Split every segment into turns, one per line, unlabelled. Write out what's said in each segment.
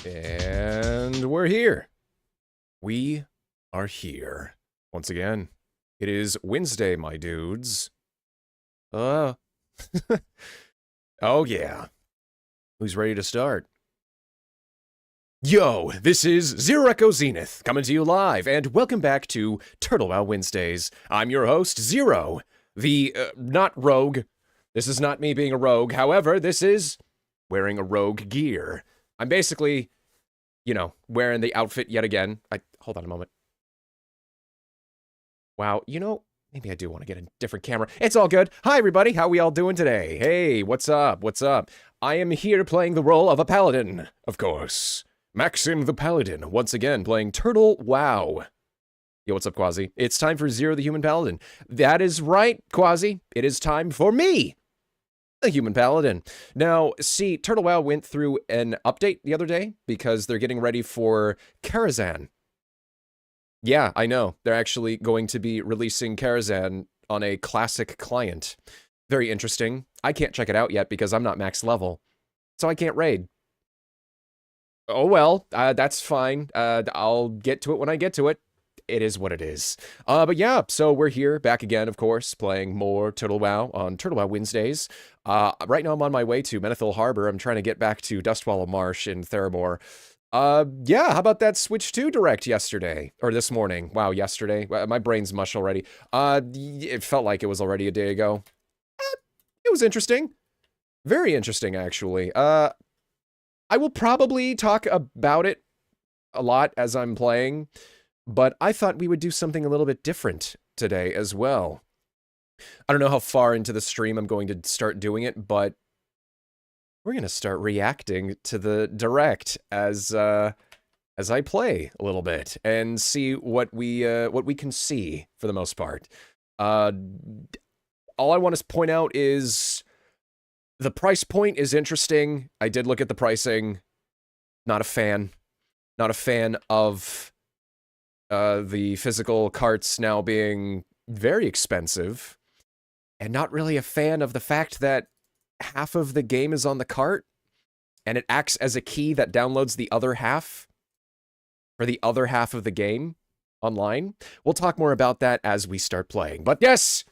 And we're here. We are here. Once again, it is Wednesday, my dudes. Oh yeah. Who's ready to start? Yo, this is ZeroEchoZenith, coming to you live, and welcome back to Turtle WoW Wednesdays. I'm your host, Zero, the, not rogue. This is not me being a rogue, however, this is wearing a rogue gear. I'm basically, you know, wearing the outfit yet again. Hold on a moment. Wow, you know, maybe I do want to get a different camera. It's all good. Hi, everybody. How we all doing today? Hey, what's up? What's up? I am here playing the role of a Paladin, of course. Maxim the Paladin, once again, playing Turtle WoW. Yo, what's up, Quasi? It's time for Zero the Human Paladin. That is right, Quasi. It is time for me, the Human Paladin. Now, see, Turtle WoW went through an update the other day because they're getting ready for Karazhan. Yeah, I know. They're actually going to be releasing Karazhan on a classic client. Very interesting. I can't check it out yet because I'm not max level, so I can't raid. Oh well, that's fine. I'll get to it when I get to it. It is what it is. But yeah, so we're here, back again, of course, playing more Turtle WoW on Turtle WoW Wednesdays. Right now I'm on my way to Menethil Harbor. I'm trying to get back to Dustwallow Marsh in Theramore. Yeah, how about that Switch 2 Direct yesterday? Or this morning. Wow, yesterday. My brain's mush already. It felt like it was already a day ago. It was interesting. Very interesting, actually. I will probably talk about it a lot as I'm playing, but I thought we would do something a little bit different today as well. I don't know how far into the stream I'm going to start doing it, but we're going to start reacting to the Direct as I play a little bit and see what we can see for the most part. All I want to point out is the price point is interesting. I did look at the pricing. Not a fan. Not a fan of the physical carts now being very expensive. And not really a fan of the fact that half of the game is on the cart, and it acts as a key that downloads the other half for the other half of the game online. We'll talk more about that as we start playing. But yes,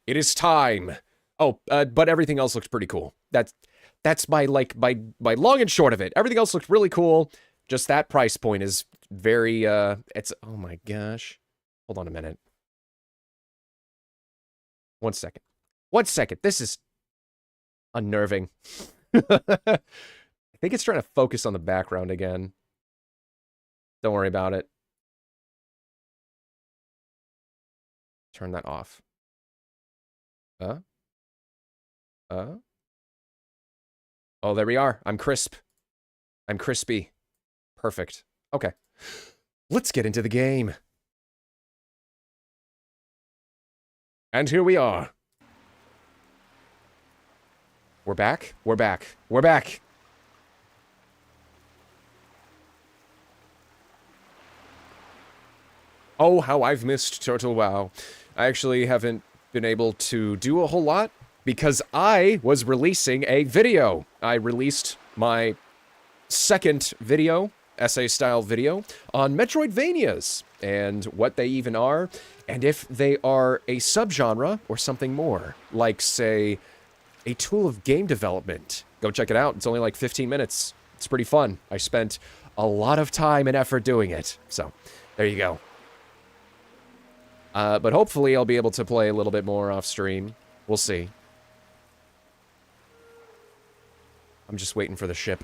it is time. Oh, but everything else looks pretty cool. That's my long and short of it. Everything else looks really cool. Just that price point is very, it's, oh my gosh. Hold on a minute. 1 second. 1 second. This is unnerving. I think it's trying to focus on the background again. Don't worry about it. Turn that off. Oh, there we are. I'm crisp. I'm crispy. Perfect. Okay. Let's get into the game. And here we are. We're back. We're back. We're back. Oh, how I've missed Turtle WoW. I actually haven't been able to do a whole lot because I was releasing a video. I released my second video, essay-style video, on Metroidvanias, and what they even are, and if they are a subgenre or something more, like, say, a tool of game development. Go check it out. It's only like 15 minutes. It's pretty fun. I spent a lot of time and effort doing it, so there you go. But hopefully I'll be able to play a little bit more off stream. We'll see. I'm just waiting for the ship.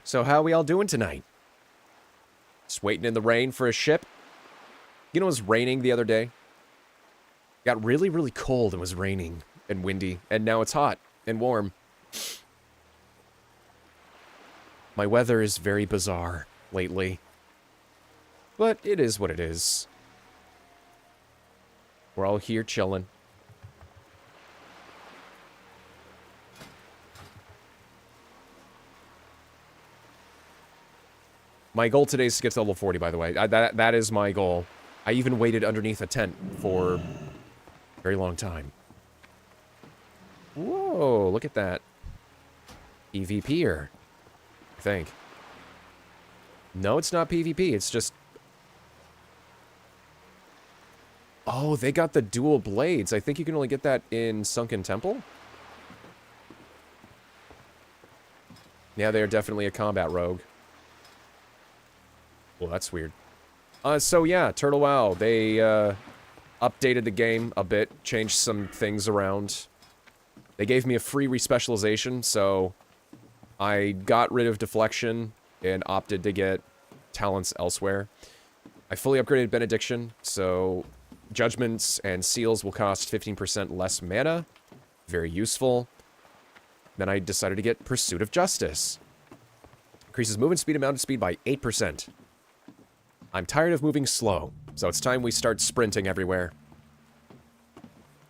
So how are we all doing tonight? Just waiting in the rain for a ship? You know, it was raining the other day. Got really, really cold and was raining and windy, and now it's hot and warm. My weather is very bizarre lately. But it is what it is. We're all here chilling. My goal today is to get to level 40, by the way. That is my goal. I even waited underneath a tent for a very long time. Whoa, look at that. PvPer, I think. No, it's not PvP, it's just... Oh, they got the dual blades. I think you can only get that in Sunken Temple? Yeah, they are definitely a combat rogue. Well, that's weird. So yeah, Turtle WoW, they updated the game a bit, changed some things around. They gave me a free respecialization, so I got rid of deflection and opted to get talents elsewhere. I fully upgraded Benediction, so judgments and seals will cost 15% less mana. Very useful. Then I decided to get Pursuit of Justice. Increases movement speed and mounted speed by 8%. I'm tired of moving slow, so it's time we start sprinting everywhere.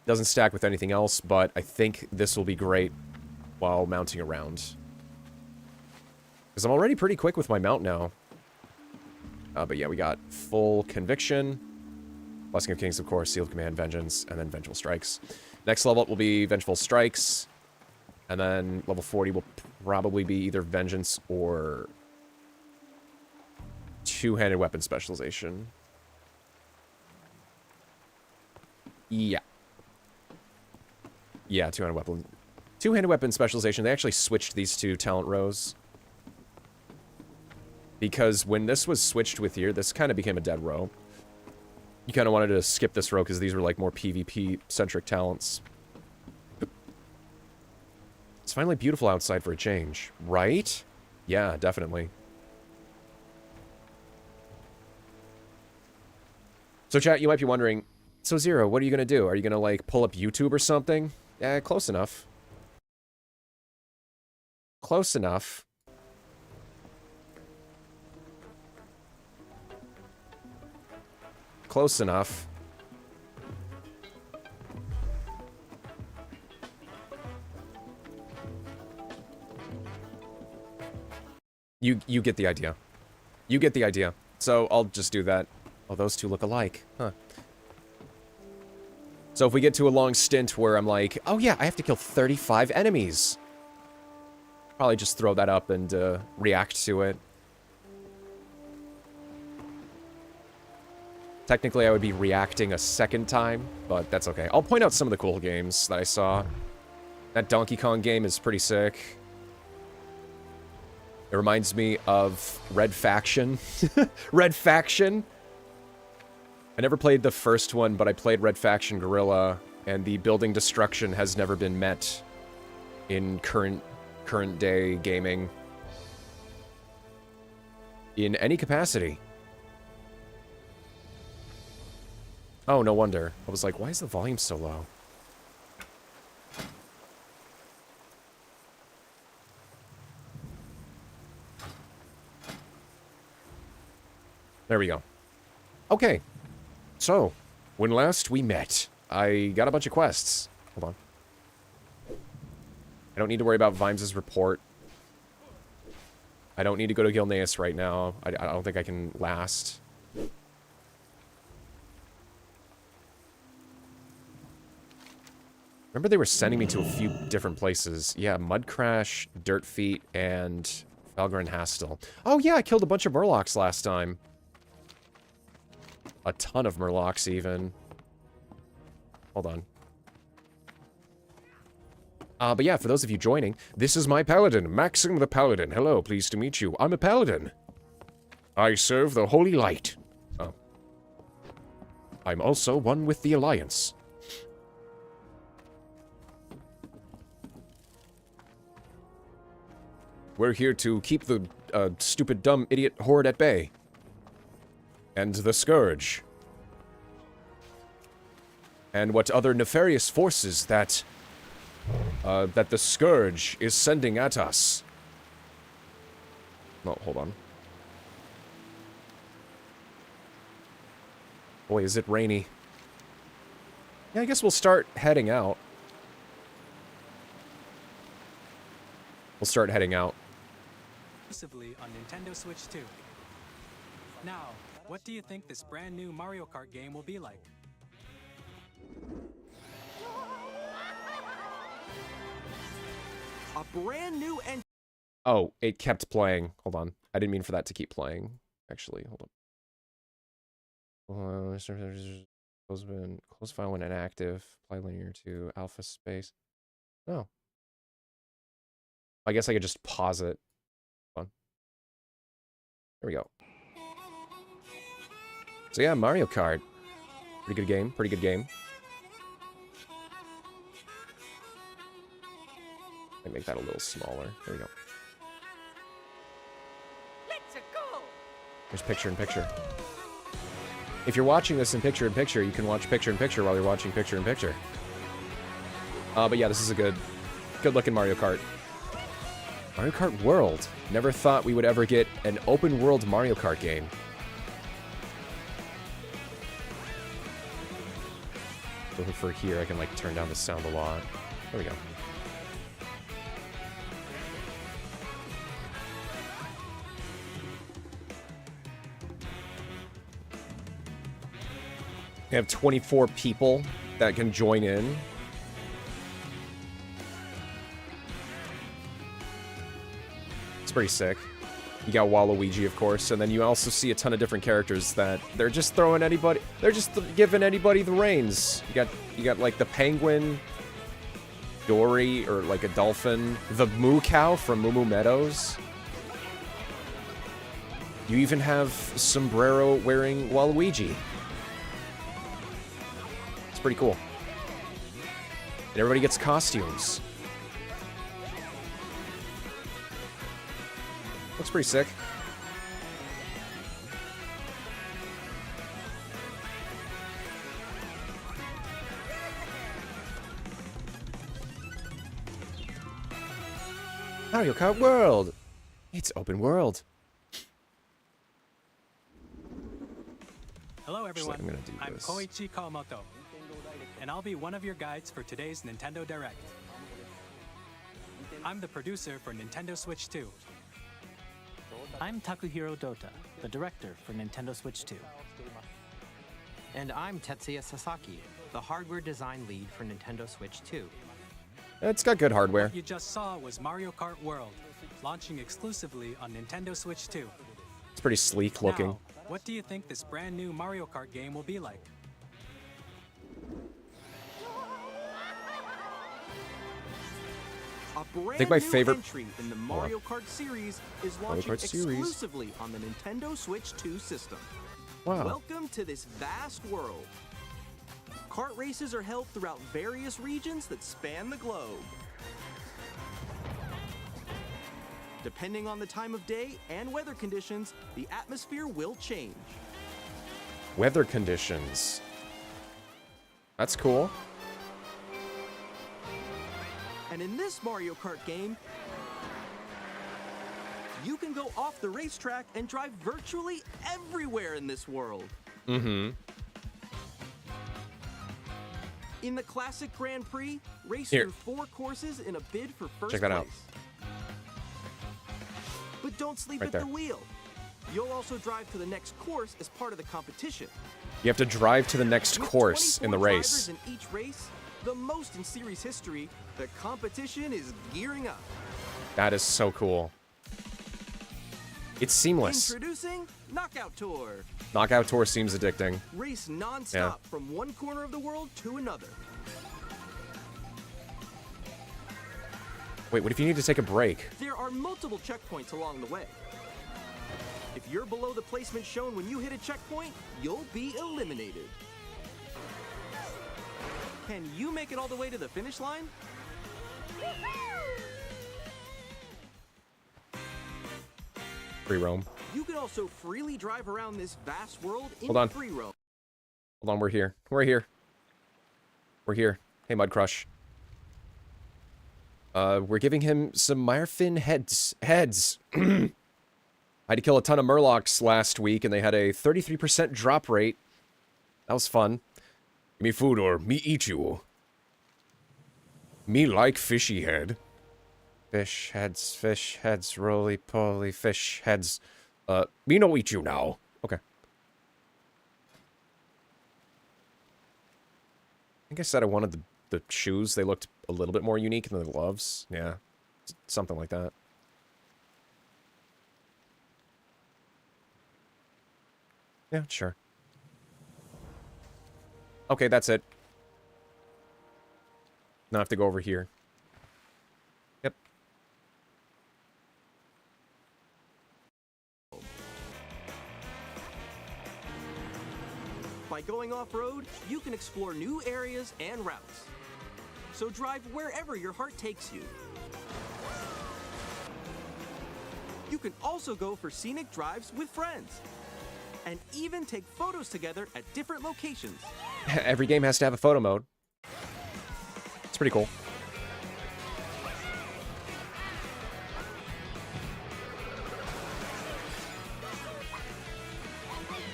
Doesn't stack with anything else, but I think this will be great while mounting around. Because I'm already pretty quick with my mount now. But yeah, we got full Conviction, Blessing of Kings, of course, Seal of Command, Vengeance, and then Vengeful Strikes. Next level up will be Vengeful Strikes, and then level 40 will probably be either Vengeance or two-handed weapon specialization. Yeah. Yeah, two-handed weapon. Two-handed weapon specialization. They actually switched these two talent rows. Because when this was switched with here, this kind of became a dead row. You kind of wanted to skip this row because these were like more PvP-centric talents. It's finally beautiful outside for a change, right? Yeah, definitely. So chat, you might be wondering, so Zero, what are you going to do? Are you going to like pull up YouTube or something? Close enough. Close enough. Close enough. You get the idea. You get the idea. So I'll just do that. Oh, those two look alike. Huh. So if we get to a long stint where I'm like, oh yeah, I have to kill 35 enemies. Probably just throw that up and react to it. Technically, I would be reacting a second time, but that's okay. I'll point out some of the cool games that I saw. That Donkey Kong game is pretty sick. It reminds me of Red Faction. Red Faction! I never played the first one, but I played Red Faction Guerrilla, and the building destruction has never been met in current day gaming. In any capacity. Oh, no wonder. I was like, why is the volume so low? There we go. Okay. So, when last we met, I got a bunch of quests. Hold on. I don't need to worry about Vimes' report. I don't need to go to Gilneas right now. I don't think I can last. Remember they were sending me to a few different places. Yeah, Mudcrash, Dirtfeet, and Falgren Hastel. Oh yeah, I killed a bunch of Murlocs last time. A ton of Murlocs, even. Hold on. But yeah, for those of you joining, this is my Paladin, Maxim the Paladin. Hello, pleased to meet you. I'm a Paladin. I serve the Holy Light. Oh. I'm also one with the Alliance. We're here to keep the stupid, dumb, idiot horde at bay. And the Scourge. And what other nefarious forces that the Scourge is sending at us. Oh, hold on. Boy, is it rainy. Yeah, I guess we'll start heading out. We'll start heading out.
Exclusively on Nintendo Switch 2. Now, what do you think this brand new Mario Kart game will be like?
A brand new and
Oh, it kept playing. Hold on. I didn't mean for that to keep playing. Actually, hold on. Close file when inactive. Apply linear to alpha space. Oh. I guess I could just pause it. Hold on. There we go. So yeah, Mario Kart. Pretty good game. Pretty good game. I make that a little smaller. There we go.
Let's go.
There's picture-in-picture. If you're watching this in picture-in-picture, you can watch picture-in-picture while you're watching picture-in-picture. But yeah, this is a good-looking Mario Kart. Mario Kart World. Never thought we would ever get an open-world Mario Kart game. Looking for here, I can like turn down the sound a lot. There we go. We have 24 people that can join in. It's pretty sick. You got Waluigi, of course, and then you also see a ton of different characters that they're just throwing anybody. They're just giving anybody the reins. You got like the penguin, Dory, or like a dolphin, the moo cow from Moo Moo Meadows. You even have sombrero wearing Waluigi. It's pretty cool. And everybody gets costumes. Looks pretty sick. Mario Kart World! It's open world.
Hello everyone,
I'm gonna do
I'm
this.
Koichi Kawamoto, and I'll be one of your guides for today's Nintendo Direct. I'm the producer for Nintendo Switch 2.
I'm Takuhiro Dota, the director for Nintendo Switch 2.
And I'm Tetsuya Sasaki, the hardware design lead for Nintendo Switch 2.
It's got good hardware.
What you just saw was Mario Kart World, launching exclusively on Nintendo Switch 2.
It's pretty sleek looking.
Now, what do you think this brand new Mario Kart game will be like?
A brand
think my
new
favorite-
entry in the Mario Kart series is
Mario
launching
Kart series.
exclusively on the Nintendo Switch 2 system.
Wow.
Welcome to this vast world. Kart races are held throughout various regions that span the globe. Depending on the time of day and weather conditions, the atmosphere will change.
Weather conditions. That's cool.
And in this Mario Kart game, you can go off the racetrack and drive virtually everywhere in this world.
Mm-hmm.
In the classic Grand Prix, race
Here.
through 4 courses in a bid for first
Check that
place.
out.
But don't sleep
Right
at
there.
the wheel. You'll also drive to the next course as part of the competition.
You have to drive to the next
With
course in the
24
race.
drivers in each race, the most in series history, the competition is gearing up.
That is so cool. It's seamless.
Introducing Knockout Tour.
Knockout Tour seems addicting.
Race non-stop from one corner of the world to another.
Wait, what if you need to take a break?
There are multiple checkpoints along the way. If you're below the placement shown when you hit a checkpoint, you'll be eliminated. Can you make it all the way to the finish line?
Free roam.
You can also freely drive around this vast world in
Hold on.
free roam.
Hold on, we're here. We're here. We're here. Hey, Mud Crush. We're giving him some Myrfin heads. I had to kill a ton of Murlocs last week, and they had a 33% drop rate. That was fun. Give me food or me eat you. Me like fishy head. Fish heads, roly-poly fish heads. Me no eat you now. Okay. think I said I wanted the shoes. They looked a little bit more unique than the gloves. Yeah, something like that. Yeah, sure. Okay, that's it. Now I have to go over here. Yep.
By going off-road, you can explore new areas and routes. So drive wherever your heart takes you. You can also go for scenic drives with friends. And even take photos together at different locations.
Every game has to have a photo mode. It's pretty cool.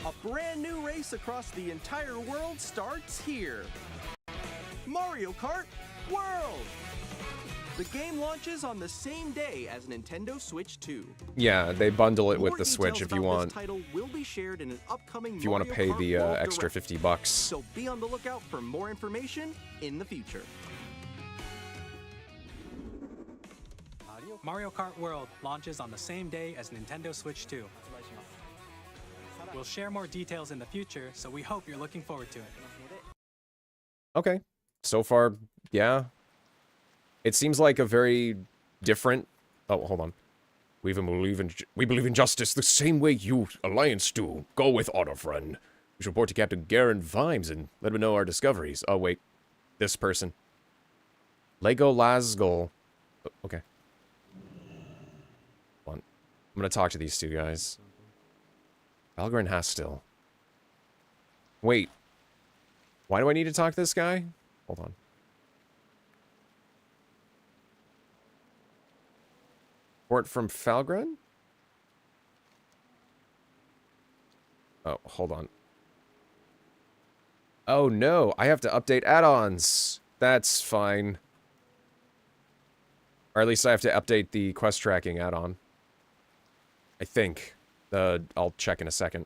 A brand new race across the entire world starts here. Mario Kart World! The game launches on the same day as Nintendo Switch 2.
Yeah, they bundle it with
More
the Switch
details
if you
about
want.
this title will be shared in an upcoming
If you want to
Mario
pay
Kart
the
World
extra
Direct.
$50.
So be on the lookout for more information in the future.
Mario Kart World launches on the same day as Nintendo Switch 2. We'll share more details in the future, so we hope you're looking forward to it.
Okay. So far, yeah. It seems like a very different... Oh, hold on. We believe in justice the same way you, Alliance, do. Go with honor, friend. We should report to Captain Garen Vimes and let him know our discoveries. Oh, wait. This person. Lego Lasgol. Okay. Hold on. I'm gonna talk to these two guys. Valgren Hastil. Wait. Why do I need to talk to this guy? Hold on. Report from Falgren? Oh, hold on. Oh no, I have to update add-ons. That's fine. Or at least I have to update the quest tracking add-on. I think. I'll check in a second.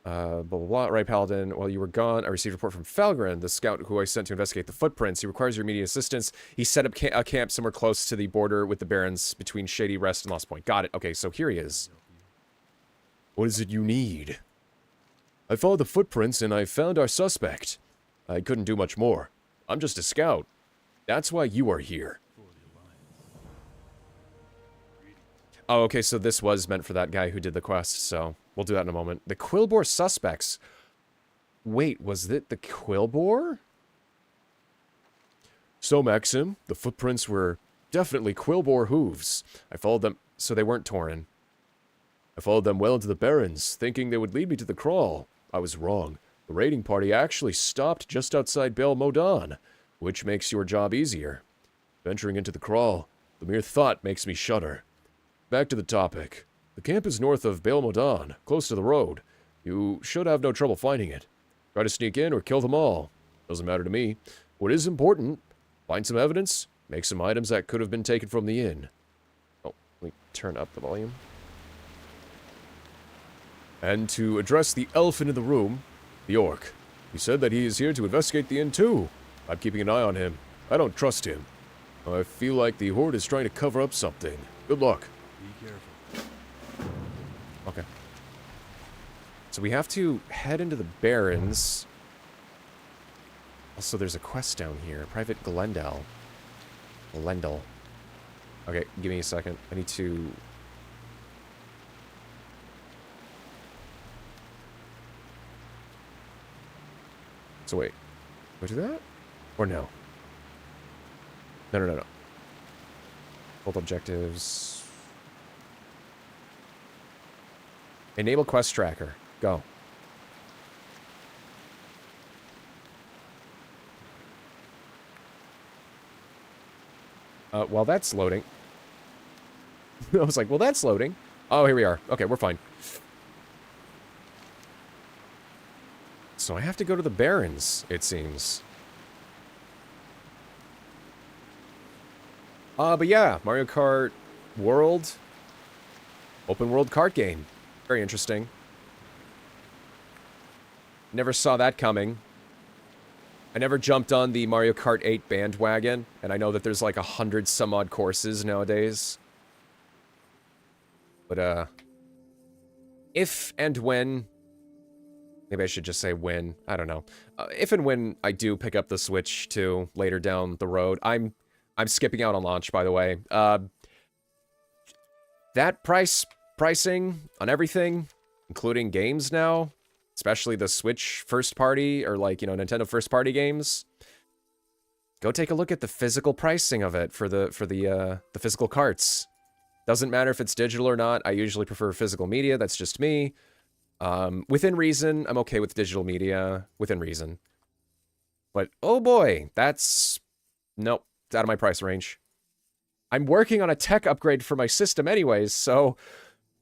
Blah, blah, blah. Right, Paladin. While you were gone, I received a report from Falgren, the scout who I sent to investigate the footprints. He requires your immediate assistance. He set up a camp somewhere close to the border with the Barrens between Shady Rest and Lost Point. Got it. Okay, so here he is. What is it you need? I followed the footprints and I found our suspect. I couldn't do much more. I'm just a scout. That's why you are here. Oh, okay, so this was meant for that guy who did the quest, so we'll do that in a moment. The Quillbore suspects. Wait, was it the Quillbore? So, Maxim, the footprints were definitely Quillbore hooves. I followed them, so they weren't torn. I followed them well into the Barrens, thinking they would lead me to the Crawl. I was wrong. The raiding party actually stopped just outside Bel Modan, which makes your job easier. Venturing into the Crawl, the mere thought makes me shudder. Back to the topic. The camp is north of Bel Modan, close to the road. You should have no trouble finding it. Try to sneak in or kill them all. Doesn't matter to me. What is important, find some evidence, make some items that could have been taken from the inn. Oh, let me turn up the volume. And to address the elephant in the room, the orc. He said that he is here to investigate the inn too. I'm keeping an eye on him. I don't trust him. I feel like the Horde is trying to cover up something. Good luck.
Be careful.
Okay. So we have to head into the Barrens. Also, there's a quest down here. Private Glendale. Glendale. Okay, give me a second. I need to... So wait. Do I do that? Or no? No. Both objectives. Enable quest tracker. Go. While that's loading. I was like, well, that's loading. Oh, here we are. Okay, we're fine. So I have to go to the Barrens, it seems. But yeah, Mario Kart World. Open world kart game. Very interesting. Never saw that coming. I never jumped on the Mario Kart 8 bandwagon, and I know that there's like 100 some odd courses nowadays. But, if and when... Maybe I should just say when. I don't know. If and when I do pick up the Switch, too, later down the road. I'm skipping out on launch, by the way. That pricing on everything, including games now, especially the Switch first party, or like, you know, Nintendo first party games. Go take a look at the physical pricing of it for the physical carts. Doesn't matter if it's digital or not. I usually prefer physical media. That's just me. Within reason, I'm okay with digital media. Within reason. But, oh boy, that's... Nope, it's out of my price range. I'm working on a tech upgrade for my system anyways, so...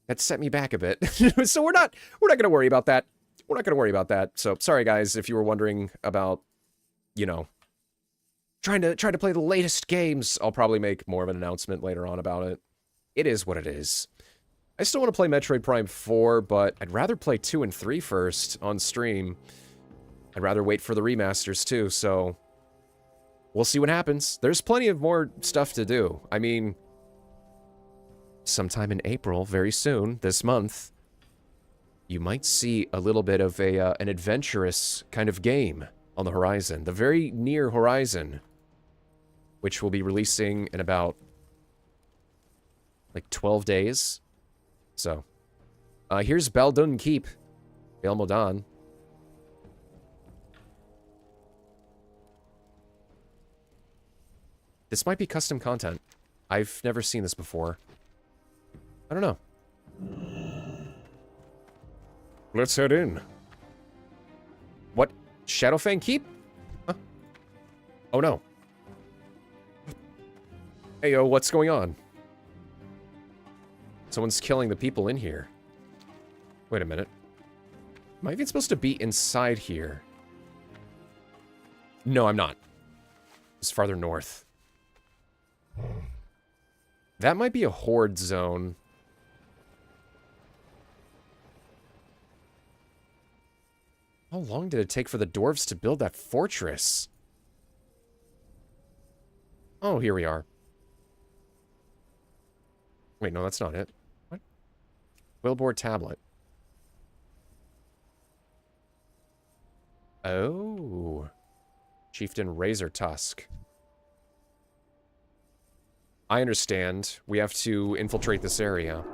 That set me back a bit. So we're not gonna worry about that. We're not gonna worry about that. So, sorry guys, if you were wondering about, you know... Trying to play the latest games. I'll probably make more of an announcement later on about it. It is what it is. I still want to play Metroid Prime 4, but I'd rather play 2 and 3 first on stream. I'd rather wait for the remasters too, so... We'll see what happens. There's plenty of more stuff to do. I mean... Sometime in April, very soon, this month, you might see a little bit of an adventurous kind of game on the horizon. The very near horizon. Which will be releasing in about... like 12 days. So, here's Baldun Keep. Baal Modan. This might be custom content. I've never seen this before. I don't know. Let's head in. What? Shadowfang Keep? Huh? Oh no. Hey yo, what's going on? Someone's killing the people in here. Wait a minute. Am I even supposed to be inside here? No, I'm not. It's farther north. That might be a horde zone. How long did it take for the dwarves to build that fortress? Oh, here we are. Wait, no, that's not it. What? Willboard tablet. Oh. Chieftain Razor Tusk. I understand. We have to infiltrate this area.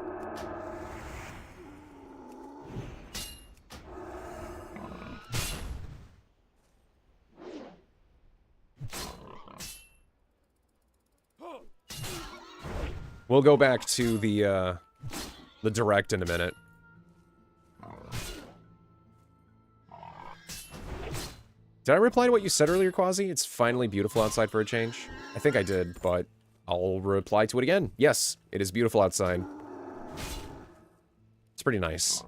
We'll go back to the direct in a minute. Did I reply to what you said earlier, Quasi? It's finally beautiful outside for a change. I think I did, but I'll reply to it again. Yes, it is beautiful outside. It's pretty nice.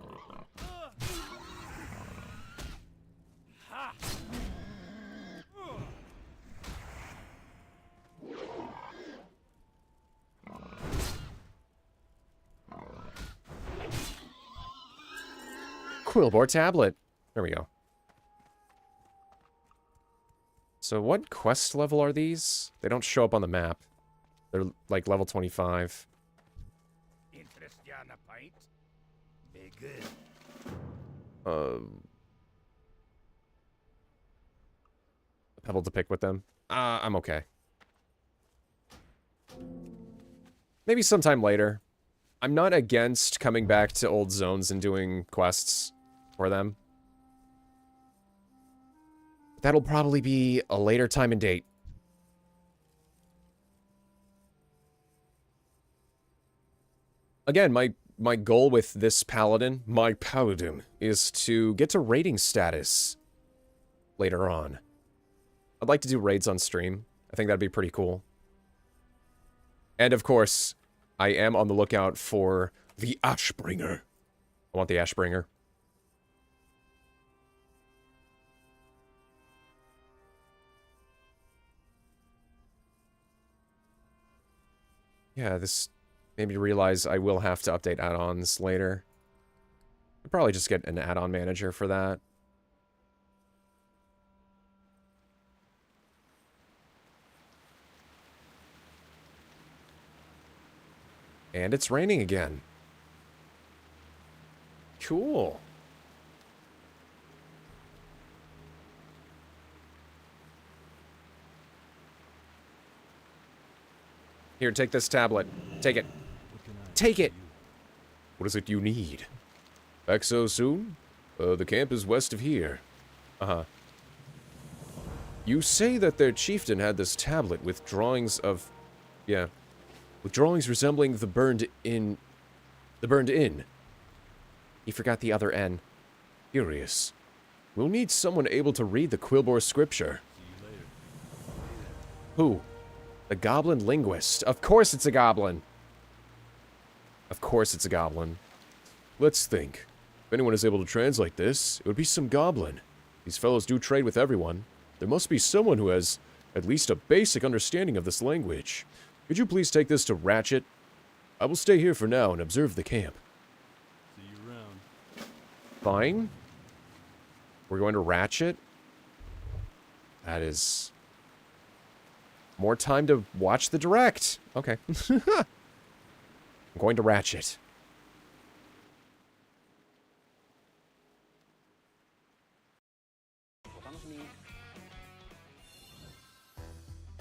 Quillboard tablet. There we go. So what quest level are these? They don't show up on the map. They're like level 25.
Interest you on a pint? Be good.
A pebble to pick with them. I'm okay. Maybe sometime later. I'm not against coming back to old zones and doing quests for them. That'll probably be a later time and date. Again, my goal with this Paladin, is to get to raiding status later on. I'd like to do raids on stream. I think that'd be pretty cool. And of course, I am on the lookout for the Ashbringer. I want the Ashbringer. Yeah, this made me realize I will have to update add-ons later. I'll probably just get an add-on manager for that. And it's raining again. Cool. Here, take this tablet. Take it. Take it! What is it you need? Back so soon? The camp is west of here. Uh-huh. You say that their chieftain had this tablet with drawings of... Yeah. With drawings resembling the burned inn. The burned inn. He forgot the other N. Curious. We'll need someone able to read the Quilboar scripture. Who? The goblin linguist. Of course it's a goblin. Of course it's a goblin. Let's think. If anyone is able to translate this, it would be some goblin. These fellows do trade with everyone. There must be someone who has at least a basic understanding of this language. Could you please take this to Ratchet? I will stay here for now and observe the camp.
See you around.
Fine. We're going to Ratchet. That is... more time to watch the direct. Okay. I'm going to Ratchet.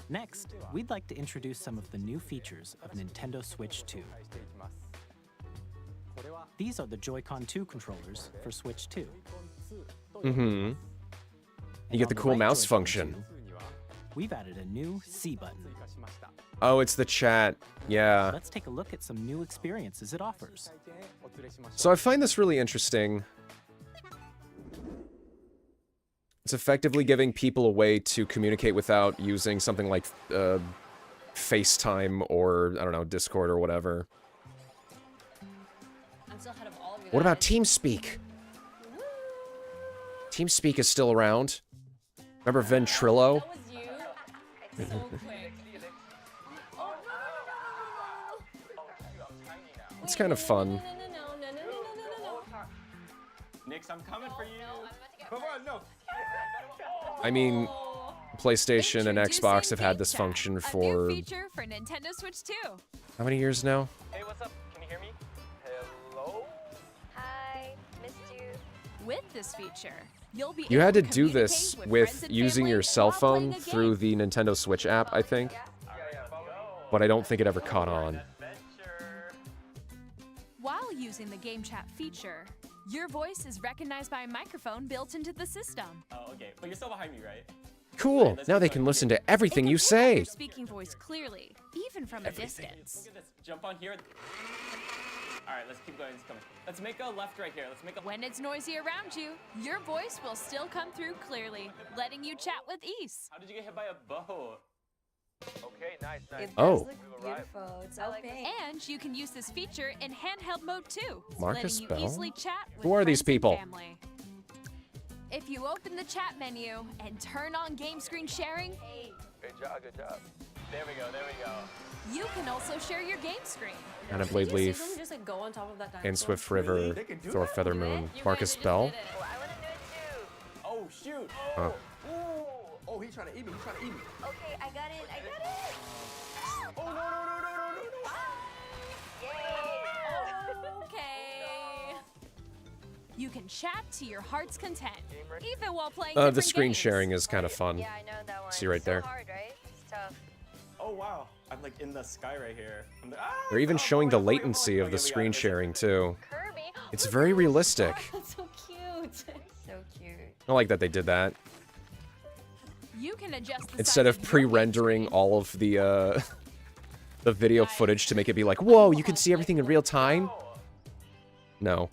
Next, we'd like to introduce some of the new features of Nintendo Switch 2. These are the Joy-Con 2 controllers for Switch 2.
Mm-hmm. You get the cool mouse function.
We've added a new C button.
Oh, it's the chat. Yeah.
Let's take a look at some new experiences it offers.
So I find this really interesting. It's effectively giving people a way to communicate without using something like FaceTime or, I don't know, Discord or whatever. What about TeamSpeak? TeamSpeak is still around. Remember Ventrilo? It's kind of fun.
Nix, I'm coming for you. Come on, no.
I mean, PlayStation and Xbox have had this function for...
A new feature for Nintendo Switch 2.
How many years now?
Hey, what's up? Can you hear me? Hello?
Hi, missed you. With this feature, you'll be
You had to
able
do
communicate
this
with
with
friends and
using
family
your cell
while playing
phone
a
through
game.
the Nintendo Switch app, I think. But I don't think it ever caught on.
While using the game chat feature, your voice is recognized by a microphone built into the system.
Oh, okay. But you're still behind me, right?
Cool. Now they can listen to everything you
It can pick up
say.
your speaking voice clearly, even from a distance.
Look at this. Jump on here. All right, let's keep going. It's coming. Let's make a left right here. Let's make a...
When it's noisy around you, your voice will still come through clearly, letting you chat with ease.
How did you get hit by a bow? Okay, nice, nice.
It
Oh.
does look beautiful. It's okay.
And you can use this feature in handheld mode too,
Marcus
letting you
Bell?
easily chat with
Who are these
friends and
people?
family. If you open the chat menu and turn on game screen sharing,
Good job, good job. There we go, there we go.
you can also share your game screen.
Anna
Did
Blade
you see
Leaf
them just like go on top of that
and
dinosaur?
Swift River, Thor Feather Moon, Marcus Bell.
Oh, I want to do it too.
Oh, shoot.
Oh.
Oh, he's trying to eat me. He's trying to eat me.
Okay, I got it. I got it.
Oh, no, no, no, no, no, no, no.
Okay. You can chat to your heart's content, even while playing
The
different
screen
games.
sharing is kind of fun.
Yeah, I know that one.
See right there.
So hard, right? It's tough.
Oh, wow. I'm like in the sky right here. I'm like, ah,
They're even
oh,
showing
boy,
the
oh, boy, oh, boy.
latency of
Okay,
the
we
screen
got it.
sharing too.
Kirby.
It's very realistic.
That's so cute. So cute.
I like that they did that.
You can adjust the
Instead
size
of
your game
pre-rendering
screen.
all of the the video footage to make it be like, whoa, you can see everything in real time? No.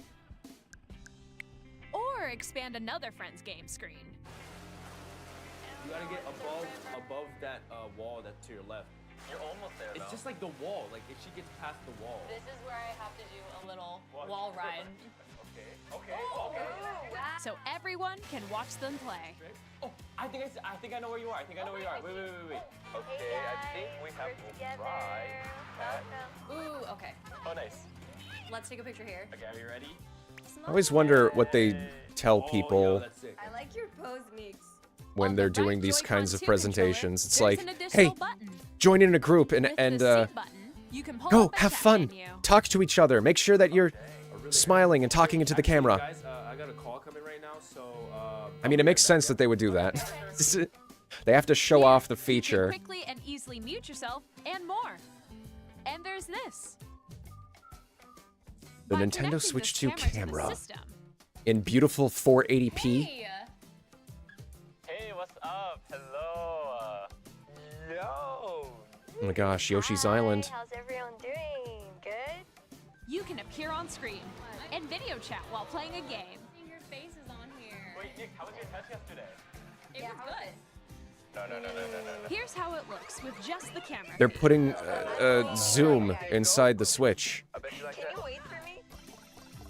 Or expand another friend's game screen.
You gotta get above that wall that's to your left.
You're almost there,
It's
though.
just like the wall. Like if she gets past the wall.
This is where I have to do a little wall ride.
Okay.
So everyone can watch them play.
Oh, I think I know where you are. I think I know where you are. Wait. Okay, I think we have to try that.
Ooh, okay.
Oh, nice.
Let's take a picture here.
Okay, are you ready?
I always wonder what they tell
Oh,
people
yo, that's sick.
I like your pose, Meeks.
when
On
they're
the right
doing these
Joy-Con
kinds of
2 controller,
presentations. It's
there's
like,
an additional
hey,
button.
join in a group
With
and
the sync button, You can pull
Go,
up a
have
chat
fun.
menu.
Talk to each other. Make sure that you're smiling and talking into the camera.
Guys, I got a call coming right now, so
I mean, it makes sense that they would do that. They have to show off the
You
feature.
can quickly and easily mute yourself and more. And there's this.
The
By
Nintendo
connecting
Switch
this
2
camera to the
camera
system,
in beautiful 480p.
Hey,
Hey, what's up? Hello. Yo.
Oh my gosh, Yoshi's Island.
How's everyone doing? Good?
you can appear on screen and video chat while playing a game.
Your face is on here.
Wait, Nick, how was your test yesterday?
It was good.
No.
Here's how it looks with just the camera.
They're putting zoom inside the Switch.
I bet you like
Can
that.
you wait for me?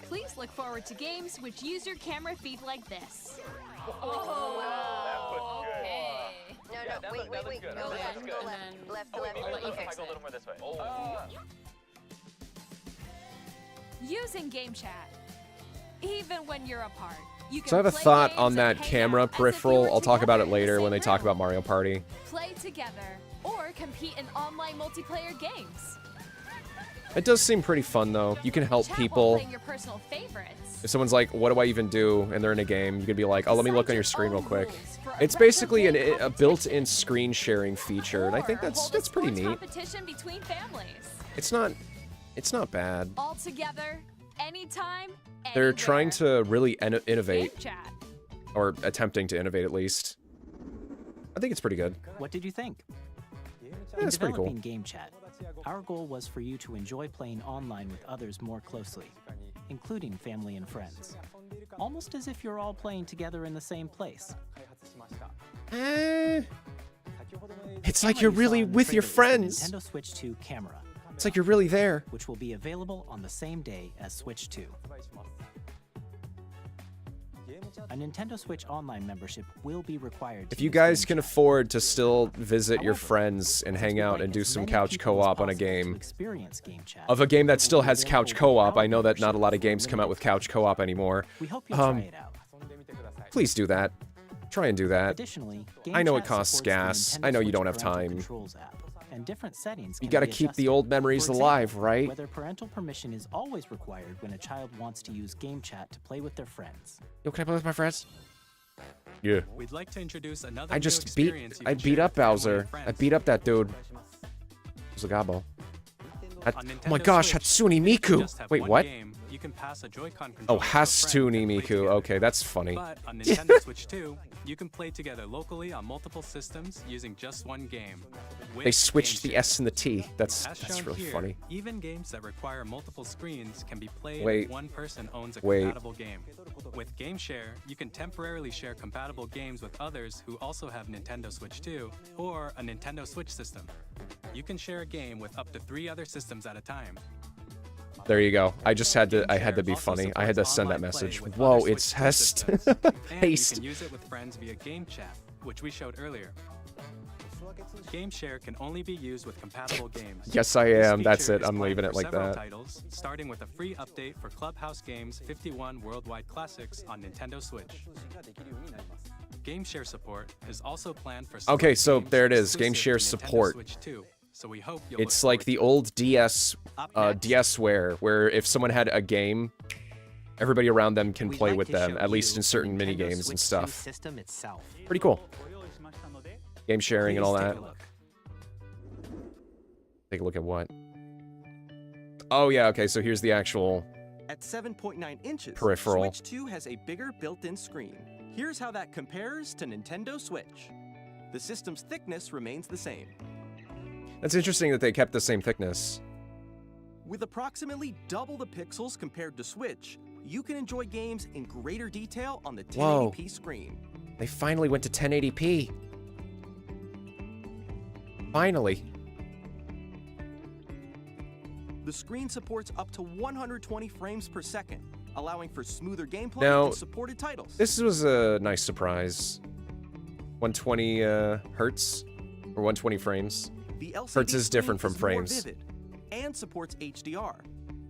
Please look forward to games which use your camera feed like this.
Oh, okay. No,
Yeah, that
wait.
looks good.
Go
That
left,
looks
go
good.
left,
Oh, wait,
left. Let you
if I
fix
go a
it.
little more this way.
Using game chat. Even when you're apart. You can
So I have a
play
thought
games
on
and
that
hang
camera
out as if you
peripheral.
were
I'll talk about it
together in the
later when
same
they talk
room.
about Mario Party.
Play together or compete in online multiplayer games.
It does seem pretty fun though. You can help
Chat while
people.
playing your personal favorites.
If someone's like, what do I even do? And they're in a game, you could be like, oh, let me look on your screen real quick.
Rules for a
It's
retro
basically
game
a
competition.
built-in screen sharing feature, and I think
Or
that's
hold a
pretty
sports
neat.
Competition between families.
It's not bad.
All together, anytime,
They're
anywhere.
trying to really
Game
innovate,
chat.
or attempting to innovate at least. I think it's pretty good.
What did you think?
Yeah, it's pretty cool.
Developing Game Chat, our goal was for you to enjoy playing online with others more closely, including family and friends. Almost as if you're all playing together in the same place.
It's like
Camera
you're
you saw
really
in the
with your
trailer is the
friends.
Nintendo Switch 2 camera,
It's like you're really there.
which will be available on the same day as Switch 2. A Nintendo Switch Online membership will be required.
If
to
you
use
guys
Game
can
Chat.
afford to still visit your
However,
friends and
since
hang
we'd
out
like
and do
as
some
many
couch
people as
co-op on a
possible to
game,
experience Game Chat,
of a game that
it
still
will be
has couch
available
co-op,
without
I know that not a
membership
lot of
for a
games come out with
limited
couch co-op anymore.
We hope you'll try
Um,
it out.
Please do that. Try and do that.
Additionally,
I know it
Game Chat
costs
supports the
gas.
Nintendo
I know you
Switch
don't have
Parental
time.
Controls app, and different settings
You
can
gotta
be
keep the
adjusted.
old memories
For
alive,
example,
right?
Whether parental permission is always required when a child wants to use Game Chat to play with their friends.
Yo, can I play with my friends? Yeah.
We'd like to introduce another
I
new
just beat.
experience you
I
can
beat
share
up
with family and
Bowser. I
friends.
beat up that dude. Zagabo.
On
Oh
Nintendo
my gosh,
Switch,
Hatsune
if you
Miku.
just have
Wait,
one
what?
game, you can pass a Joy-Con
Oh,
controller to a friend
Hatsune
and play
Miku.
together.
Okay, that's funny.
But on Nintendo Switch 2, you can play together locally on multiple systems using just one game. with
They switched
Game
the
Share.
S and the T.
As
That's
shown
really
here,
funny.
even games that require multiple screens can be played
Wait.
if one person owns a
Wait.
compatible game. With Game Share, you can temporarily share compatible games with others who also have Nintendo Switch 2 or a Nintendo Switch system. You can share a game with up to 3 other systems at a time.
There you go. I just had to. I had to be
Also
funny. I had to
supports
send that
online play
message.
with
Whoa,
other
it's
Switch 2
Hest.
systems. And
Haste.
you can use it with friends via Game Chat, which we showed earlier. Game Share can only be used with compatible games.
Yes, I
This
am. That's
feature
it.
is
I'm
planned
leaving
for
it like
several
that.
Titles, starting with a free update for Clubhouse Games 51 Worldwide Classics on Nintendo Switch. Game Share support is also planned for
Okay,
select
so
games
there it is. Game
exclusive
Share
to Nintendo
support.
Switch 2, so we hope you'll
It's
look
like
forward
the
to it.
old DS,
Up next,
DSware, where if someone had a game, everybody around them can
We'd
play
like
with
to
them,
show
at least
you
in certain
the
mini
Nintendo
games and
Switch 2
stuff.
system itself.
Pretty cool. Game sharing and all
Please
that.
take a look.
Take a look at what? Oh yeah, okay, so here's the actual.
At 7.9 inches,
Peripheral.
Switch 2 has a bigger built-in screen. Here's how that compares to Nintendo Switch. The system's thickness remains the same.
That's interesting that they kept the same thickness.
With approximately double the pixels compared to Switch, you can enjoy games in greater detail on the 1080p screen.
They finally went to 1080p. Finally.
The screen supports up to 120 frames per second, allowing for smoother gameplay
Now,
and supported titles.
This was a nice surprise. 120 hertz or 120 frames.
The LCD
Hertz is
screen
different from
more
frames.
vivid and supports HDR,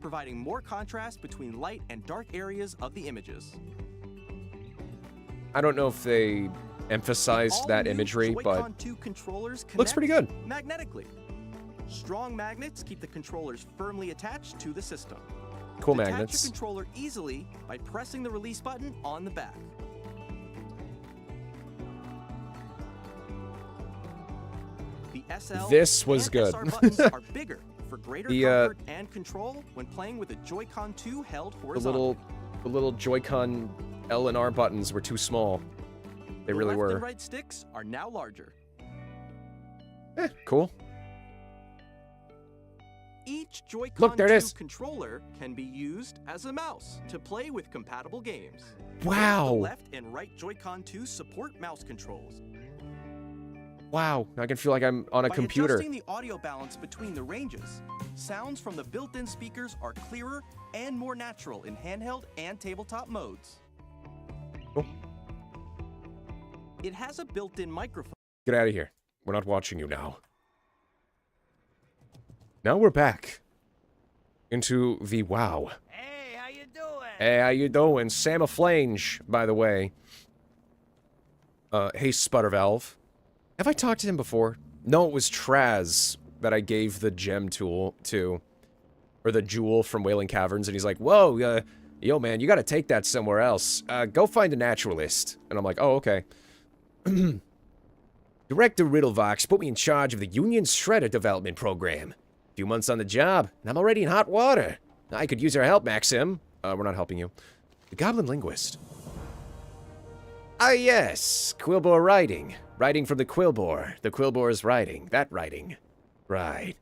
providing more contrast between light and dark areas of the images.
I don't know if they emphasized
All
that
new
imagery,
Joy-Con
but
2 controllers
looks pretty good.
connect magnetically. Strong magnets keep the controllers firmly attached to the system.
Cool
Detach
magnets.
your controller easily by pressing the release button on the back. The SL
This was
and
good.
SR buttons are bigger for greater
The,
comfort and control when playing with a Joy-Con 2 held horizontally.
The little Joy-Con L and R buttons were too small. They really
left
were.
and right sticks are now larger.
Cool.
Each Joy-Con
Look, there it
2
is.
controller can be used as a mouse to play with compatible games.
Wow.
The left and right Joy-Con 2 support mouse controls.
Wow. I can feel like I'm on a
By
computer.
adjusting the audio balance between the ranges, sounds from the built-in speakers are clearer and more natural in handheld and tabletop modes.
Cool.
It has a built-in microphone.
Get out of here. We're not watching you now. Now we're back into the WoW.
Hey, how you doing?
Hey, how you doing? Sam Aflange, by the way. Hey, Sputtervalve. Have I talked to him before? No, it was Traz that I gave the gem tool to. Or the jewel from Wailing Caverns, and he's like, whoa, yo, man, you gotta take that somewhere else. Go find a naturalist. And I'm like, oh, okay. Director Riddlevox put me in charge of the Union Shredder development program. A few months on the job, and I'm already in hot water. I could use your help, Maxim. We're not helping you. The Goblin Linguist. Ah, yes. Quillbore writing. Writing from the Quillbore. The Quillbore's writing. That writing. Right.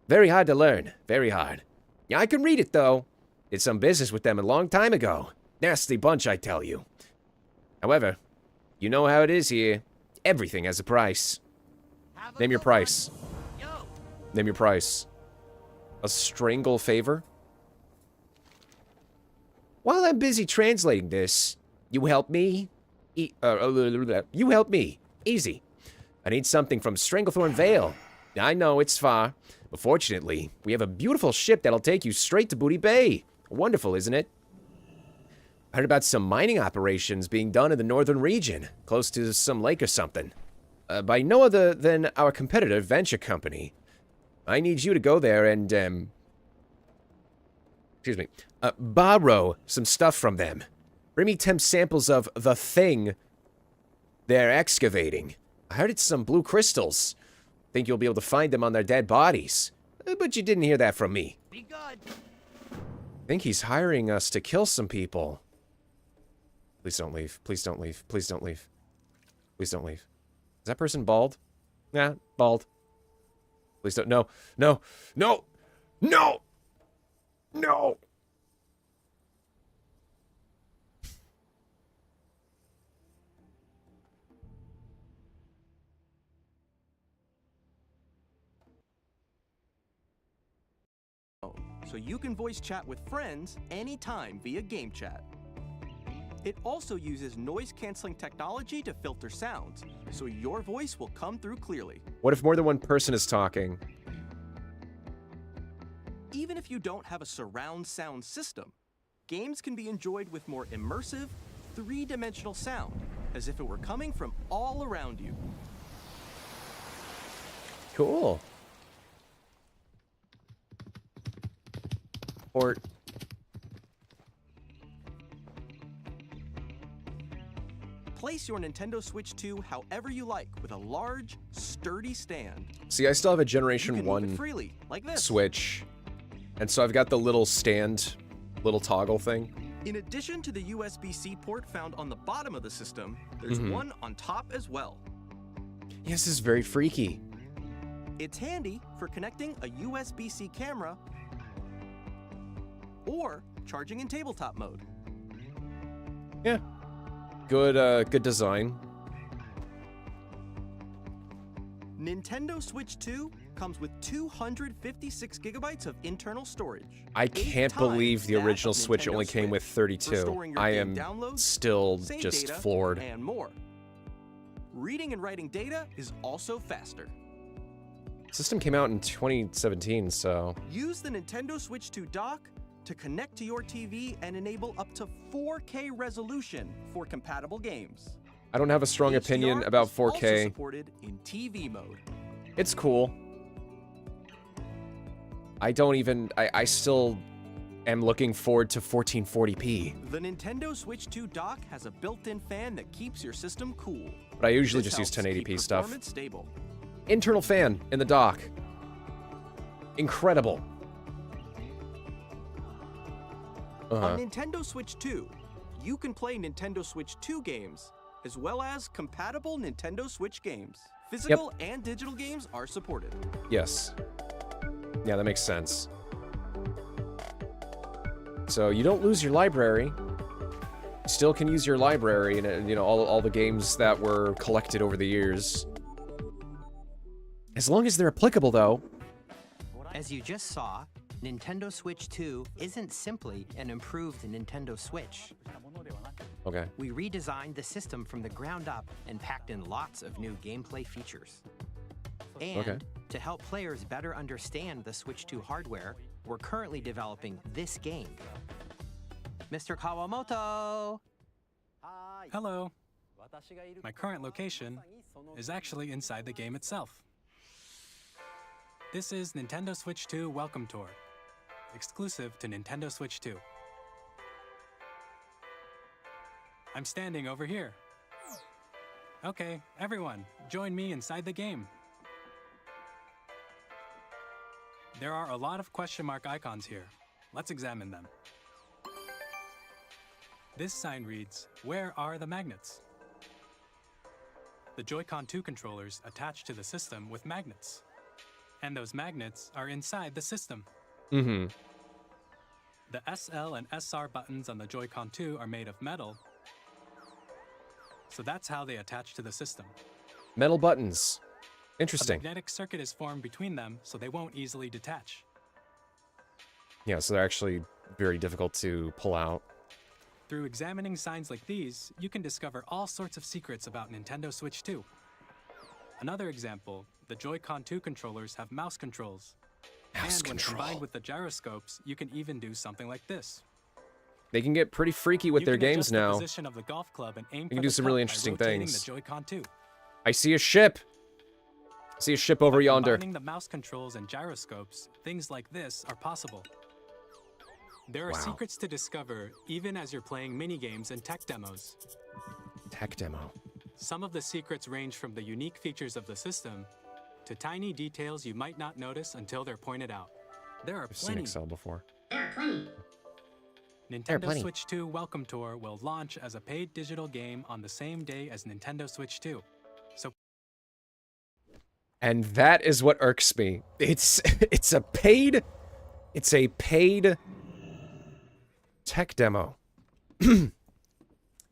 Very hard to learn. Very hard. Yeah, I can read it, though. Did some business with them a long time ago. Nasty bunch, I tell you. However, you know how it is here. Everything has a price. Name your price. Name your price. A strangle favor? While I'm busy translating this, you help me? You help me. Easy. I need something from Stranglethorn Vale. I know, it's far. But fortunately, we have a beautiful ship that'll take you straight to Booty Bay. Wonderful, isn't it? I heard about some mining operations being done in the northern region, close to some lake or something. By no other than our competitor, Venture Company. I need you to go there and, borrow some stuff from them. Bring me 10 samples of the thing they're excavating. I heard it's some blue crystals. Think you'll be able to find them on their dead bodies. But you didn't hear that from me.
Be good.
I think he's hiring us to kill some people. Please don't leave. Please don't leave. Please don't leave. Please don't leave. Is that person bald? Yeah, bald. Please don't. No. No. No. No. No.
So you can voice chat with friends anytime via game chat. It also uses noise-canceling technology to filter sounds, so your voice will come through clearly.
What if more than one person is talking?
Even if you don't have a surround sound system, games can be enjoyed with more immersive, three-dimensional sound, as if it were coming from all around you.
Cool. Or...
Place your Nintendo Switch 2 however you like with a large, sturdy stand.
See, I still have a
You
Generation
can move
1
it freely, like this.
Switch. And so I've got the little stand, little toggle thing.
In addition to the USB-C port found on the bottom of the system, there's one on top as well.
Yes, this is very freaky.
It's handy for connecting a USB-C camera or charging in tabletop mode.
Yeah. Good design.
Nintendo Switch 2 comes with 256 gigabytes of internal storage.
I can't believe the original Switch only came with 32.
Storing your
I
game
am
downloads,
still
save
just
data,
floored.
And more. Reading and writing data is also faster.
System came out in 2017, so...
Use the Nintendo Switch 2 dock to connect to your TV and enable up to 4K resolution for compatible games.
I don't have a strong opinion
HDR
about
is also
4K.
supported in TV mode.
It's cool. I still am looking forward to 1440p.
The Nintendo Switch 2 dock has a built-in fan that keeps your system cool.
But I usually
This
just use
helps keep
1080p stuff.
performance stable.
Internal fan in the dock. Incredible.
On Nintendo Switch 2, you can play Nintendo Switch 2 games, as well as compatible Nintendo Switch games. Physical and digital games are supported.
Yes. Yeah, that makes sense. So you don't lose your library. You still can use your library and, you know, all the games that were collected over the years. As long as they're applicable, though.
As you just saw, Nintendo Switch 2 isn't simply an improved Nintendo Switch.
Okay.
We redesigned the system from the ground up and packed in lots of new gameplay features. And to help players better understand the Switch 2 hardware, we're currently developing this game. Mr. Kawamoto!
Hello. My current location is actually inside the game itself. This is Nintendo Switch 2 Welcome Tour, exclusive to Nintendo Switch 2. I'm standing over here. Okay, everyone, join me inside the game. There are a lot of question mark icons here. Let's examine them. This sign reads, "Where are the magnets?" The Joy-Con 2 controllers attach to the system with magnets. And those magnets are inside the system.
Mm-hmm.
The SL and SR buttons on the Joy-Con 2 are made of metal, so that's how they attach to the system.
Metal buttons.
A
Interesting.
magnetic circuit is formed between them, so they won't easily detach.
Yeah, so they're actually very difficult to pull out.
Through examining signs like these, you can discover all sorts of secrets about Nintendo Switch 2. Another example, the Joy-Con 2 controllers have mouse controls. And when combined with the gyroscopes, you can even do something like this.
They can get pretty freaky with their games now.
The position of the golf club and aim
You can
for
do
the
some
cup
really
by
interesting
rotating
things.
The Joy-Con 2.
I see a ship. I see a ship over yonder.
Combining the mouse controls and gyroscopes, things like this are possible. There are secrets to discover even as you're playing mini-games and tech demos.
Tech demo.
Some of the secrets range from the unique features of the system to tiny details you might not notice until they're pointed out. There are
I've seen
plenty.
Excel before.
Nintendo Switch 2 Welcome Tour will launch as a paid digital game on the same day as Nintendo Switch 2. So
And that is what irks me. It's a paid tech demo.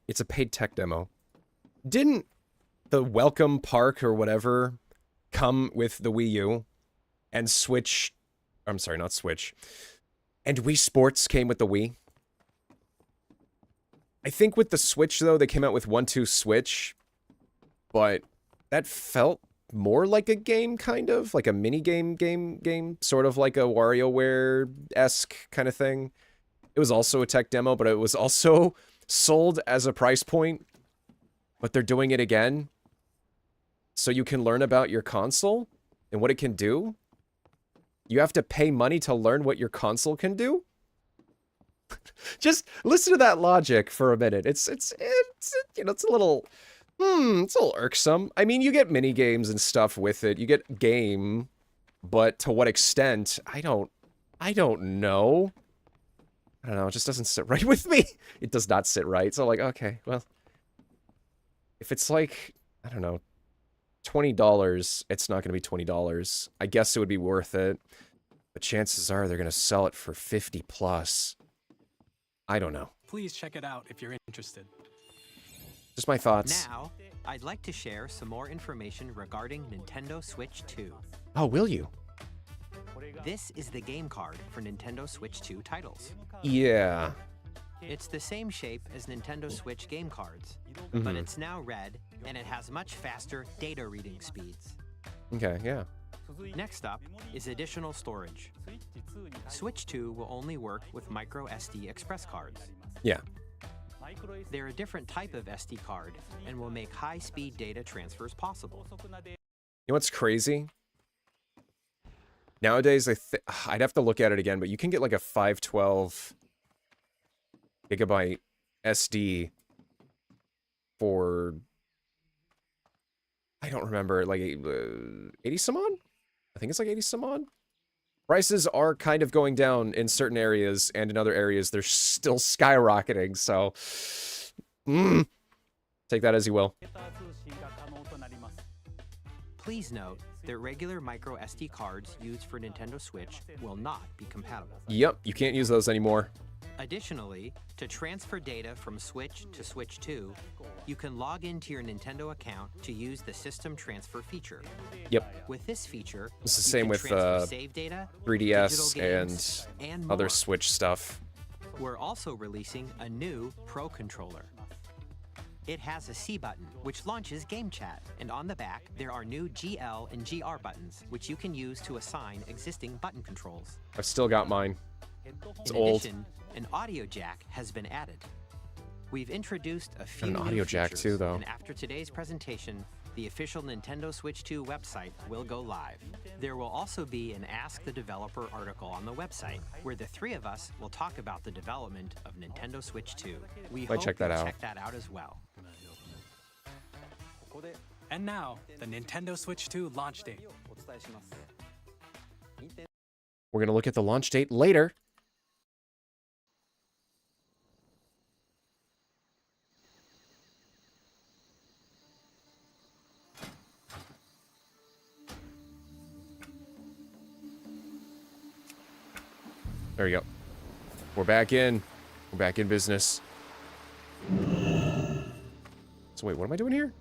It's a paid tech demo. Didn't the Welcome Park or whatever come with the Wii U and Switch? I'm sorry, not Switch. And Wii Sports came with the Wii. I think with the Switch though, they came out with 1-2 Switch, but that felt more like a game, kind of like a mini game, sort of like a WarioWare-esque kind of thing. It was also a tech demo, but it was also sold as a price point, but they're doing it again so you can learn about your console and what it can do. You have to pay money to learn what your console can do. Just listen to that logic for a minute. It's you know, it's a little irksome. I mean, you get mini games and stuff with it. You get game, but to what extent? I don't know. I don't know, it just doesn't sit right with me. It does not sit right. So like, okay, well, if it's like, I don't know, $20, it's not going to be $20. I guess it would be worth it, but chances are they're going to sell it for 50 plus. I don't know.
please check it out if you're interested.
Just my thoughts.
Now, I'd like to share some more information regarding Nintendo Switch 2.
Oh, will you?
This is the game card for Nintendo Switch 2 titles.
Yeah.
It's the same shape as Nintendo Switch game cards,
Mhm.
but it's now red, and it has much faster data reading speeds.
Okay, yeah.
Next up is additional storage. Switch 2 will only work with micro SD express cards.
Yeah.
They're a different type of SD card and will make high-speed data transfers possible.
You know what's crazy? Nowadays, I'd have to look at it again, but you can get like a 512 gigabyte SD for, I don't remember, like 80 some odd? I think it's like 80 some odd. Prices are kind of going down in certain areas, and in other areas they're still skyrocketing, so take that as you will.
Please note that regular micro SD cards used for Nintendo Switch will not be compatible.
Yep, you can't use those anymore.
Additionally, to transfer data from Switch to Switch 2, you can log into your Nintendo account to use the System Transfer feature.
Yep.
With this feature,
it's the same with
save data,
3DS and other
more.
Switch stuff.
We're also releasing a new Pro Controller. It has a C button, which launches Game Chat, and on the back, there are new GL and GR buttons, which you can use to assign existing button controls.
I've still got mine. It's
In
old.
addition, an audio jack has been added. We've introduced a few
an
new
audio jack
features,
too, though.
and after today's presentation, the official Nintendo Switch 2 website will go live. There will also be an Ask the Developer article on the website, where the three of us will talk about the development of Nintendo Switch 2. We hope
check that
you'll
out.
check that out as well.
And now, the Nintendo Switch 2 launch date.
We're going to look at the launch date later. There you go. We're back in. We're back in business. So wait, what am I doing here?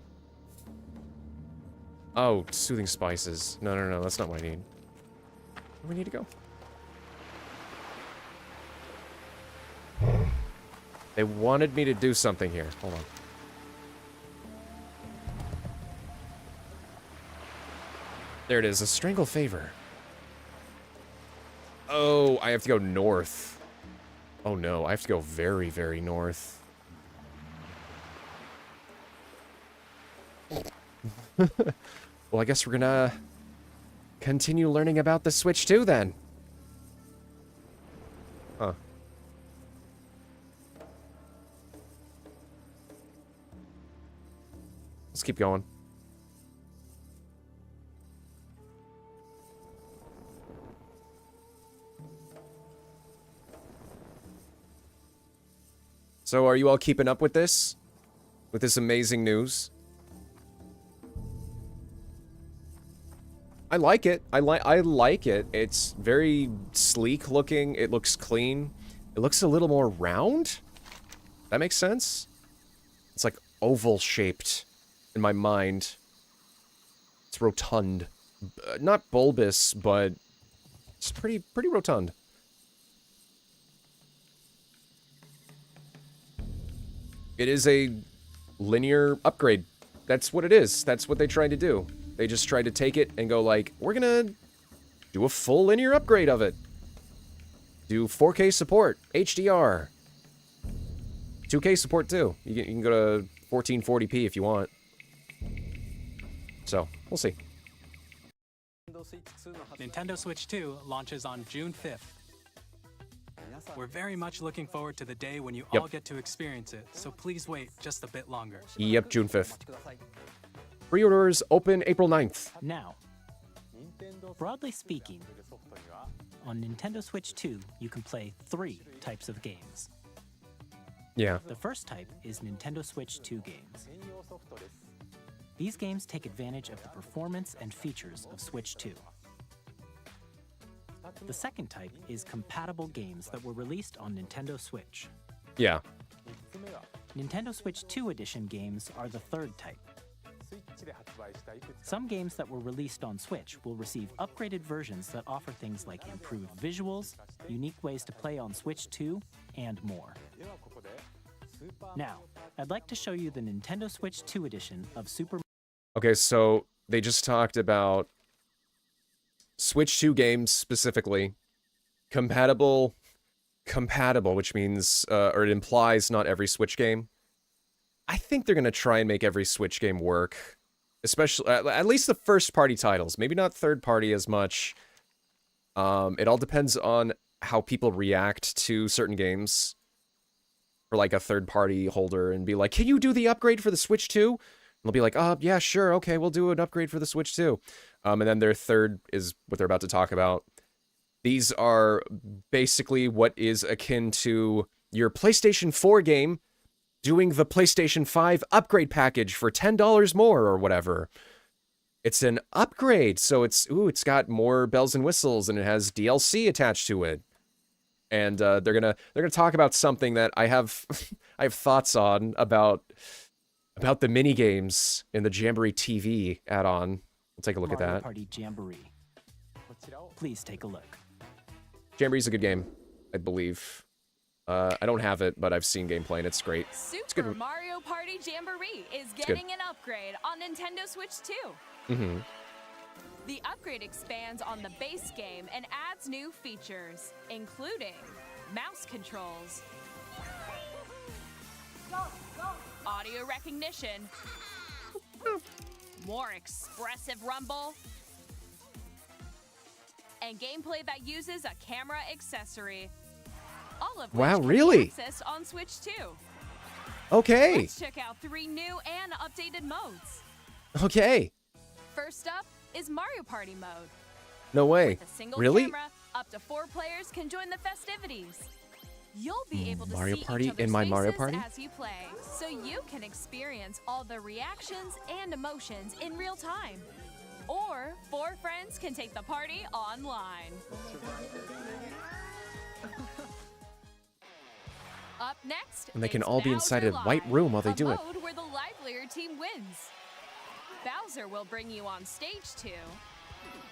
Oh, soothing spices. No, that's not what I need. Where do we need to go? They wanted me to do something here. Hold on. There it is, a strangle favor. Oh, I have to go north. Oh no, I have to go very, very north. Well, I guess we're gonna continue learning about the Switch 2 then. Huh. Let's keep going. So, are you all keeping up with this? With this amazing news? I like it. I like it. It's very sleek looking. It looks clean. It looks a little more round. That makes sense? It's like oval shaped in my mind. It's rotund. Not bulbous, but it's pretty rotund. It is a linear upgrade. That's what it is. That's what they tried to do. They just tried to take it and go like, we're gonna do a full linear upgrade of it. Do 4K support, HDR. 2K support too. You can go to 1440p if you want. So, we'll see.
Nintendo Switch 2 launches on June 5th. We're very much looking forward to the day when you all get to experience it, so please wait just a bit longer.
Yep, June 5th. Pre-orders open April 9th.
Now, broadly speaking, on Nintendo Switch 2, you can play 3 types of games.
Yeah.
The first type is Nintendo Switch 2 games. These games take advantage of the performance and features of Switch 2. The second type is compatible games that were released on Nintendo Switch.
Yeah.
Nintendo Switch 2 Edition games are the third type. Some games that were released on Switch will receive upgraded versions that offer things like improved visuals, unique ways to play on Switch 2, and more. Now, I'd like to show you the Nintendo Switch 2 edition of Super...
Okay, so they just talked about Switch 2 games specifically. Compatible, which means, or it implies not every Switch game. I think they're going to try and make every Switch game work. Especially, at least the first-party titles. Maybe not third-party as much. It all depends on how people react to certain games. For like a third-party holder and be like, can you do the upgrade for the Switch too? And they'll be like, yeah, sure, okay, we'll do an upgrade for the Switch too. And then their third is what they're about to talk about. These are basically what is akin to your PlayStation 4 game doing the PlayStation 5 upgrade package for $10 more or whatever. It's an upgrade, so it's got more bells and whistles and it has DLC attached to it. And they're gonna talk about something that I have I have thoughts on about the mini games in the Jamboree TV add-on. We'll take a look at that.
Party Jamboree. Please take a look.
Jamboree's a good game, I believe. I don't have it, but I've seen gameplay and it's great.
Super Mario Party Jamboree is getting an upgrade on Nintendo Switch 2.
Mm-hmm.
The upgrade expands on the base game and adds new features, including mouse controls, audio recognition, more expressive rumble, and gameplay that uses a camera accessory. All of which can be accessed on Switch 2.
Okay.
Let's check out 3 new and updated modes.
Okay.
First up is Mario Party mode.
No way.
With a single
really?
camera, up to 4 players can join the festivities. You'll be able to
Mario
see
Party
each other's
in my
faces
Mario Party?
as you play, so you can experience all the reactions and emotions in real time. Or 4 friends can take the party online. Up next,
And they can
it's
all be inside a
Bowser
white
Live,
room while they
a
do it.
mode where the livelier team wins. Bowser will bring you on stage 2.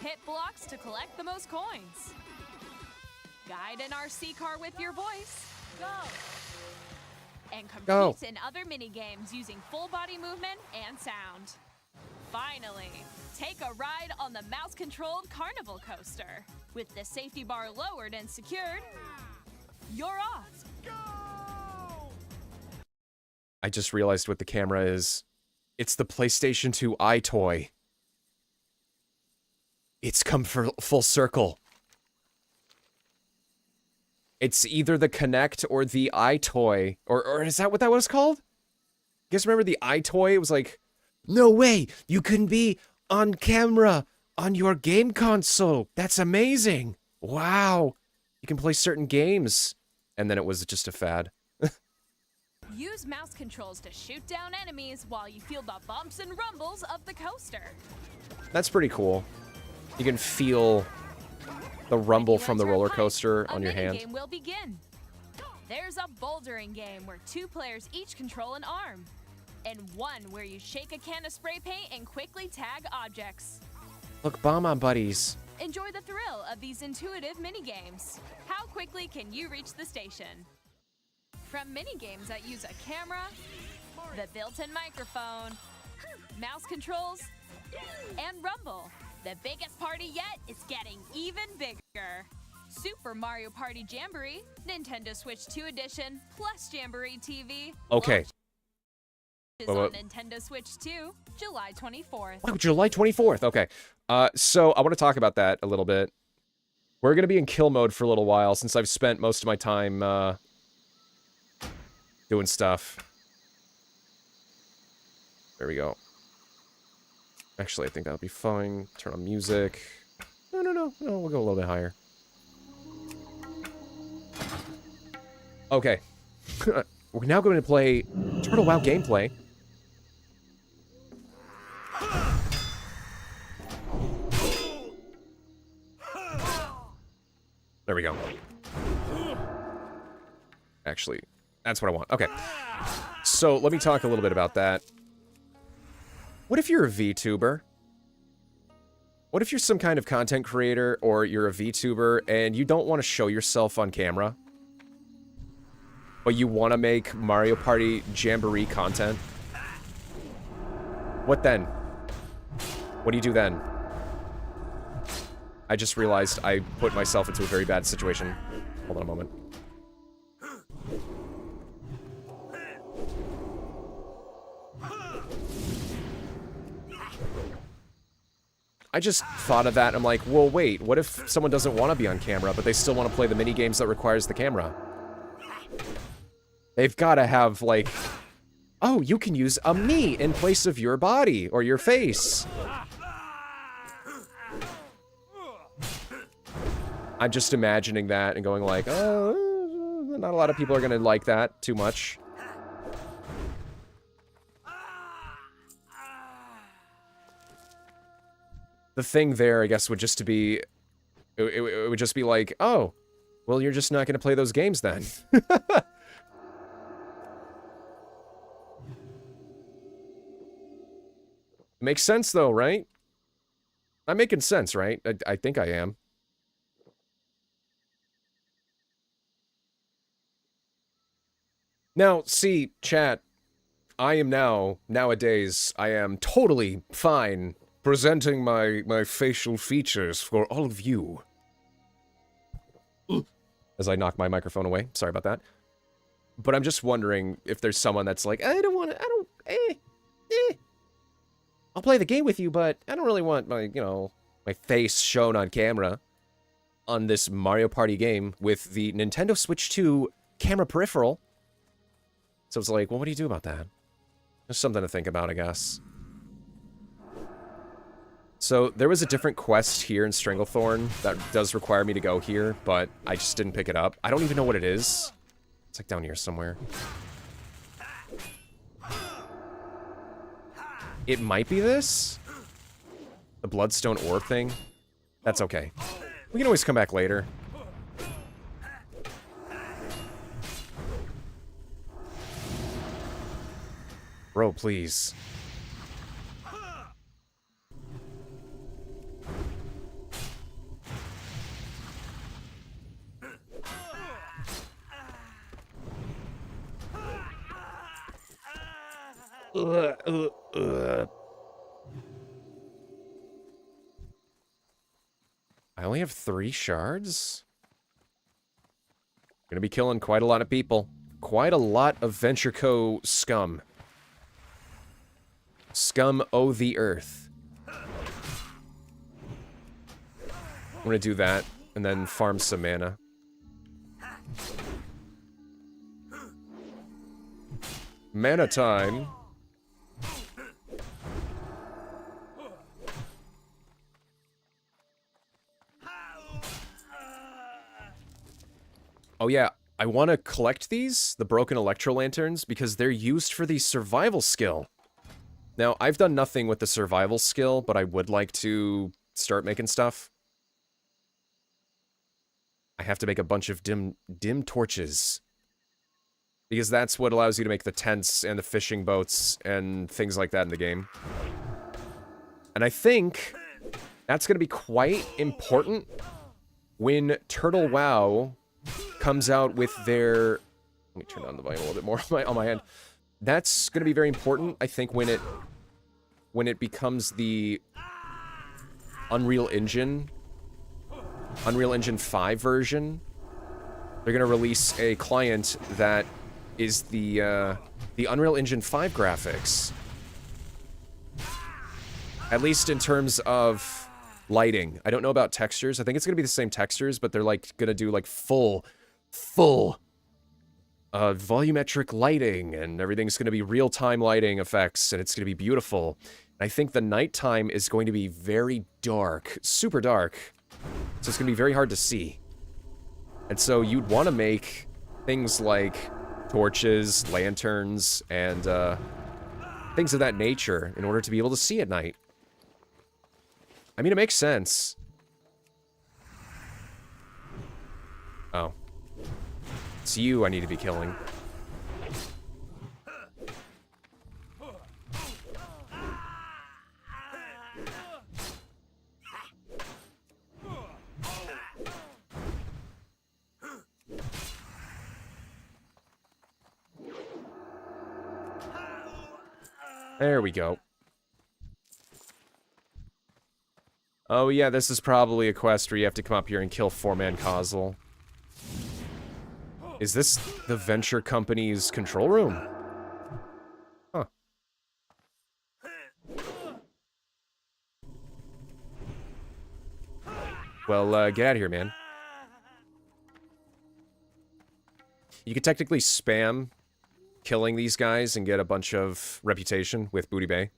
Hit blocks to collect the most coins. Guide an RC car with your voice. Go! And compete in other mini-games using full body movement and sound. Finally, take a ride on the mouse-controlled carnival coaster. With the safety bar lowered and secured, you're off.
I just realized what the camera is. It's the PlayStation 2 iToy. It's come full circle. It's either the Kinect or the iToy. Or is that what that was called? You guys remember the iToy? It was like, no way, you can be on camera on your game console. That's amazing. Wow. You can play certain games. And then it was just a fad.
Use mouse controls to shoot down enemies while you feel the bumps and rumbles of the coaster.
That's pretty cool. You can feel the rumble from the roller coaster on your hand.
A game will begin. There's a bouldering game where 2 players each control an arm, and one where you shake a can of spray paint and quickly tag objects.
Look, bomb on buddies.
Enjoy the thrill of these intuitive mini-games. How quickly can you reach the station? From mini-games that use a camera, the built-in microphone, mouse controls, and rumble, the biggest party yet is getting even bigger. Super Mario Party Jamboree, Nintendo Switch 2 Edition, plus Jamboree TV.
Okay.
Is on Nintendo Switch 2, July 24th.
Oh, July 24th. Okay. So I want to talk about that a little bit. We're going to be in kill mode for a little while since I've spent most of my time doing stuff. There we go. Actually, I think that'll be fine. Turn on music. No, we'll go a little bit higher. Okay. We're now going to play Turtle WoW gameplay. There we go. Actually, that's what I want. Okay. So, let me talk a little bit about that. What if you're a VTuber? What if you're some kind of content creator, or you're a VTuber, and you don't want to show yourself on camera? But you want to make Mario Party Jamboree content? What then? What do you do then? I just realized I put myself into a very bad situation. Hold on a moment. I just thought of that, and I'm like, well, wait, what if someone doesn't want to be on camera, but they still want to play the mini games that requires the camera? They've got to have, like, oh, you can use a me in place of your body or your face. I'm just imagining that and going like, oh, not a lot of people are going to like that too much. The thing there, I guess, would just to be, it would just be like, oh, well, you're just not going to play those games then. Makes sense, though, right? I'm making sense, right? I think I am. Now, see, chat, I am nowadays, I am totally fine presenting my facial features for all of you. As I knock my microphone away. Sorry about that. But I'm just wondering if there's someone that's like, I'll play the game with you, but I don't really want my, you know, my face shown on camera on this Mario Party game with the Nintendo Switch 2 camera peripheral. So it's like, well, what do you do about that? There's something to think about, I guess. So there was a different quest here in Stranglethorn that does require me to go here, but I just didn't pick it up. I don't even know what it is. It's like down here somewhere. It might be this? The Bloodstone ore thing? That's okay. We can always come back later. Bro, please. I only have 3 shards? Gonna be killing quite a lot of people. Quite a lot of Venture Co. scum. Scum o' the earth. I'm gonna do that, and then farm some mana. Mana time. Oh yeah, I want to collect these, the broken electro-lanterns, because they're used for the survival skill. Now, I've done nothing with the survival skill, but I would like to start making stuff. I have to make a bunch of dim torches. Because that's what allows you to make the tents and the fishing boats and things like that in the game. And I think that's going to be quite important when Turtle WoW comes out with their... Let me turn down the volume a little bit more on my end. That's going to be very important, I think, when it becomes the Unreal Engine 5 version. They're going to release a client that is the Unreal Engine 5 graphics. At least in terms of lighting. I don't know about textures. I think it's going to be the same textures, but they're like going to do like full volumetric lighting, and everything's going to be real-time lighting effects, and it's going to be beautiful. I think the nighttime is going to be very dark, super dark, so it's going to be very hard to see. And so you'd want to make things like torches, lanterns, and things of that nature in order to be able to see at night. I mean, it makes sense. Oh. It's you I need to be killing. There we go. Oh yeah, this is probably a quest where you have to come up here and kill 4-man Kozil. Is this the Venture Company's control room? Huh. Well, get out of here, man. You could technically spam killing these guys and get a bunch of reputation with Booty Bay.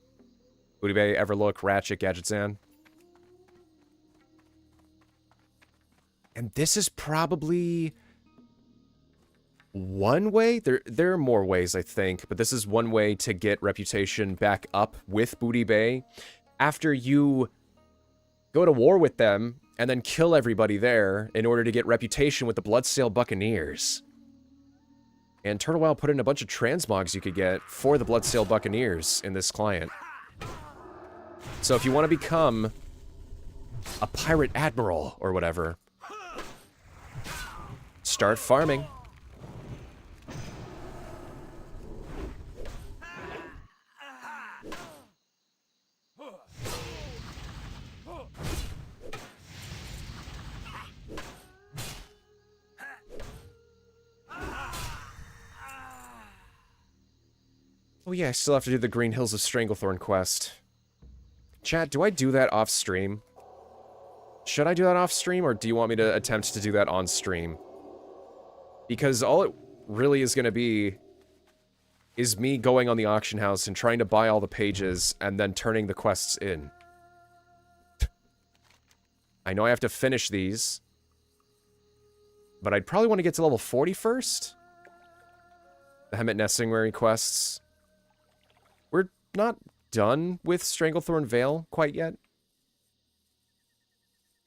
Booty Bay, Everlook, Ratchet, Gadgetzan. And this is probably one way. There are more ways, I think, but this is one way to get reputation back up with Booty Bay after you go to war with them and then kill everybody there in order to get reputation with the Bloodsail Buccaneers. And Turtlewild put in a bunch of transmogs you could get for the Bloodsail Buccaneers in this client. So if you want to become a pirate admiral or whatever, start farming. Oh yeah, I still have to do the Green Hills of Stranglethorn quest. Chat, do I do that off stream? Should I do that off stream, or do you want me to attempt to do that on stream? Because all it really is going to be is me going on the auction house and trying to buy all the pages and then turning the quests in. I know I have to finish these, but I'd probably want to get to level 40 first. The Hemet Nestingwary quests. We're not done with Stranglethorn Vale quite yet.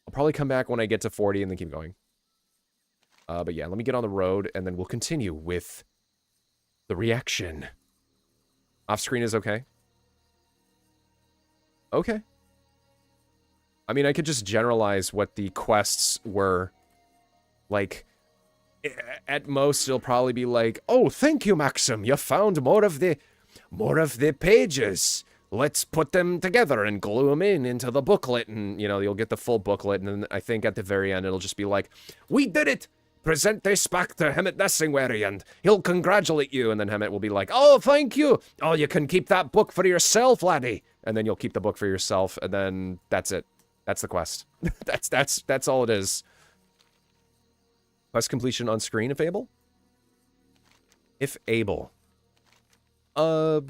I'll probably come back when I get to 40 and then keep going. But yeah, let me get on the road and then we'll continue with the reaction. Off screen is okay? Okay. I mean, I could just generalize what the quests were. Like, at most, it'll probably be like, oh, thank you, Maxim. You found more of the pages. Let's put them together and glue them into the booklet. And, you know, you'll get the full booklet. And then I think at the very end, it'll just be like, we did it. Present this back to Hemet Nestingwary and he'll congratulate you. And then Hemet will be like, oh, thank you. Oh, you can keep that book for yourself, laddie. And then you'll keep the book for yourself. And then that's it. That's the quest. that's all it is. Quest completion on screen if able? If able. I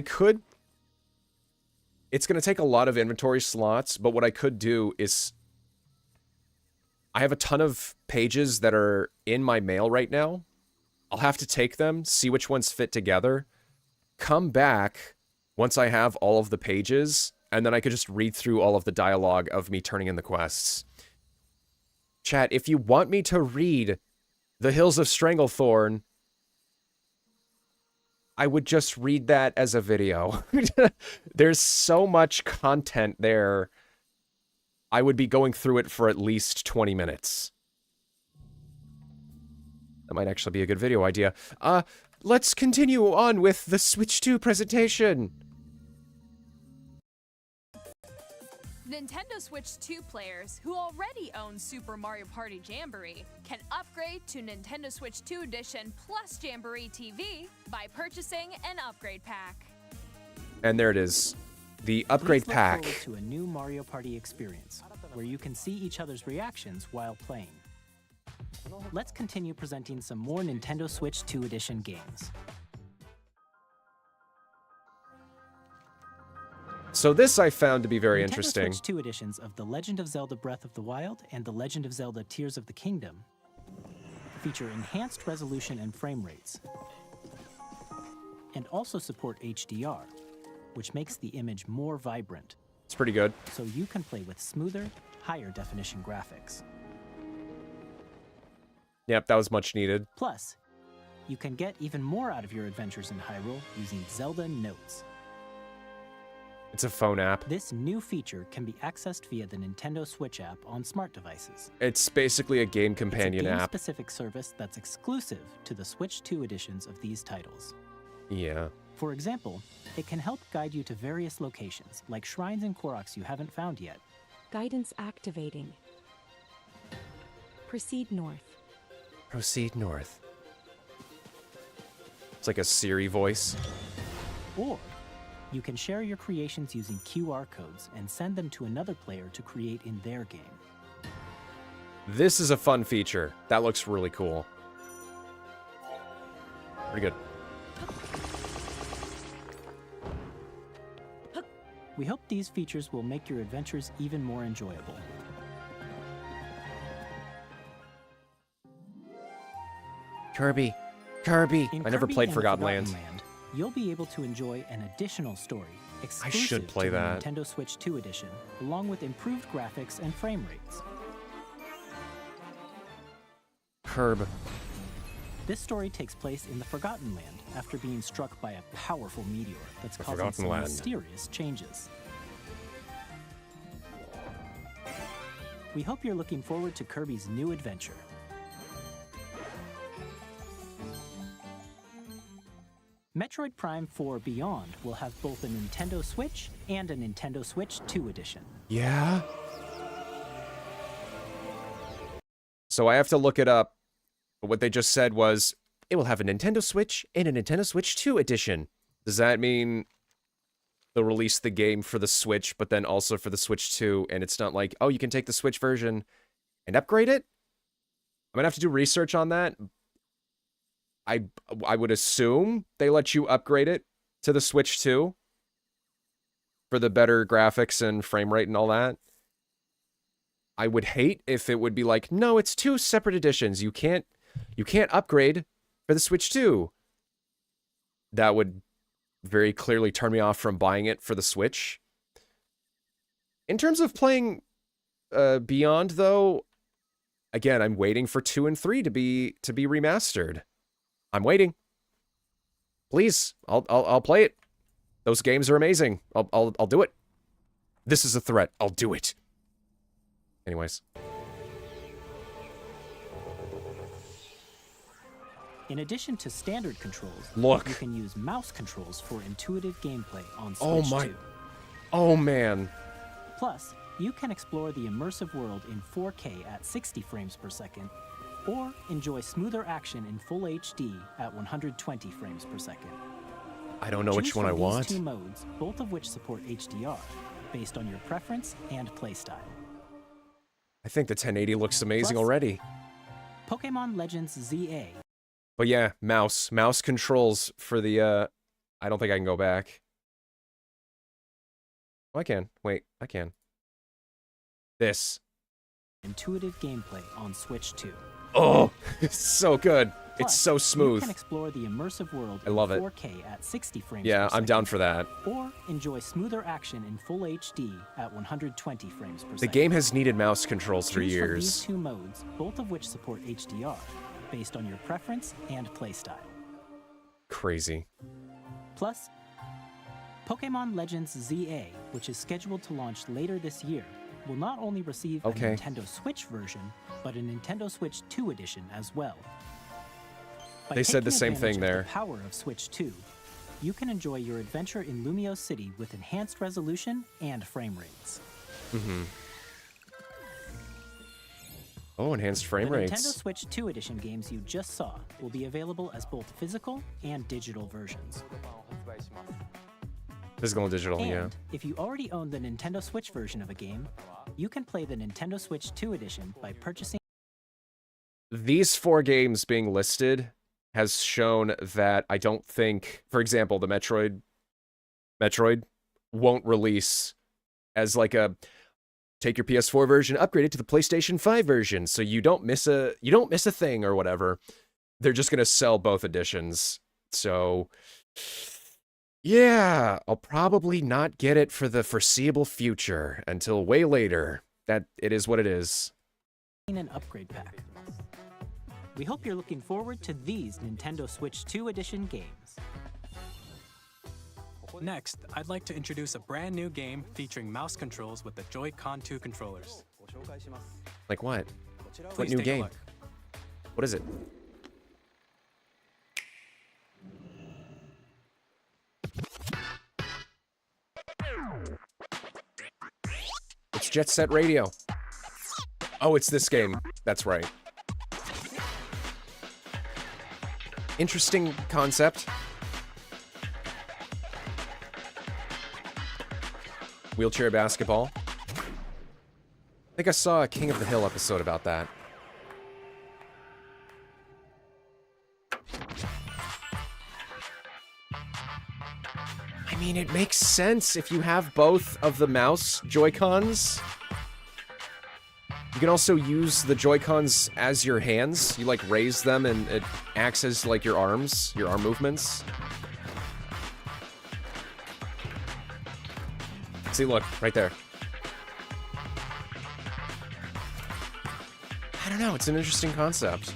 could... It's going to take a lot of inventory slots, but what I could do is... I have a ton of pages that are in my mail right now. I'll have to take them, see which ones fit together, come back once I have all of the pages, and then I could just read through all of the dialogue of me turning in the quests. Chat, if you want me to read The Hills of Stranglethorn, I would just read that as a video. There's so much content there. I would be going through it for at least 20 minutes. That might actually be a good video idea. Let's continue on with the Switch 2 presentation.
Nintendo Switch 2 players who already own Super Mario Party Jamboree can upgrade to Nintendo Switch 2 Edition plus Jamboree TV by purchasing an upgrade pack.
And there it is. The upgrade pack.
Look forward to a new Mario Party experience, where you can see each other's reactions while playing. Let's continue presenting some more Nintendo Switch 2 Edition games.
So this I found to be very
Nintendo
interesting.
Switch 2 editions of The Legend of Zelda Breath of the Wild and The Legend of Zelda Tears of the Kingdom feature enhanced resolution and frame rates, and also support HDR, which makes the image more vibrant.
It's pretty good.
So you can play with smoother, higher definition graphics.
Yep, that was much needed.
Plus, you can get even more out of your adventures in Hyrule using Zelda Notes.
It's a phone app.
This new feature can be accessed via the Nintendo Switch app on smart devices.
It's basically a game companion
it's a
app.
game-specific service that's exclusive to the Switch 2 editions of these titles.
Yeah.
For example, it can help guide you to various locations, like shrines and Koroks you haven't found yet.
Guidance activating. Proceed north.
Proceed north. It's like a Siri voice.
Or You can share your creations using QR codes and send them to another player to create in their game.
This is a fun feature. That looks really cool. Pretty good.
We hope these features will make your adventures even more enjoyable.
Kirby.
In
I never
Kirby
played
and the
Forgotten Land.
You'll be able to enjoy an additional story exclusive
should play
to the
that.
Nintendo Switch 2 edition, along with improved graphics and frame rates.
Herb.
This story takes place in the Forgotten Land after being struck by a powerful meteor that's
The
causing
Forgotten
some
Land.
mysterious changes. We hope you're looking forward to Kirby's new adventure. Metroid Prime 4 Beyond will have both a Nintendo Switch and a Nintendo Switch 2 edition.
Yeah? So I have to look it up. But what they just said was, it will have a Nintendo Switch and a Nintendo Switch 2 edition. Does that mean they'll release the game for the Switch, but then also for the Switch 2, and it's not like, oh, you can take the Switch version and upgrade it? I'm gonna have to do research on that. I would assume they let you upgrade it to the Switch 2 for the better graphics and frame rate and all that. I would hate if it would be like, no, it's two separate editions. You can't upgrade for the Switch 2. That would very clearly turn me off from buying it for the Switch. In terms of playing Beyond, though, again, I'm waiting for 2 and 3 to be remastered. I'm waiting. Please, I'll play it. Those games are amazing. I'll do it. This is a threat. I'll do it. Anyways.
In addition to standard controls,
Look.
you can use mouse controls for intuitive gameplay on
Oh
Switch
my.
2.
Oh man.
Plus, you can explore the immersive world in 4K at 60 frames per second, or enjoy smoother action in full HD at 120 frames per second.
I don't know which one I want.
Choose from these two modes, both of which support HDR, based on your preference and playstyle.
I think the 1080 looks amazing
Plus-
already.
Pokemon Legends ZA.
But yeah, mouse controls for the, I don't think I can go back. Oh, I can. Wait, I can. This.
Intuitive gameplay on Switch 2.
Oh, it's so good.
Plus,
It's so
You
smooth.
can explore the immersive world
I love
in
it.
4K at 60 frames
Yeah,
per
I'm
second,
down for that.
or enjoy smoother action in full HD at 120 frames per
The
second.
game has needed mouse controls for
Choose from these
years.
two modes, both of which support HDR, based on your preference and playstyle.
Crazy.
Plus, Pokemon Legends ZA, which is scheduled to launch later this year, will not only receive
Okay.
a Nintendo Switch version, but a Nintendo Switch 2 edition as well. By
They said the
taking
same
advantage
thing
of
there.
The power of Switch 2, you can enjoy your adventure in Lumio City with enhanced resolution and frame rates.
Mm-hmm. Oh, enhanced frame
the
rates.
Nintendo Switch 2 edition games you just saw will be available as both physical and digital versions.
Physical and digital,
And
yeah.
if you already own the Nintendo Switch version of a game, you can play the Nintendo Switch 2 edition by purchasing.
These 4 games being listed has shown that I don't think, for example, the Metroid won't release as like a take your PS4 version, upgrade it to the PlayStation 5 version, so you don't miss a thing or whatever. They're just gonna sell both editions. So yeah, I'll probably not get it for the foreseeable future until way later. That it is what it is.
An upgrade pack. We hope you're looking forward to these Nintendo Switch 2 edition games.
Next, I'd like to introduce a brand new game featuring mouse controls with the Joy-Con 2 controllers.
Like what? What
Please
new
take a
game?
look.
What is it? It's Jet Set Radio. Oh, it's this game. That's right. Interesting concept. Wheelchair basketball. I think I saw a King of the Hill episode about that. I mean, it makes sense if you have both of the mouse Joy-Cons. You can also use the Joy-Cons as your hands. You, like, raise them and it acts as, like, your arms, your arm movements. See, look, right there. I don't know, it's an interesting concept.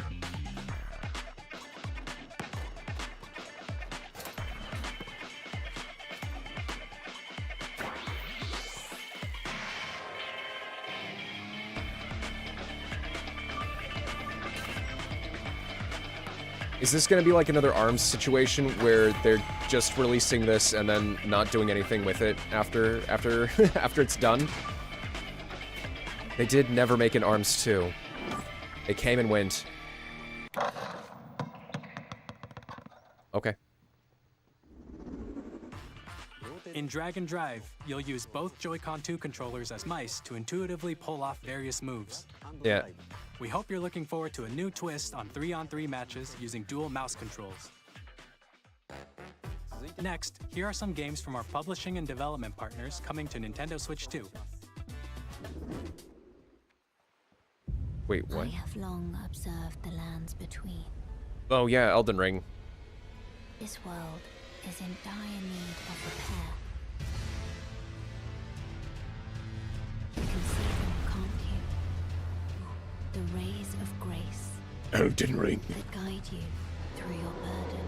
Is this gonna be like another ARMS situation where they're just releasing this and then not doing anything with it after after it's done? They did never make an ARMS 2. They came and went. Okay.
In Drag and Drive, you'll use both Joy-Con 2 controllers as mice to intuitively pull off various moves.
Yeah.
We hope you're looking forward to a new twist on 3-on-3 matches using dual mouse controls. Next, here are some games from our publishing and development partners coming to Nintendo Switch 2.
Wait, what?
I have long observed the lands between.
Oh yeah, Elden Ring.
This world is in dire need of repair. You can see them, can't you? The rays of grace
Elden Ring.
that guide you through your burden.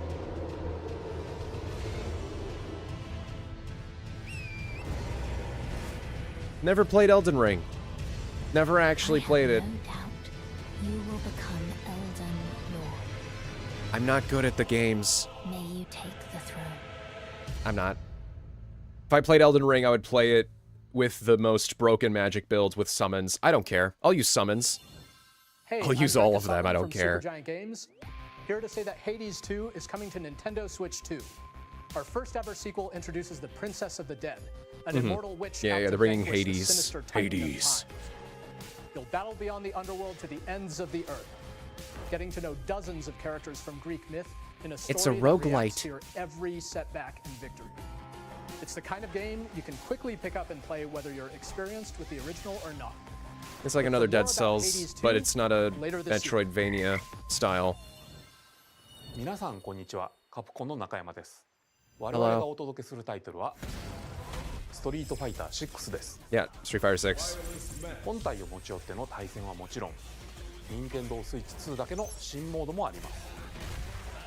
Never played Elden Ring. Never actually played it.
No doubt you will become Elden Lord.
I'm not good at the games.
May you take the throne.
I'm not. If I played Elden Ring, I would play it with the most broken magic builds with summons. I don't care. I'll use summons.
Hey,
I'll use all of them. I don't care.
Supergiant Games, here to say that Hades 2 is coming to Nintendo Switch 2. Our first ever sequel introduces the Princess of the Dead, an immortal witch.
Yeah,
out
they're
to
bringing
vanquish the
Hades.
sinister titan of
Hades.
time. You'll battle beyond the underworld to the ends of the earth, getting to know dozens of characters from Greek myth in a story
It's a
that reacts
roguelite.
to your every setback and victory. It's the kind of game you can quickly pick up and play whether you're experienced with the original or not.
It's like another Dead Cells, but it's not a Metroidvania style.
皆さんこんにちは。カプコンの中山です。我々がお届けするタイトルはストリートファイター6です。
Yeah, Street Fighter 6.
本体を持ち寄っての対戦はもちろん、任天堂スイッチ2だけの新モードもあります。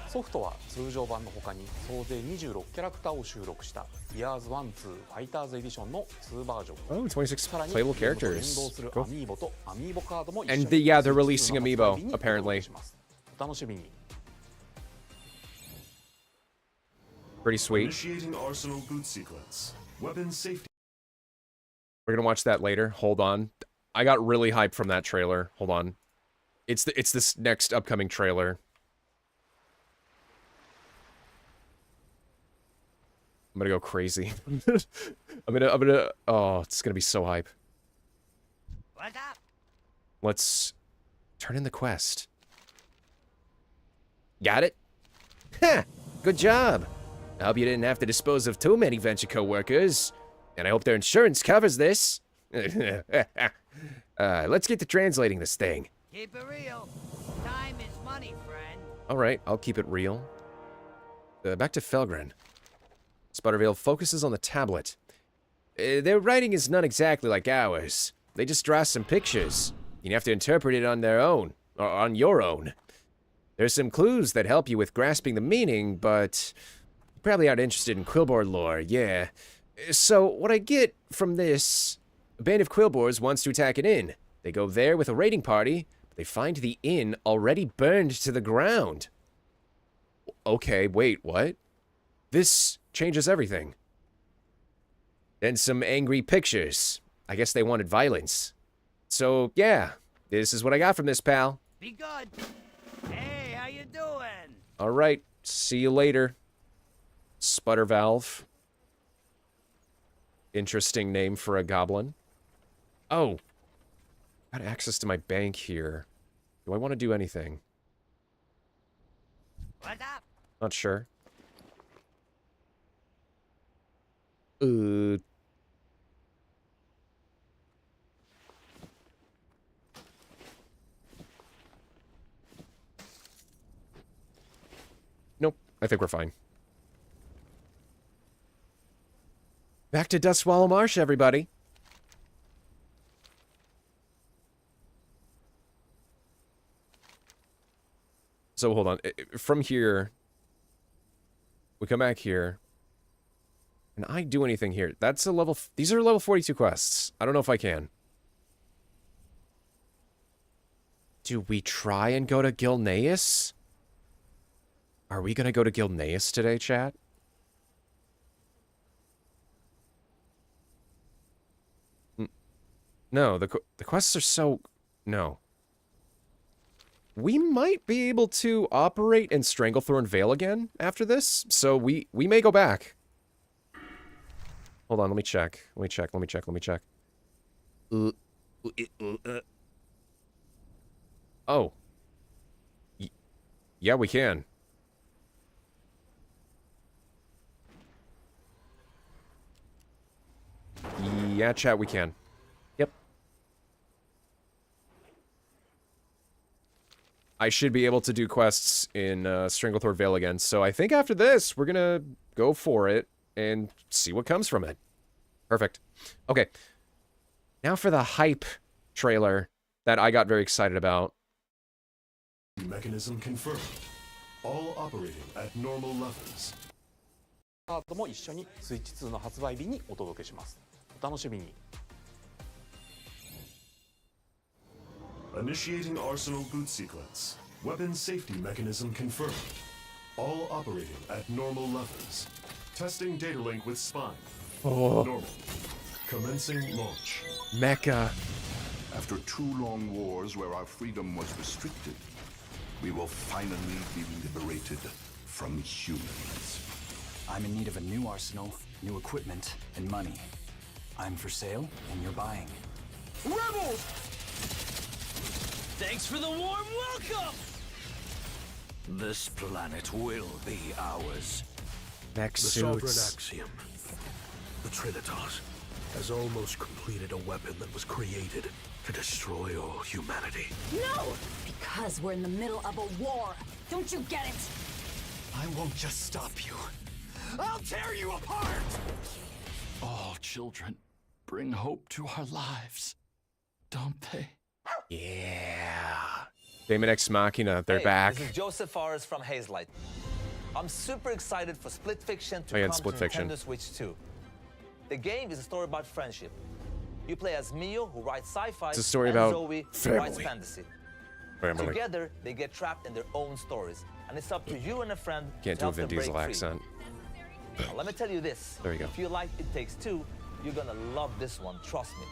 ソフトは通常版の他に総勢26キャラクターを収録したYears 1-2ファイターズエディションの2バージョン。
Oh, 26
さらに
playable
ゲームと連
characters.
動する
Cool.
アミーボとアミーボカードも一緒に
And yeah, they're releasing
スイッチ2の
Amiibo,
発売日に
apparently.
お楽しみに。
Pretty sweet.
Initiating arsenal boot sequence. Weapon safety.
We're gonna watch that later. Hold on. I got really hyped from that trailer. Hold on. It's this next upcoming trailer. I'm gonna go crazy. I'm gonna oh, it's gonna be so hype.
What's up?
Let's turn in the quest. Got it? Heh! Good job. I hope you didn't have to dispose of too many venture co-workers. And I hope their insurance covers this. Let's get to translating this thing.
Keep it real. Time is money, friend.
Alright, I'll keep it real. Back to Felgren. Sputtervale focuses on the tablet. Their writing is not exactly like ours. They just draw some pictures. You have to interpret it on their own, or on your own. There's some clues that help you with grasping the meaning, but you probably aren't interested in Quillboar lore, yeah. So, what I get from this, a band of Quillboars wants to attack an inn. They go there with a raiding party, but they find the inn already burned to the ground. Okay, wait, what? This changes everything. Then some angry pictures. I guess they wanted violence. So, yeah, this is what I got from this, pal.
Be good. Hey, how you doing?
Alright, see you later. Sputter Valve. Interesting name for a goblin. Oh. Got access to my bank here. Do I want to do anything?
What's up?
Not sure. Nope. I think we're fine. Back to Dustwallow Marsh, everybody. So hold on. From here, we come back here. Can I do anything here? That's a level... These are level 42 quests. I don't know if I can. Do we try and go to Gilneas? Are we going to go to Gilneas today, chat? No, the quests are so... No. We might be able to operate in Stranglethorn Vale again after this, so we may go back. Hold on, let me check. Let me check. Oh. Yeah, we can. Yeah, chat, we can. Yep. I should be able to do quests in Stranglethorn Vale again, so I think after this, we're gonna go for it and see what comes from it. Perfect. Okay. Now for the hype trailer that I got very excited about.
Mechanism confirmed. All operating at normal levels.
カードも一緒にスイッチ2の発売日にお届けします。お楽しみに。
Initiating Arsenal boot sequence. Weapon safety mechanism confirmed. All operating at normal levels. Testing data link with spine.
Oh.
Normal. Commencing launch.
Mecha.
After 2 long wars where our freedom was restricted, we will finally be liberated from humans.
I'm in need of a new arsenal, new equipment, and money. I'm for sale, and you're buying.
Rebels! Thanks for the warm welcome!
This planet will be ours.
Mech
The Sovereign
suits.
Axiom, the Trinitas, has almost completed a weapon that was created to destroy all humanity.
No! Because we're in the middle of a war. Don't you get it?
I won't just stop you.
I'll tear you apart! All children bring hope to our lives, don't they?
Yeah. Daemon Ex Machina, they're back.
This is Joseph Forrest from Hazelight. I'm super excited for Split Fiction to
Oh, yeah,
come
Split
to
Fiction.
Nintendo Switch 2. The game is a story about friendship. You play as Mio, who writes sci-fi,
It's a story
and
about
Zoe, who
family.
writes fantasy.
Family.
Together, they get trapped in their own stories, and it's up to you and a friend
Can't
to
do a
help
Vin
them break
Diesel
free.
accent.
Now, let me tell you this.
There you go.
If you like It Takes Two, you're gonna love this one, trust me.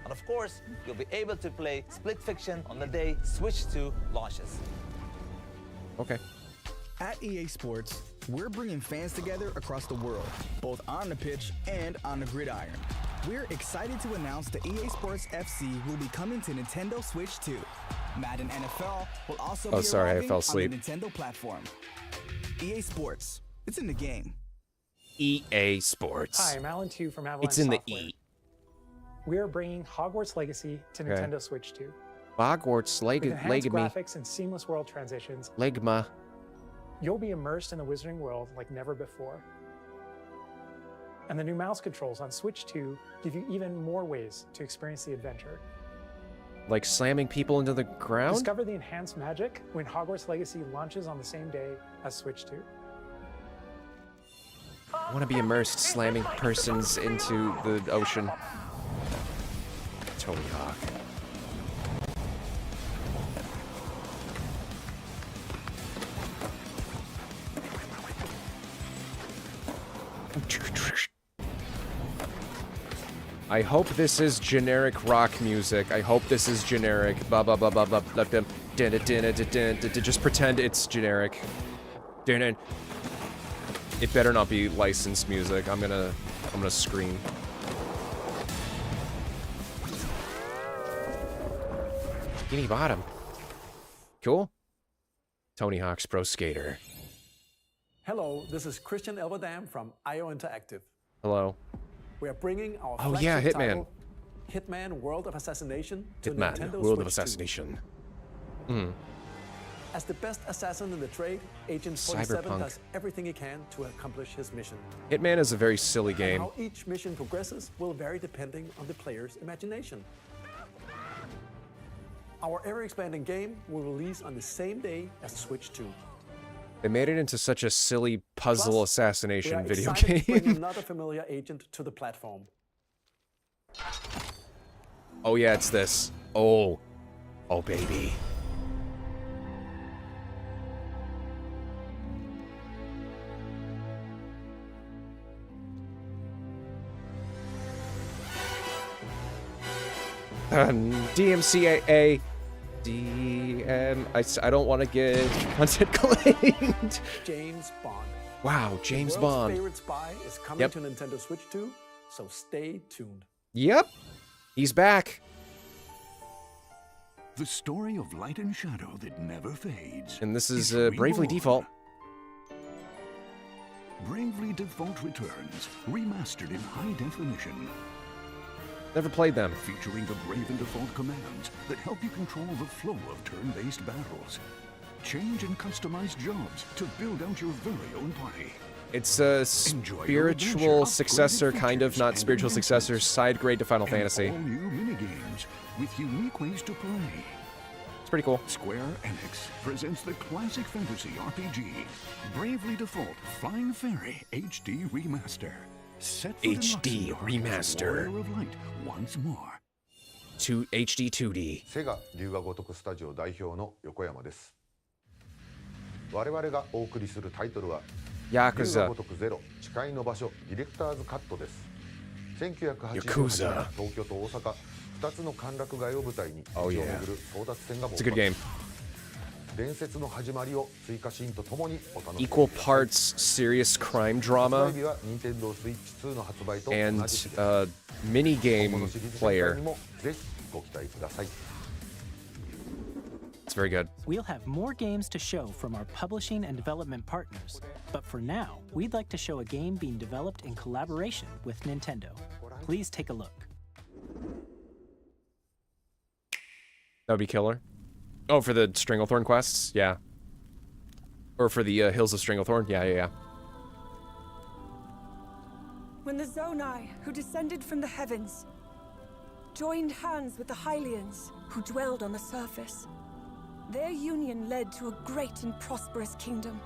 And of course, you'll be able to play Split Fiction on the day Switch 2 launches.
Okay.
At EA Sports, we're bringing fans together across the world, both on the pitch and on the gridiron. We're excited to announce that EA Sports FC will be coming to Nintendo Switch 2. Madden NFL will also be
sorry, I
arriving
fell
on
asleep.
the Nintendo platform. EA Sports, it's in the game.
EA Sports.
Hi, I'm Alan Tu from Avalanche
It's in the
Software.
E.
We are bringing Hogwarts Legacy to
Okay.
Nintendo Switch 2.
Hogwarts,
With enhanced
Legame.
graphics and seamless world transitions,
Legma.
you'll be immersed in the Wizarding world like never before. And the new mouse controls on Switch 2 give you even more ways to experience the adventure.
Like slamming people into the ground?
Discover the enhanced magic when Hogwarts Legacy launches on the same day as Switch 2.
I want to be immersed slamming persons into the ocean. Tony Hawk. I hope this is generic rock music. I hope this is generic. Ba ba ba ba ba ba ba. Just pretend it's generic. It better not be licensed music. I'm gonna scream. Bikini Bottom. Cool. Tony Hawk's Pro Skater.
Hello, this is Christian Elverdam from IO Interactive.
Hello.
We are bringing our
Oh yeah,
flagship
Hitman.
title, Hitman World of Assassination, to
Hitman,
Nintendo
World of
Switch 2.
Assassination. Hmm.
As the best assassin in the trade, Agent 47
Cyberpunk.
does everything he can to accomplish his mission.
Hitman is a very silly
And
game.
how each mission progresses will vary depending on the player's imagination. Our ever-expanding game will release on the same day as Switch 2.
They made it into such a silly puzzle
We are
assassination video
excited to bring
game.
another familiar agent to the platform.
Oh yeah, it's this. Oh. Oh baby. DMCAA. I don't want to get content claimed.
James Bond.
Wow, James
The world's
Bond.
favorite spy is coming
Yep.
to Nintendo Switch 2, so stay tuned.
Yep. He's back.
The story of light and shadow that never fades.
And this is
is
Bravely
reborn.
Default.
Bravely Default returns, remastered in high definition.
Never played them.
Featuring the Brave and Default commands that help you control the flow of turn-based battles. Change and customize jobs to build out your very own party.
It's a spiritual successor, kind of, not spiritual successor, side grade to Final Fantasy.
All new minigames with unique ways to play.
It's pretty cool.
Square Enix presents the classic fantasy RPG, Bravely Default Flying Fairy HD Remaster. Set for
HD
deluxe
Remaster.
Warrior of Light once more.
To HD 2D.
セガ龍が如くスタジオ代表の横山です。我々がお送りするタイトルは
ヤクザ
龍が如くゼロ誓いの場所ディレクターズカットです。1988
ヤクザ
年東京と大阪2つの歓楽街を舞台に道
Oh
を
yeah.
巡る争奪戦が
It's a good game.
伝説の始まりを追加シーンとともにお楽しみ
Equal parts serious crime
発
drama
売日は Nintendo Switch 2の発売と同
and
じ日です。
mini
今
game
後のシリーズ展開
player.
にもぜひご期待ください。
It's very good.
We'll have more games to show from our publishing and development partners. But for now, we'd like to show a game being developed in collaboration with Nintendo. Please take a look.
That would be killer. Oh, for the Stranglethorn quests? Yeah. Or for the Hills of Stranglethorn? Yeah.
When the Zonai, who descended from the heavens, joined hands with the Hylians, who dwelled on the surface, their union led to a great and prosperous kingdom.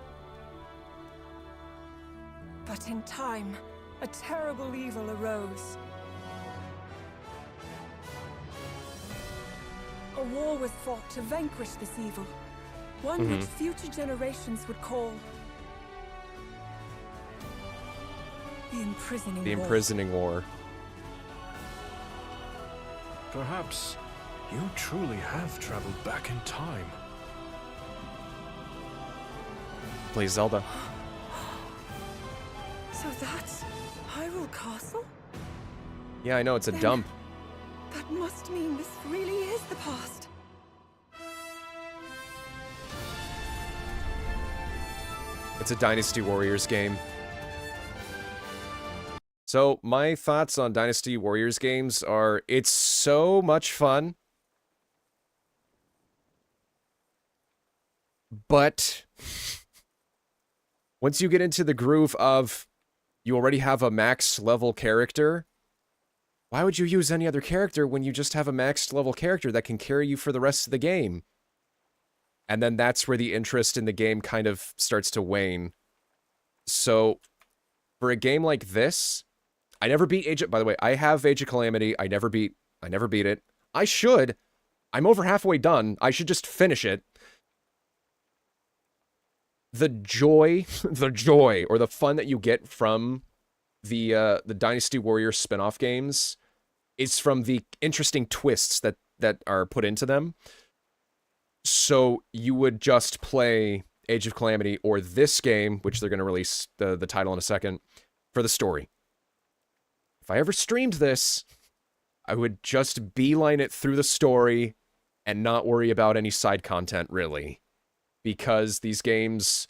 But in time, a terrible evil arose. A war was fought to vanquish this evil, one which future generations would call the Imprisoning
The
War.
Imprisoning War.
Perhaps you truly have traveled back in time.
Play Zelda.
So that's Hyrule Castle?
Yeah, I know, it's a dump.
That must mean this really is the past.
It's a Dynasty Warriors game. So, my thoughts on Dynasty Warriors games are, it's so much fun. But once you get into the groove of you already have a max level character, why would you use any other character when you just have a maxed level character that can carry you for the rest of the game? And then that's where the interest in the game kind of starts to wane. So, for a game like this, I never beat Age of... By the way, I have Age of Calamity. I never beat it. I should. I'm over halfway done. I should just finish it. The joy, or the fun that you get from the Dynasty Warriors spin-off games is from the interesting twists that are put into them. So you would just play Age of Calamity or this game, which they're going to release the title in a second, for the story. If I ever streamed this, I would just beeline it through the story and not worry about any side content, really. Because these games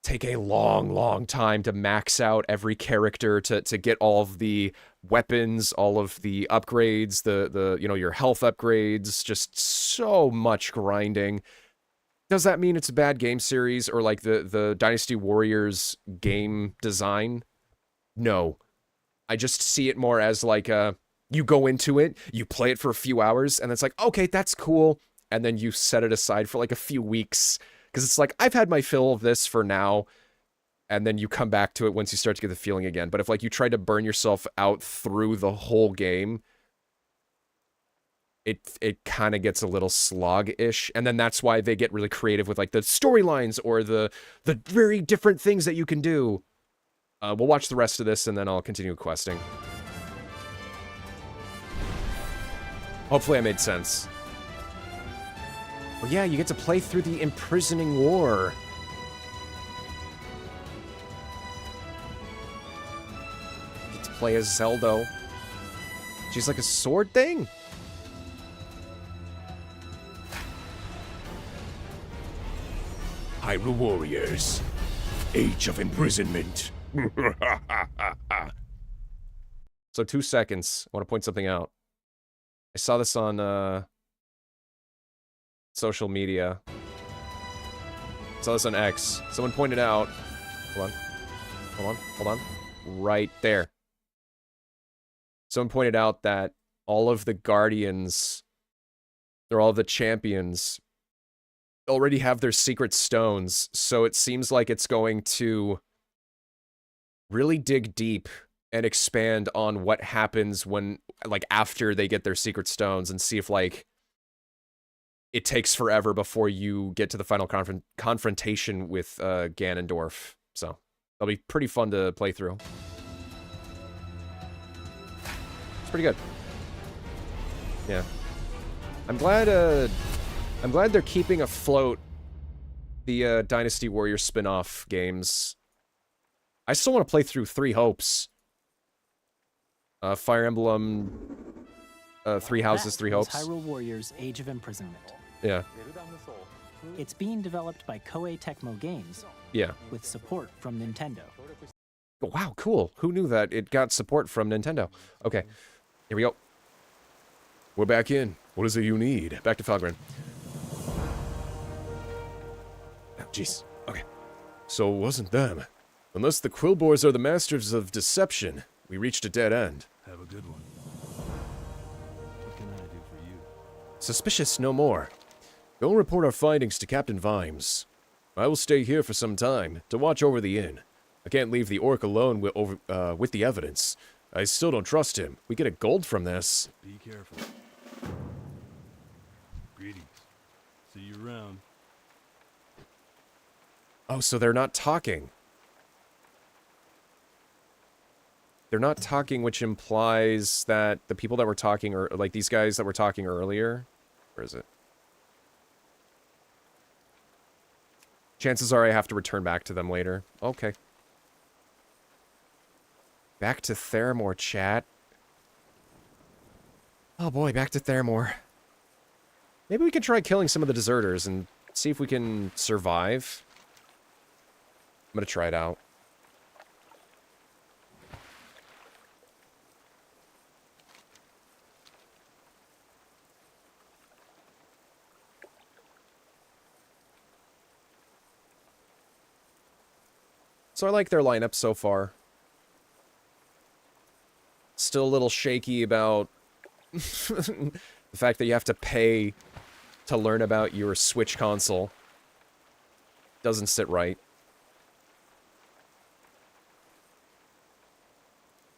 take a long, long time to max out every character, to get all of the weapons, all of the upgrades, the you know, your health upgrades, just so much grinding. Does that mean it's a bad game series or like the Dynasty Warriors game design? No. I just see it more as like you go into it, you play it for a few hours, and it's like, okay, that's cool, and then you set it aside for like a few weeks, because it's like, I've had my fill of this for now, and then you come back to it once you start to get the feeling again. But if like you try to burn yourself out through the whole game, it kind of gets a little slog-ish, and then that's why they get really creative with like the storylines or the very different things that you can do. We'll watch the rest of this, and then I'll continue questing. Hopefully I made sense. Well, yeah, you get to play through the imprisoning war. You get to play as Zelda. She's like a sword thing? Hyrule Warriors. Age of Imprisonment. So 2 seconds. I want to point something out. I saw this on social media. I saw this on X. Someone pointed out. Hold on. Right there. Someone pointed out that all of the Guardians, or all of the champions, already have their secret stones, so it seems like it's going to really dig deep and expand on what happens when, like, after they get their secret stones, and see if, like, it takes forever before you get to the final confrontation with Ganondorf. So, that'll be pretty fun to play through. It's pretty good. Yeah. I'm glad they're keeping afloat the Dynasty Warriors spin-off games. I still want to play through Three Hopes. Fire Emblem, Three Houses, Three Hopes.
Hyrule Warriors Age of Imprisonment.
Yeah.
It's being developed by Koei Tecmo Games.
Yeah.
With support from Nintendo.
Oh, wow, cool. Who knew that it got support from Nintendo? Okay, here we go. We're back in. What is it you need? Back to Falgrim. Oh, jeez. Okay. So it wasn't them. Unless the Quillboars are the masters of deception, we reached a dead end.
Have a good one. What can I do for you?
Suspicious no more. Go and report our findings to Captain Vimes. I will stay here for some time to watch over the inn. I can't leave the orc alone with the evidence. I still don't trust him. We get a gold from this.
Be careful. Greetings. See you around.
Oh, so they're not talking. They're not talking, which implies that the people that were talking, or like these guys that were talking earlier, where is it? Chances are I have to return back to them later. Okay. Back to Theramore, chat. Oh boy, back to Theramore. Maybe we can try killing some of the deserters and see if we can survive. I'm gonna try it out. So I like their lineup so far. Still a little shaky about the fact that you have to pay to learn about your Switch console. Doesn't sit right.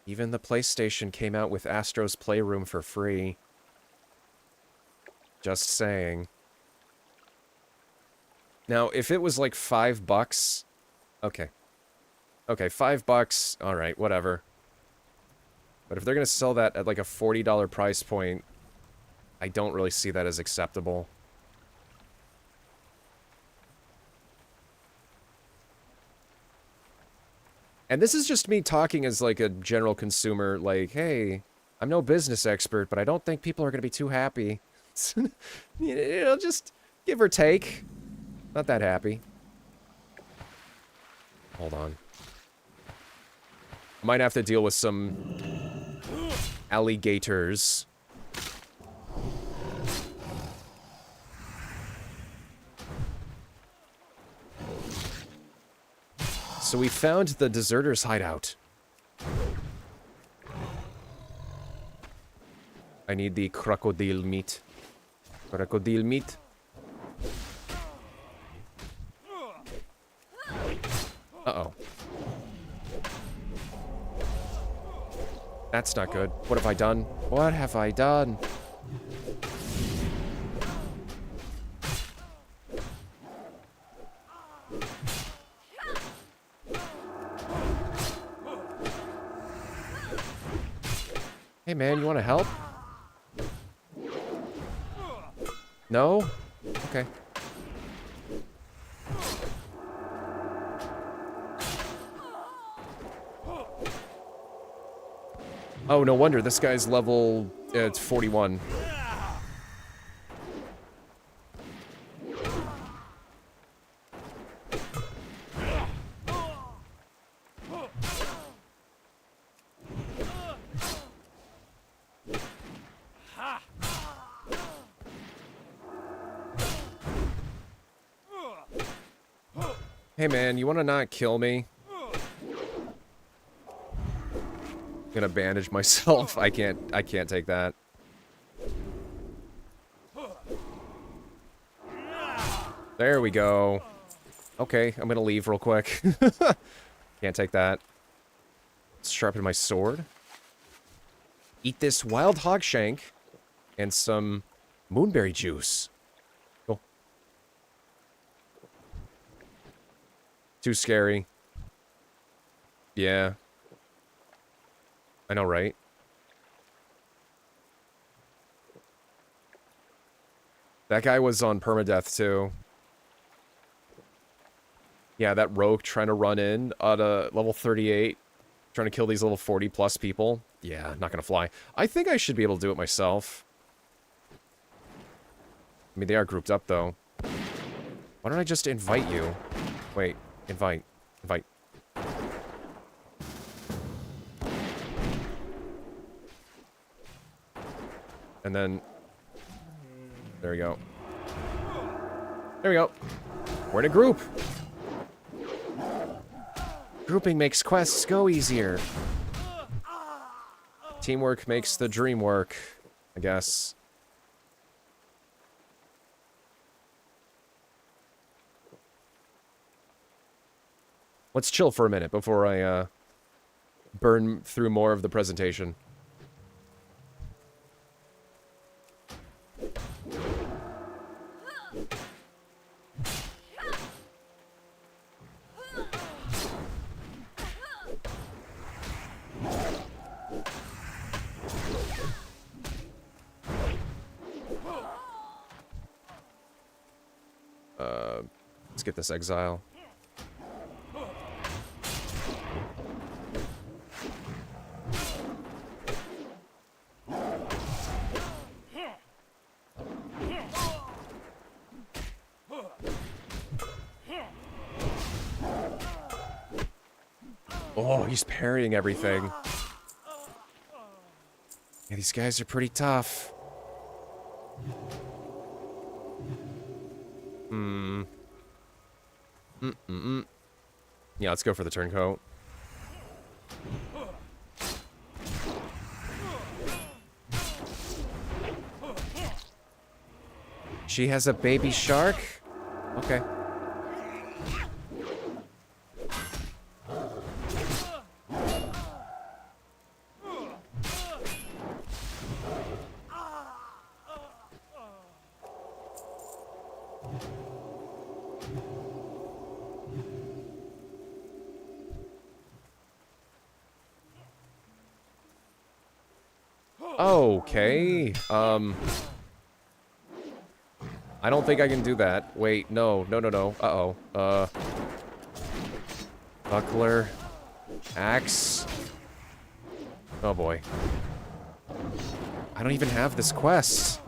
Even the PlayStation came out with Astro's Playroom for free. Just saying. Now, if it was like $5... Okay. Okay, $5, alright, whatever. But if they're gonna sell that at like a $40 price point, I don't really see that as acceptable. And this is just me talking as like a general consumer, like, hey, I'm no business expert, but I don't think people are gonna be too happy You know, just give or take. Not that happy. Hold on. Might have to deal with some alligators. So we found the deserters' hideout. I need the crocodile meat. Crocodile meat. Uh-oh. That's not good. What have I done? What have I done? Hey man, you want to help? No? Okay. Oh, no wonder. This guy's level... it's 41. Hey man, you wanna not kill me? I'm gonna bandage myself. I can't take that. There we go. Okay, I'm gonna leave real quick. Can't take that. Let's sharpen my sword. Eat this wild hog shank and some moonberry juice. Cool. Too scary. Yeah. I know, right? That guy was on permadeath, too. Yeah, that rogue trying to run in at level 38. Trying to kill these level 40-plus people. Yeah, not gonna fly. I think I should be able to do it myself. I mean, they are grouped up, though. Why don't I just invite you? Wait, invite. Invite. And then... there we go. There we go. We're in a group. Grouping makes quests go easier. Teamwork makes the dream work, I guess. Let's chill for a minute before I burn through more of the presentation. Let's get this exile. Oh, he's parrying everything. Yeah, these guys are pretty tough. Yeah, let's go for the turncoat. She has a baby shark? Okay. Okay, I don't think I can do that. Wait, no. Uh-oh. Buckler. Axe. Oh boy. I don't even have this quest.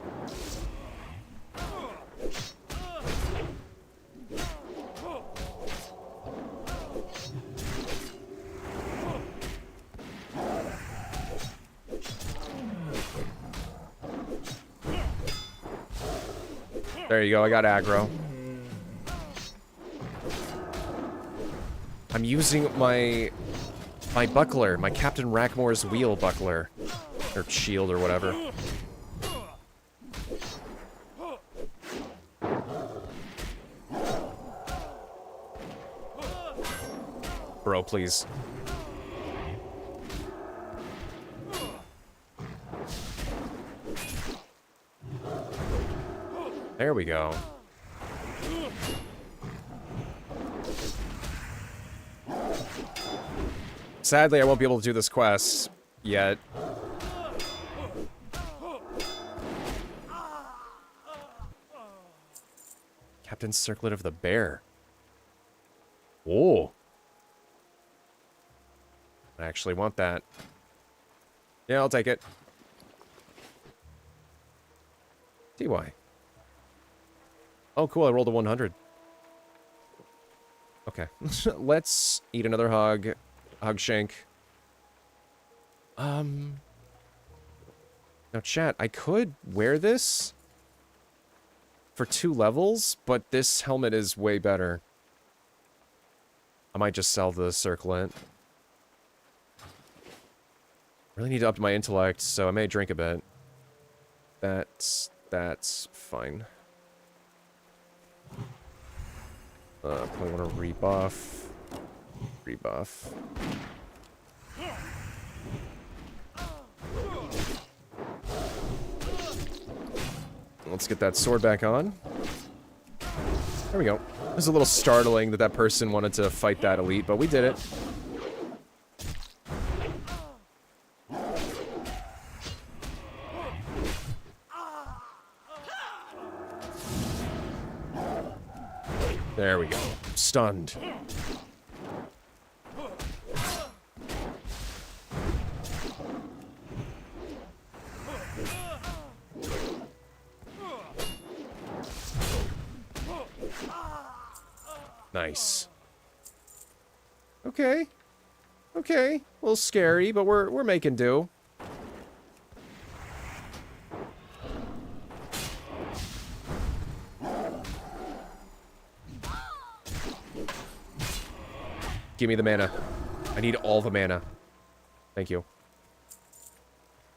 There you go, I got aggro. I'm using my buckler, my Captain Rackmore's wheel buckler. Or shield or whatever. Bro, please. There we go. Sadly, I won't be able to do this quest yet. Captain's Circlet of the Bear. Oh. I actually want that. Yeah, I'll take it. DY. Oh, cool, I rolled a 100. Okay. Let's eat another hog. Hog shank. Now, chat, I could wear this for 2 levels, but this helmet is way better. I might just sell the circlet. Really need to up my intellect, so I may drink a bit. That's fine. Probably want to rebuff. Rebuff. Let's get that sword back on. There we go. It was a little startling that that person wanted to fight that elite, but we did it. There we go. Stunned. Nice. Okay. Okay. A little scary, but we're making do. Give me the mana. I need all the mana. Thank you.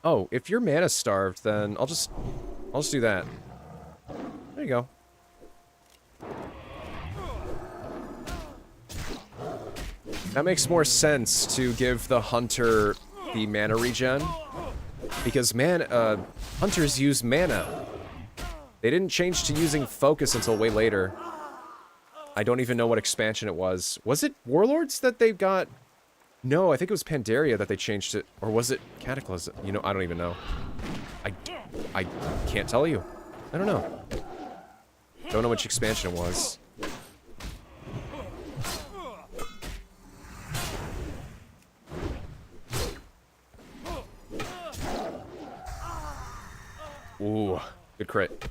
Oh, if you're mana starved, then I'll just do that. There you go. That makes more sense to give the hunter the mana regen. Because hunters use mana. They didn't change to using focus until way later. I don't even know what expansion it was. Was it Warlords that they got? No, I think it was Pandaria that they changed it. Or was it Cataclysm? You know, I don't even know. I can't tell you. I don't know. Don't know which expansion it was. Ooh, good crit.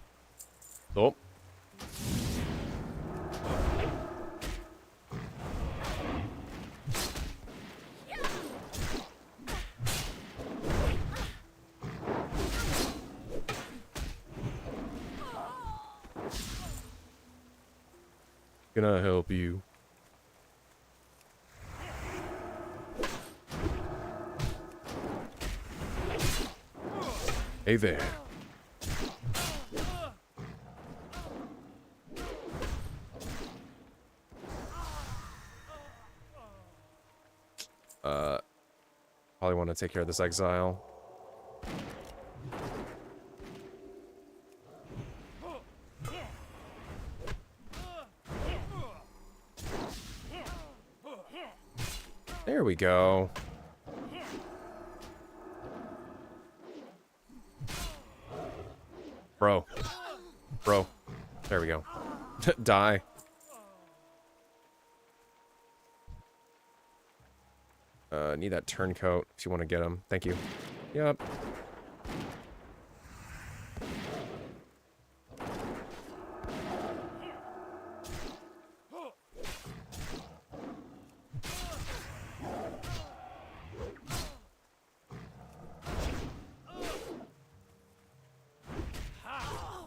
Oh. Can I help you? Hey there. Probably want to take care of this exile. There we go. Bro. Bro. There we go. Die. Need that turncoat if you want to get him. Thank you. Yep.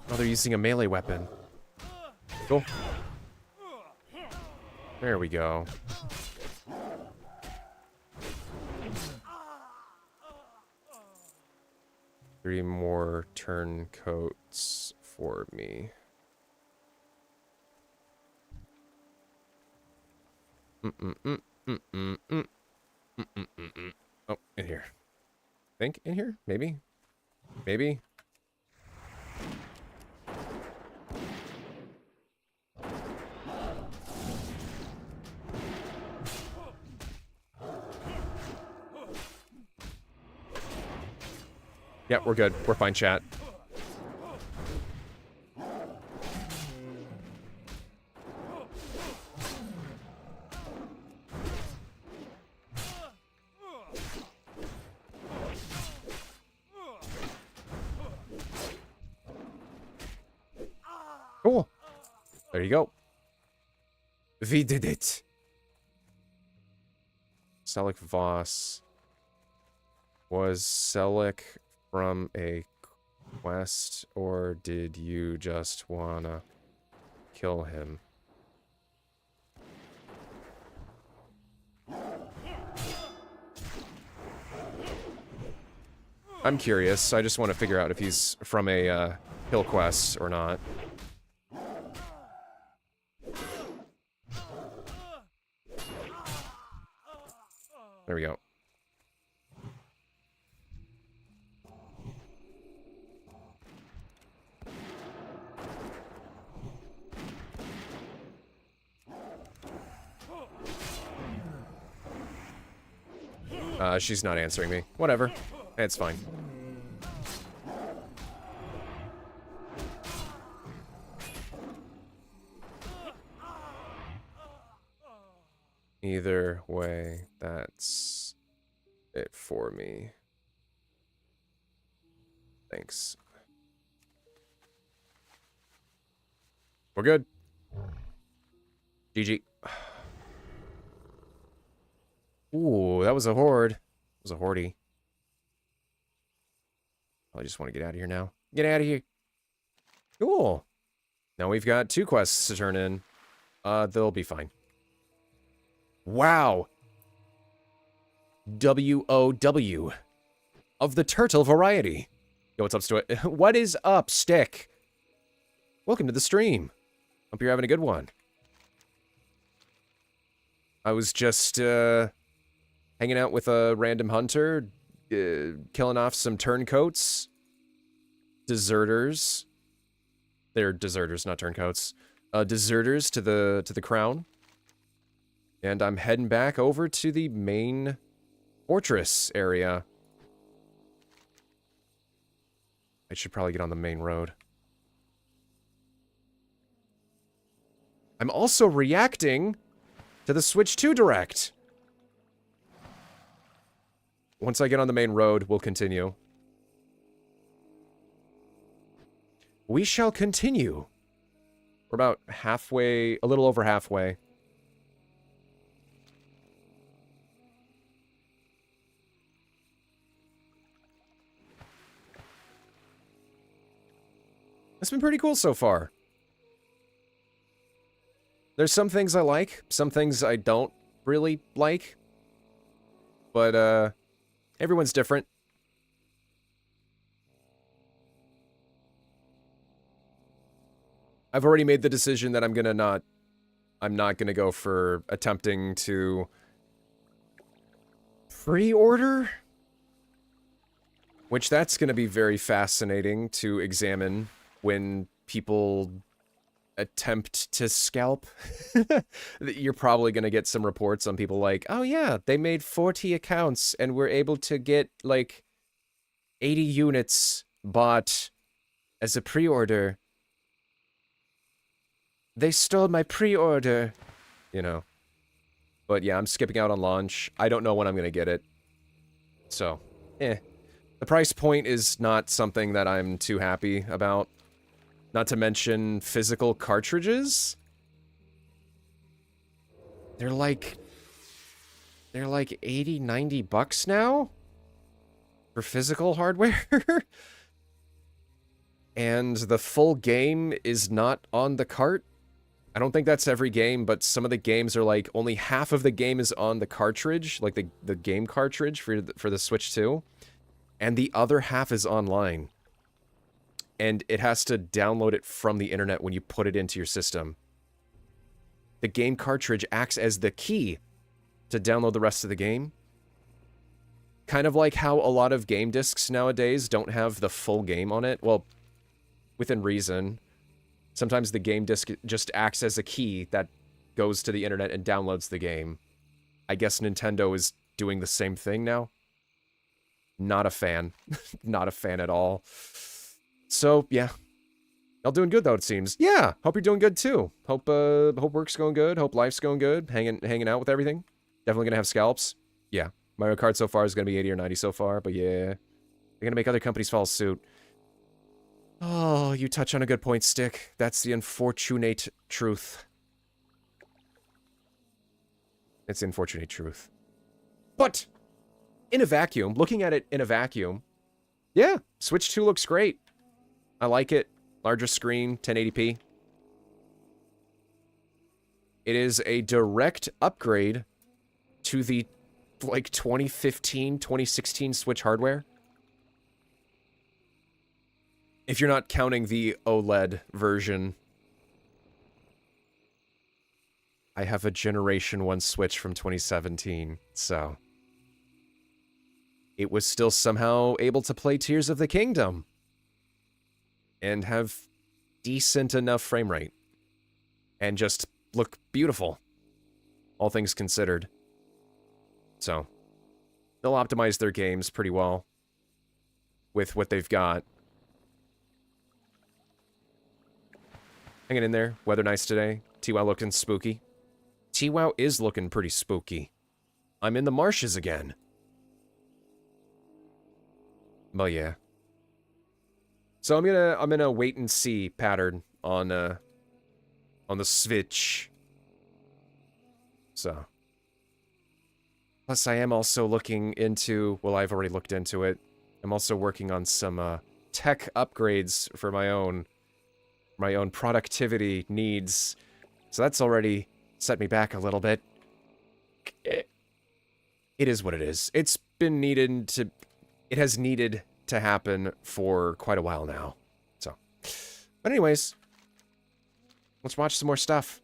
Oh, they're using a melee weapon. Cool. There we go. Three more turncoats for me. Oh, in here. Think in here? Maybe? Maybe? Yeah, we're good. We're fine, chat. Cool. There you go. We did it. Selic Voss. Was Selic from a quest, or did you just wanna kill him? I'm curious. I just want to figure out if he's from a kill quest or not. There we go. She's not answering me. Whatever. It's fine. Either way, that's it for me. Thanks. We're good. GG. Ooh, that was a horde. It was a horde. I just want to get out of here now. Get out of here. Cool. Now we've got 2 quests to turn in. They'll be fine. Wow. WOW. Of the turtle variety. Yo, what's up, Stuart? What is up, Stick? Welcome to the stream. Hope you're having a good one. I was just, hanging out with a random hunter, killing off some turncoats. Deserters. They're deserters, not turncoats. Deserters to the crown. And I'm heading back over to the main fortress area. I should probably get on the main road. I'm also reacting to the Switch 2 Direct. Once I get on the main road, we'll continue. We shall continue. We're about halfway, a little over halfway. It's been pretty cool so far. There's some things I like, some things I don't really like. But, everyone's different. I've already made the decision that I'm not gonna go for attempting to pre-order. Which that's gonna be very fascinating to examine when people attempt to scalp. You're probably gonna get some reports on people like, oh yeah, they made 40 accounts and were able to get like 80 units bought as a pre-order. They stole my pre-order, you know. But yeah, I'm skipping out on launch. I don't know when I'm gonna get it. So, The price point is not something that I'm too happy about. Not to mention physical cartridges. They're like 80, 90 bucks now for physical hardware. And the full game is not on the cart. I don't think that's every game, but some of the games are like only half of the game is on the cartridge, like the game cartridge for the Switch 2, and the other half is online. And it has to download it from the internet when you put it into your system. The game cartridge acts as the key to download the rest of the game. Kind of like how a lot of game discs nowadays don't have the full game on it. Well, within reason. Sometimes the game disc just acts as a key that goes to the internet and downloads the game. I guess Nintendo is doing the same thing now. Not a fan. Not a fan at all. So, yeah. Y'all doing good, though, it seems. Yeah, hope you're doing good, too. Hope work's going good. Hope life's going good. Hanging out with everything. Definitely gonna have scalps. Yeah. Mario Kart so far is gonna be 80 or 90 so far, but yeah. They're gonna make other companies follow suit. Oh, you touch on a good point, Stick. That's the unfortunate truth. It's the unfortunate truth. But, in a vacuum, looking at it in a vacuum, yeah, Switch 2 looks great. I like it. Larger screen, 1080p. It is a direct upgrade to the, like, 2015, 2016 Switch hardware. If you're not counting the OLED version. I have a Generation 1 Switch from 2017, so... it was still somehow able to play Tears of the Kingdom. And have decent enough frame rate. And just look beautiful. All things considered. So, they'll optimize their games pretty well. With what they've got. Hanging in there. Weather nice today. TWOW looking spooky. TWOW is looking pretty spooky. I'm in the marshes again. But yeah. So I'm gonna wait and see pattern on the Switch. So. Plus I am also looking into, well, I've already looked into it. I'm also working on some tech upgrades for my own productivity needs. So that's already set me back a little bit. It is what it is. It's been needed to... it has needed to happen for quite a while now. So. But anyways. Let's watch some more stuff.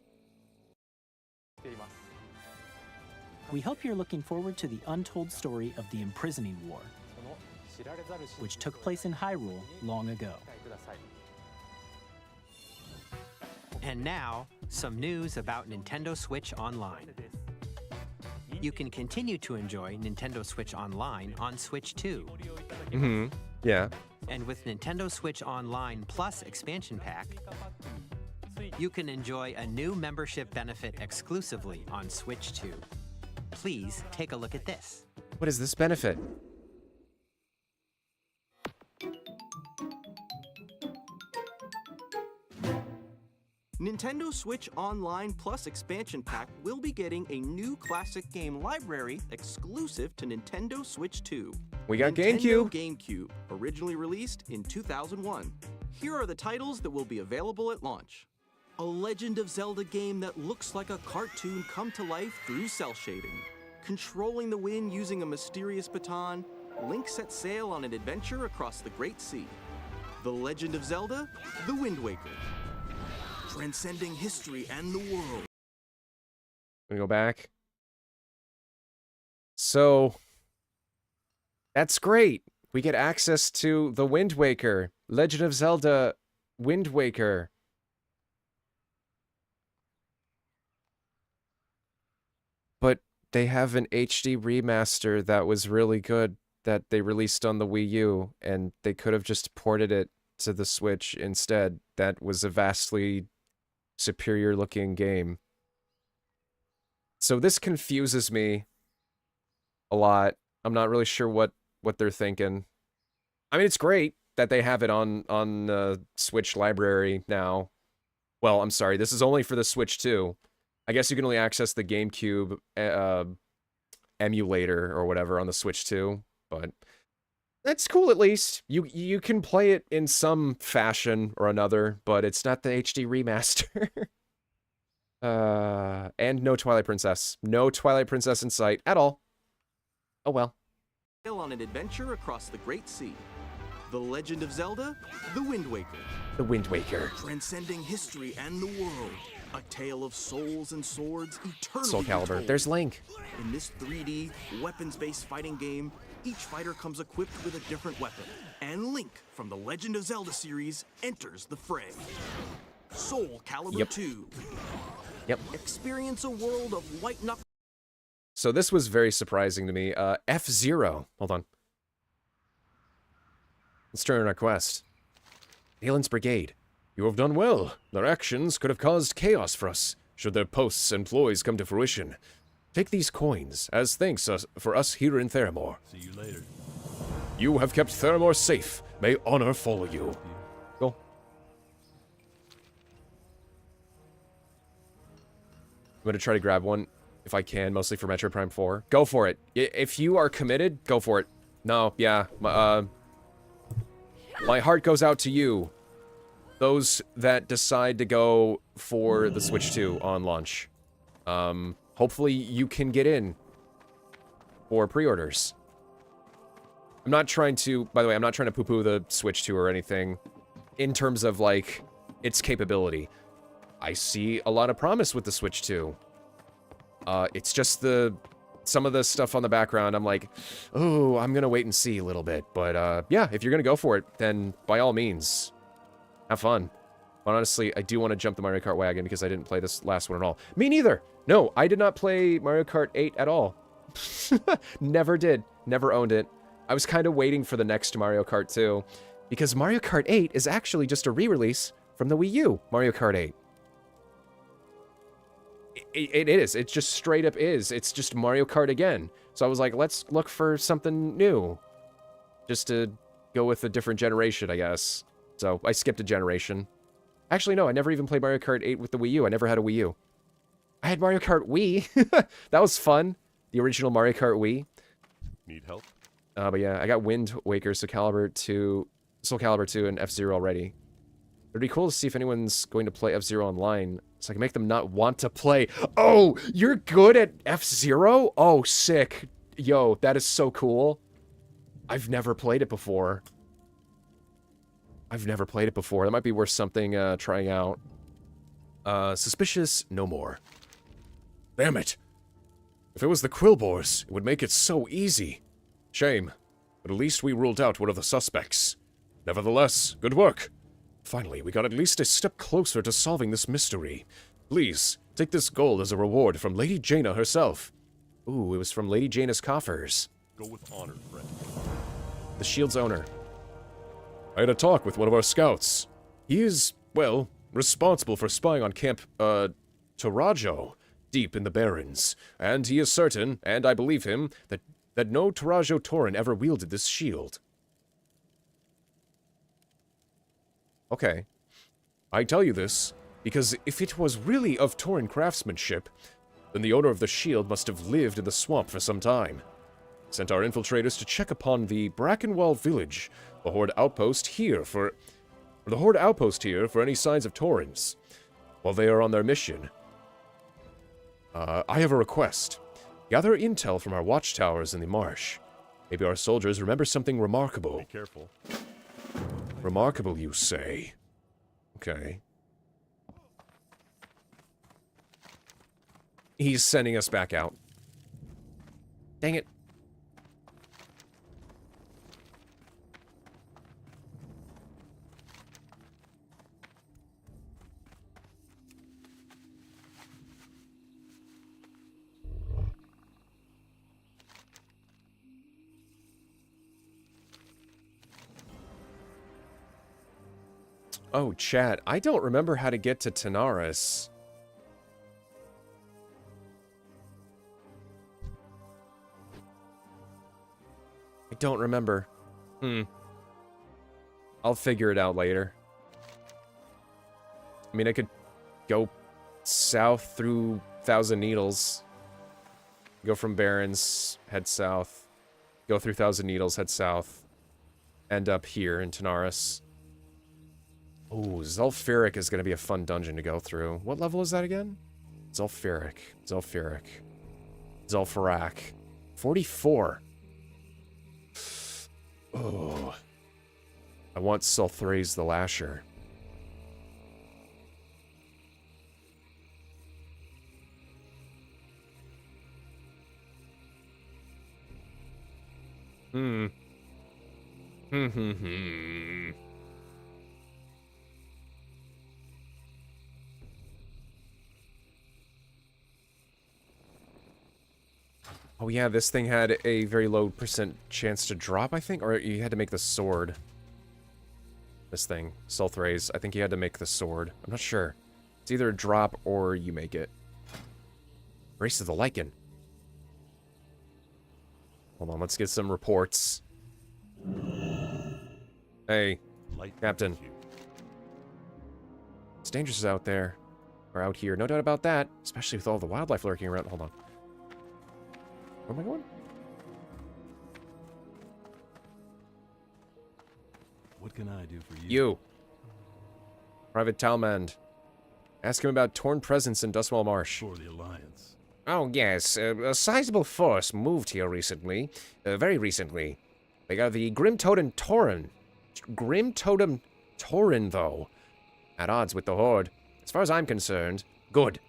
We hope you're looking forward to the untold story of the Imprisoning War, which took place in Hyrule long ago.
And now, some news about Nintendo Switch Online. You can continue to enjoy Nintendo Switch Online on Switch 2.
Mm-hmm. Yeah.
And with Nintendo Switch Online Plus expansion pack, you can enjoy a new membership benefit exclusively on Switch 2. Please take a look at this.
What is this benefit?
Nintendo Switch Online Plus expansion pack will be getting a new classic game library exclusive to Nintendo Switch 2.
We got
Nintendo GameCube, originally released in 2001. Here are the titles that will be available at launch. A Legend of Zelda game that looks like a cartoon come to life through cell shading. Controlling the wind using a mysterious baton, Link sets sail on an adventure across the Great Sea. The Legend of Zelda: The Wind Waker. Transcending history and the world.
Let me go back. So, that's great. We get access to The Wind Waker. Legend of Zelda Wind Waker. But they have an HD remaster that was really good that they released on the Wii U, and they could have just ported it to the Switch instead. That was a vastly superior looking game. So this confuses me a lot. I'm not really sure what they're thinking. I mean, it's great that they have it on the Switch library now. Well, I'm sorry, this is only for the Switch 2. I guess you can only access the GameCube emulator or whatever on the Switch 2, but that's cool at least. You can play it in some fashion or another, but it's not the HD remaster. And no Twilight Princess. No Twilight Princess in sight at all. Oh well.
On an adventure across the Great Sea. The Legend of Zelda, The Wind Waker.
The Wind Waker.
Transcending history and the world. A tale of souls and swords eternally
Soul Calibur.
retold.
There's Link.
In this 3D, weapons-based fighting game, each fighter comes equipped with a different weapon. And Link, from the Legend of Zelda series, enters the fray. Soul Calibur 2.
Yep.
Experience a world of white knuckle.
So this was very surprising to me. F-Zero. Hold on. Let's turn on our quest. Valen's Brigade. You have done well. Their actions could have caused chaos for us, should their posts and ploys come to fruition. Take these coins, as thanks for us here in Theramore.
See you later.
You have kept Theramore safe. May honor follow you. Go. I'm gonna try to grab one, if I can, mostly for Metro Prime 4. Go for it. If you are committed, go for it. No, yeah, my heart goes out to you. Those that decide to go for the Switch 2 on launch. Hopefully you can get in for pre-orders. I'm not trying to, by the way, I'm not trying to poo-poo the Switch 2 or anything in terms of, like, its capability. I see a lot of promise with the Switch 2. It's just some of the stuff on the background, I'm like, oh, I'm gonna wait and see a little bit. But, yeah, if you're gonna go for it, then by all means, have fun. But honestly, I do want to jump the Mario Kart wagon because I didn't play this last one at all. Me neither! No, I did not play Mario Kart 8 at all. Never did. Never owned it. I was kind of waiting for the next Mario Kart 2, because Mario Kart 8 is actually just a re-release from the Wii U Mario Kart 8. It is. It just straight up is. It's just Mario Kart again. So I was like, let's look for something new. Just to go with a different generation, I guess. So I skipped a generation. Actually, no, I never even played Mario Kart 8 with the Wii U. I never had a Wii U. I had Mario Kart Wii. That was fun. The original Mario Kart Wii.
Need help?
But yeah, I got Wind Waker, Soul Calibur 2, and F-Zero already. It'd be cool to see if anyone's going to play F-Zero online, so I can make them not want to play. Oh, you're good at F-Zero? Oh, sick. Yo, that is so cool. I've never played it before. That might be worth something, trying out. Suspicious, no more. Damn it. If it was the Quillbores, it would make it so easy. Shame. But at least we ruled out one of the suspects. Nevertheless, good work. Finally, we got at least a step closer to solving this mystery. Please, take this gold as a reward from Lady Jaina herself. Ooh, it was from Lady Jaina's coffers.
Go with honor, friend.
The shield's owner. I had a talk with one of our scouts. He is, well, responsible for spying on Camp, Tarajo, deep in the Barrens. And he is certain, and I believe him, that no Tarajo Tauren ever wielded this shield. Okay. I tell you this, because if it was really of Tauren craftsmanship, then the owner of the shield must have lived in the swamp for some time. Sent our infiltrators to check upon the Brackenwall village, the Horde outpost here for any signs of Taurens. While they are on their mission, I have a request. Gather intel from our watchtowers in the marsh. Maybe our soldiers remember something remarkable.
Be careful.
Remarkable, you say? Okay. He's sending us back out. Dang it. Oh, chat, I don't remember how to get to Tanaris. I don't remember. I'll figure it out later. I mean, I could go south through Thousand Needles. Go from Barrens, head south. Go through Thousand Needles, head south. End up here in Tanaris. Oh, Zulfuric is going to be a fun dungeon to go through. What level is that again? Zulfuric. Zulfurak. 44. Oh. I want Sulthraze the Lasher. Hmm. Oh yeah, this thing had a very low percent chance to drop, I think? Or you had to make the sword. This thing, Sulthraze. I think you had to make the sword. I'm not sure. It's either a drop or you make it. Race of the Lycan. Hold on, let's get some reports. Hey, Captain. It's dangerous out there. Or out here, no doubt about that. Especially with all the wildlife lurking around. Hold on. Where am I going?
What can I do for you?
You. Private Talmand. Ask him about torn presence in Dustwallow Marsh.
For the Alliance.
Oh, yes. A sizable force moved here recently. Very recently. They got the Grim Totem Tauren. Grim Totem Tauren, though. At odds with the Horde. As far as I'm concerned, good.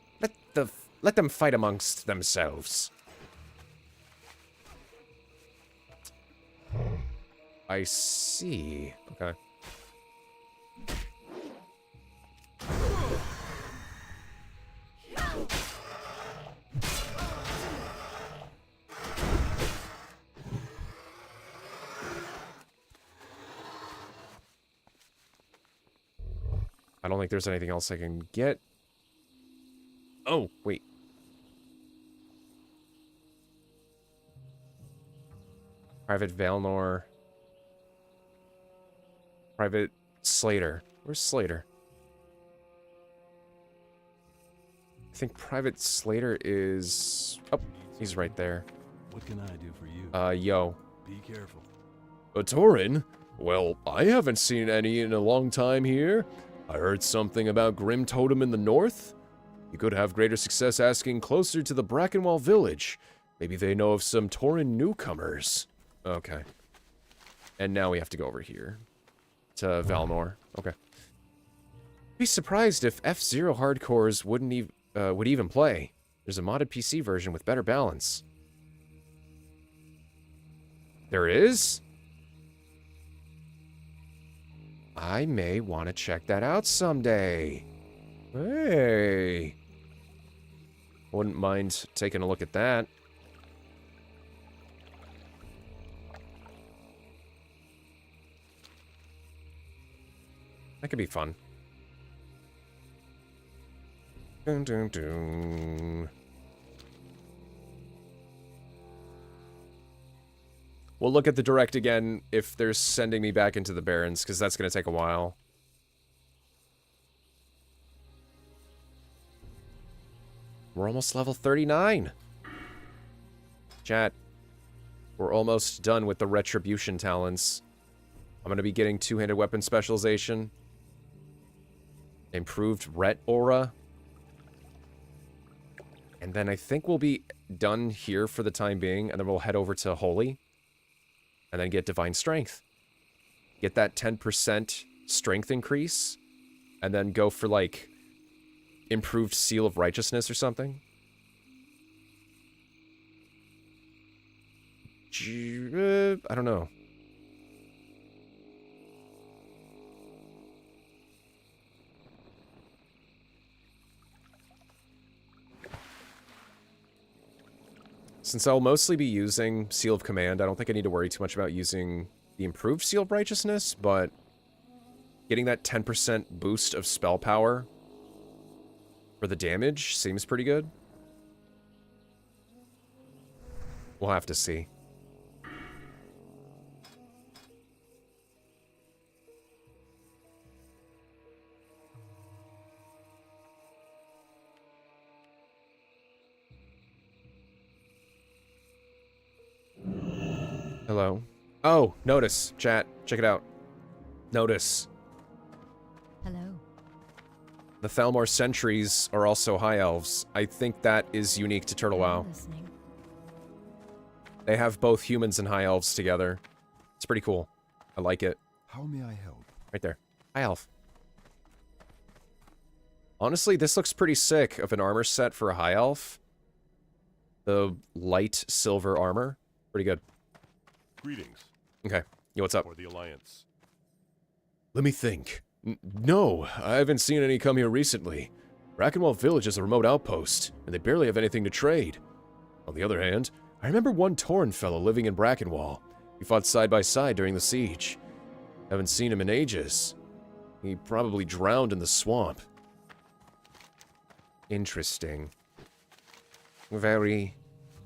Let them fight amongst themselves. I see. Okay. I don't think there's anything else I can get. Oh, wait. Private Valnor. Private Slater. Where's Slater? I think Private Slater is... Oh, he's right there.
What can I do for you?
Yo.
Be careful.
A Tauren? Well, I haven't seen any in a long time here. I heard something about Grim Totem in the north. You could have greater success asking closer to the Brackenwall village. Maybe they know of some Tauren newcomers. Okay. And now we have to go over here. To Valnor. Okay. Be surprised if F-Zero hardcores would even play. There's a modded PC version with better balance. There is? I may want to check that out someday. Hey. Wouldn't mind taking a look at that. That could be fun. Dun, dun, dun. We'll look at the direct again if they're sending me back into the Barrens, because that's going to take a while. We're almost level 39. Chat. We're almost done with the Retribution talents. I'm going to be getting two-handed weapon specialization. Improved Ret Aura. And then I think we'll be done here for the time being, and then we'll head over to Holy. And then get Divine Strength. Get that 10% strength increase. And then go for, like, improved Seal of Righteousness or something. I don't know. Since I'll mostly be using Seal of Command, I don't think I need to worry too much about using the improved Seal of Righteousness, but getting that 10% boost of spell power for the damage seems pretty good. We'll have to see. Hello. Oh, notice, chat. Check it out. Notice.
Hello.
The Thalmor sentries are also high elves. I think that is unique to Turtle WoW. They have both humans and high elves together. It's pretty cool. I like it.
How may I help?
Right there. High elf. Honestly, this looks pretty sick of an armor set for a high elf. The light silver armor. Pretty good.
Greetings.
Okay. Yo, what's up?
For the Alliance.
Let me think. No, I haven't seen any come here recently. Brackenwell Village is a remote outpost, and they barely have anything to trade. On the other hand, I remember one Tauren fellow living in Brackenwell. We fought side by side during the siege. Haven't seen him in ages. He probably drowned in the swamp. Interesting. Very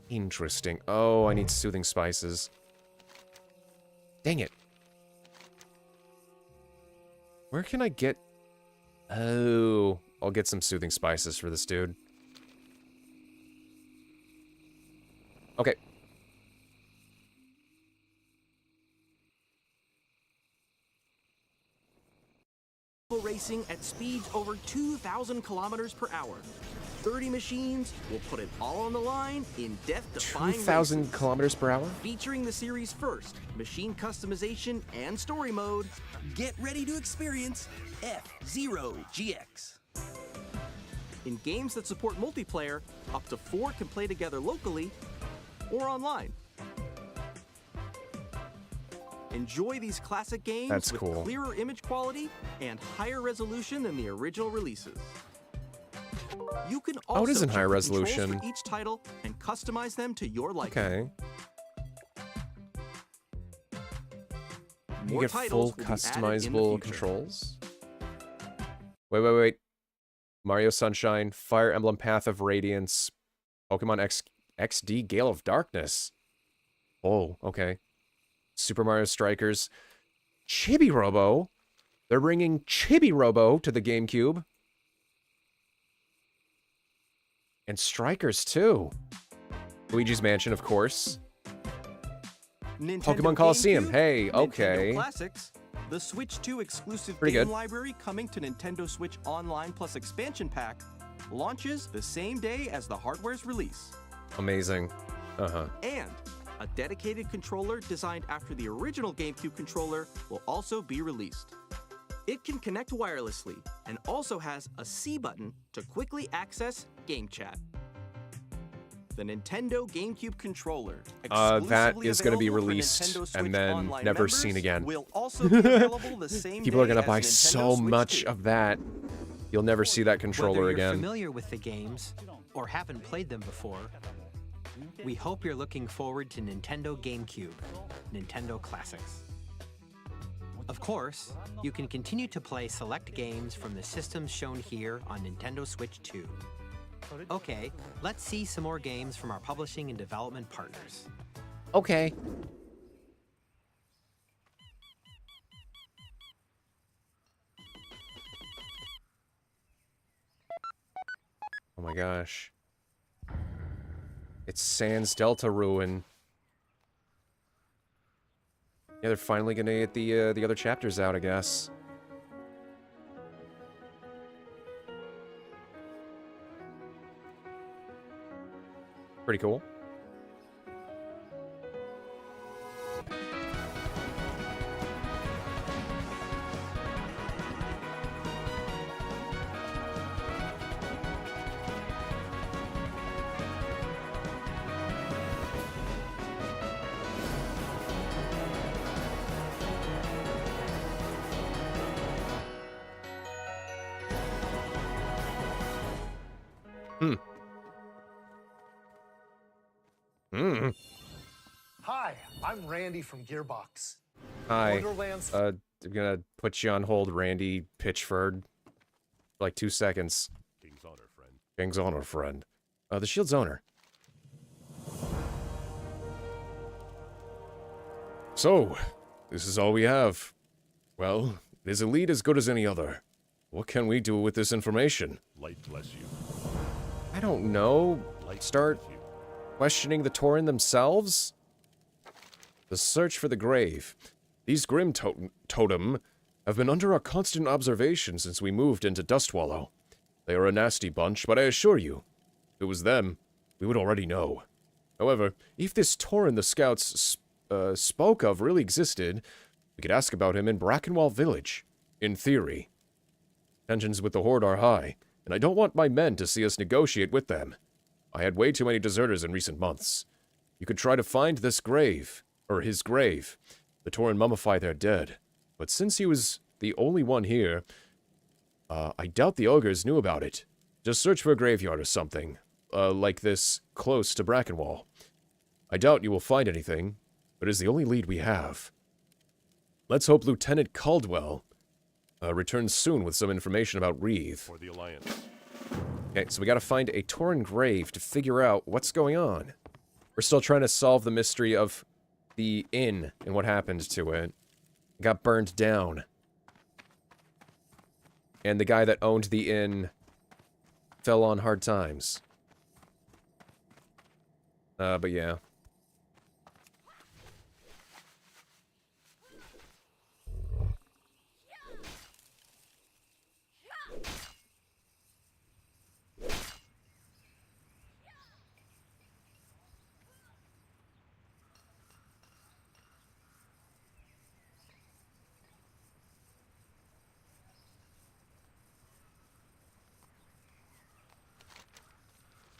interesting. Oh, I need soothing spices. Dang it. Where can I get... Oh, I'll get some soothing spices for this dude. Okay.
Racing at speeds over 2,000 kilometers per hour. 30 machines will put it all on the line in death-defying
2,000 kilometers per hour?
Featuring the series' first machine customization and story mode, get ready to experience F-Zero-GX. In games that support multiplayer, up to 4 can play together locally or online. Enjoy these classic games with clearer image quality and higher resolution than the original releases. You can also
it is in higher
check the controls
resolution.
for each title and customize them to your liking.
Okay. You
More
get
titles
full
will be added in the
customizable
future.
controls? Wait. Mario Sunshine, Fire Emblem Path of Radiance, Pokemon XD Gale of Darkness. Oh, okay. Super Mario Strikers. Chibi Robo? They're bringing Chibi Robo to the GameCube. And Strikers, too. Luigi's Mansion, of course.
Nintendo
Pokemon Coliseum.
GameCube,
Hey,
Nintendo
okay.
Classics, the Switch 2 exclusive
Pretty
game
good.
library coming to Nintendo Switch Online Plus expansion pack launches the same day as the hardware's release.
Amazing. Uh-huh.
And a dedicated controller designed after the original GameCube controller will also be released. It can connect wirelessly and also has a C button to quickly access game chat. The Nintendo GameCube controller,
That is going to be
available for
released
Nintendo Switch
and then
Online
never
members,
seen again.
will also be available the same
People are
day
going to
as
buy
Nintendo
so
Switch
much
2.
of that. You'll never see that controller
Whether you're
again.
familiar with the games or haven't played them before, we hope you're looking forward to Nintendo GameCube, Nintendo Classics. Of course, you can continue to play select games from the systems shown here on Nintendo Switch 2. Okay, let's see some more games from our publishing and development partners.
Okay. Oh my gosh. It's Sans Delta Ruin. Yeah, they're finally gonna get the other chapters out, I guess. Pretty cool.
Hi, I'm Randy from Gearbox.
Hi.
Wonderland's
I'm gonna put you on hold, Randy Pitchford. For like 2 seconds.
King's honor, friend.
King's honor, friend. The shield's owner. So, this is all we have. Well, it is a lead as good as any other. What can we do with this information?
Light bless you.
I don't know. Start questioning the Tauren themselves? The search for the grave. These Grim Totem have been under our constant observation since we moved into Dustwallow. They are a nasty bunch, but I assure you, if it was them, we would already know. However, if this Tauren the scouts spoke of really existed, we could ask about him in Brackenwall Village. In theory. Tensions with the Horde are high, and I don't want my men to see us negotiate with them. I had way too many deserters in recent months. You could try to find this grave, or his grave. The Tauren mummify their dead. But since he was the only one here, I doubt the ogres knew about it. Just search for a graveyard or something, like this, close to Brackenwall. I doubt you will find anything, but it is the only lead we have. Let's hope Lieutenant Caldwell returns soon with some information about Wreath.
For the Alliance.
Okay, so we gotta find a Tauren grave to figure out what's going on. We're still trying to solve the mystery of the inn and what happened to it. It got burned down. And the guy that owned the inn fell on hard times. But yeah.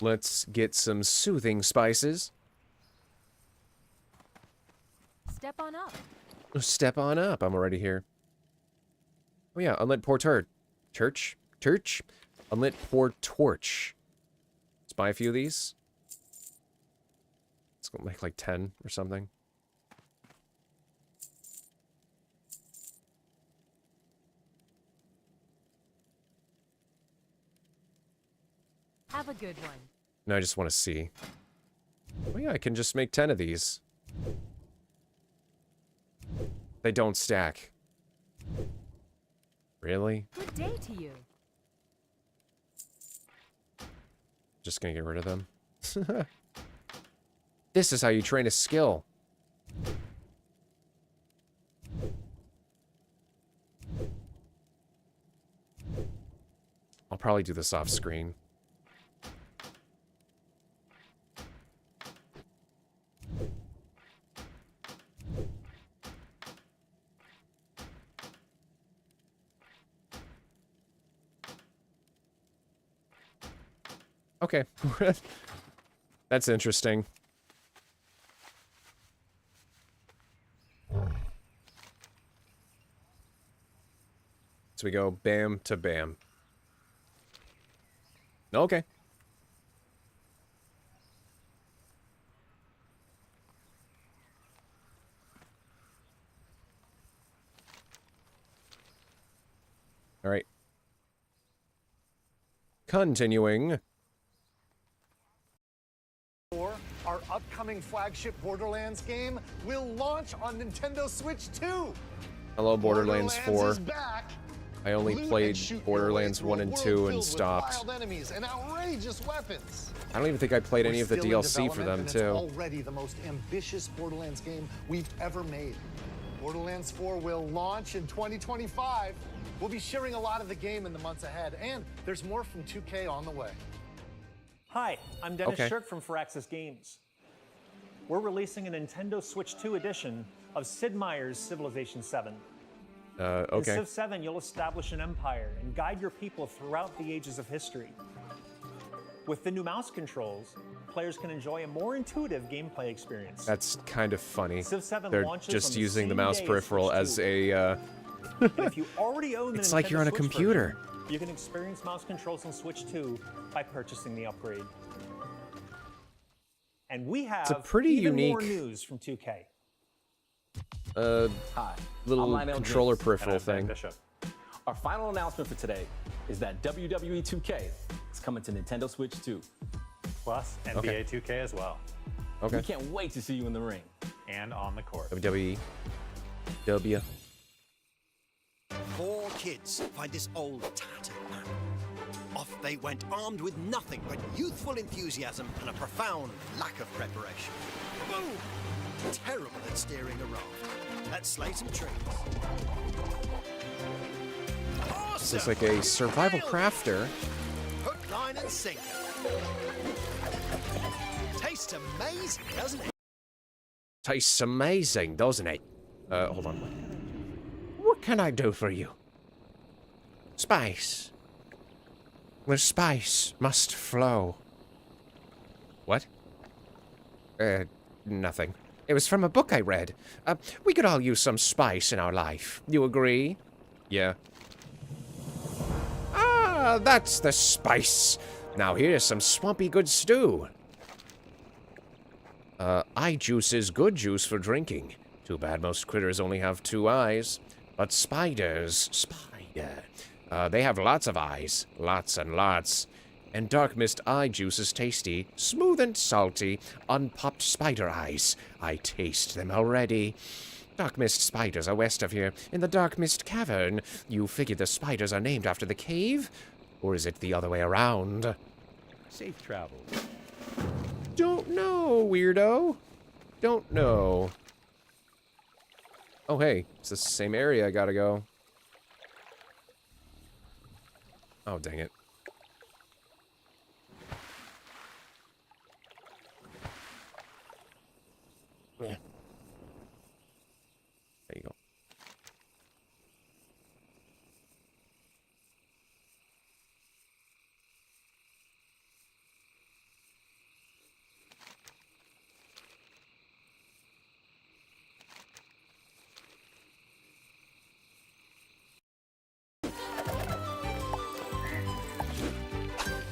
Let's get some soothing spices.
Step on up.
Step on up. I'm already here. Oh yeah, unlit pour church? Unlit pour torch. Let's buy a few of these. Let's go make like 10 or something.
Have a good one.
No, I just want to see. Oh yeah, I can just make 10 of these. They don't stack. Really?
Good day to you.
Just gonna get rid of them. This is how you train a skill. I'll probably do this off screen. Okay. That's interesting. So we go bam to bam. Okay. All right. Continuing.
Our upcoming flagship Borderlands game will launch on Nintendo Switch 2.
Hello, Borderlands 4.
Is back.
I only played Borderlands 1 and 2 and stopped.
Wild enemies and outrageous weapons.
I don't even think I played any of the DLC for them, too.
It's already the most ambitious Borderlands game we've ever made. Borderlands 4 will launch in 2025. We'll be sharing a lot of the game in the months ahead, and there's more from 2K on the way.
Hi, I'm Dennis Shirk from Firaxis Games. We're releasing a Nintendo Switch 2 edition of Sid Meier's Civilization 7. In Civ 7, you'll establish an empire and guide your people throughout the ages of history. With the new mouse controls, players can enjoy a more intuitive gameplay experience.
That's kind of funny.
Civ 7
They're
launches
just
on the
using the
same
mouse
day as
peripheral
Switch
as
2.
a,
And if you already own the
It's
Nintendo
like you're on a
Switch
computer.
version, you can experience mouse controls on Switch 2 by purchasing the upgrade. And we have
It's a pretty
even
unique
more news from 2K.
Hi,
little
I'm Lionel
controller
James,
peripheral
and I'm Ben
thing.
Bishop. Our final announcement for today is that WWE 2K is coming to Nintendo Switch 2.
Plus NBA 2K as well.
Okay.
We can't wait to see you in the ring.
And on the court.
WWE. W.
4 kids find this old tattered man. Off they went, armed with nothing but youthful enthusiasm and a profound lack of preparation. Boom! Terrible at steering a raft. Let's slay some trees.
This is like a survival crafter.
line and sinker. Tastes amazing, doesn't it?
Tastes amazing, doesn't it? Hold on. What can I do for you? Spice. The spice must flow. What? Nothing. It was from a book I read. We could all use some spice in our life. You agree? Yeah. Ah, that's the spice. Now here's some swampy good stew. Eye juice is good juice for drinking. Too bad most critters only have 2 eyes. But spiders, they have lots of eyes. Lots and lots. And dark mist eye juice is tasty, smooth and salty, unpopped spider eyes. I taste them already. Dark mist spiders are west of here, in the dark mist cavern. You figure the spiders are named after the cave? Or is it the other way around?
Safe travel.
Don't know, weirdo. Don't know. Oh, hey, it's the same area I gotta go. Oh, dang it. Yeah. There you go.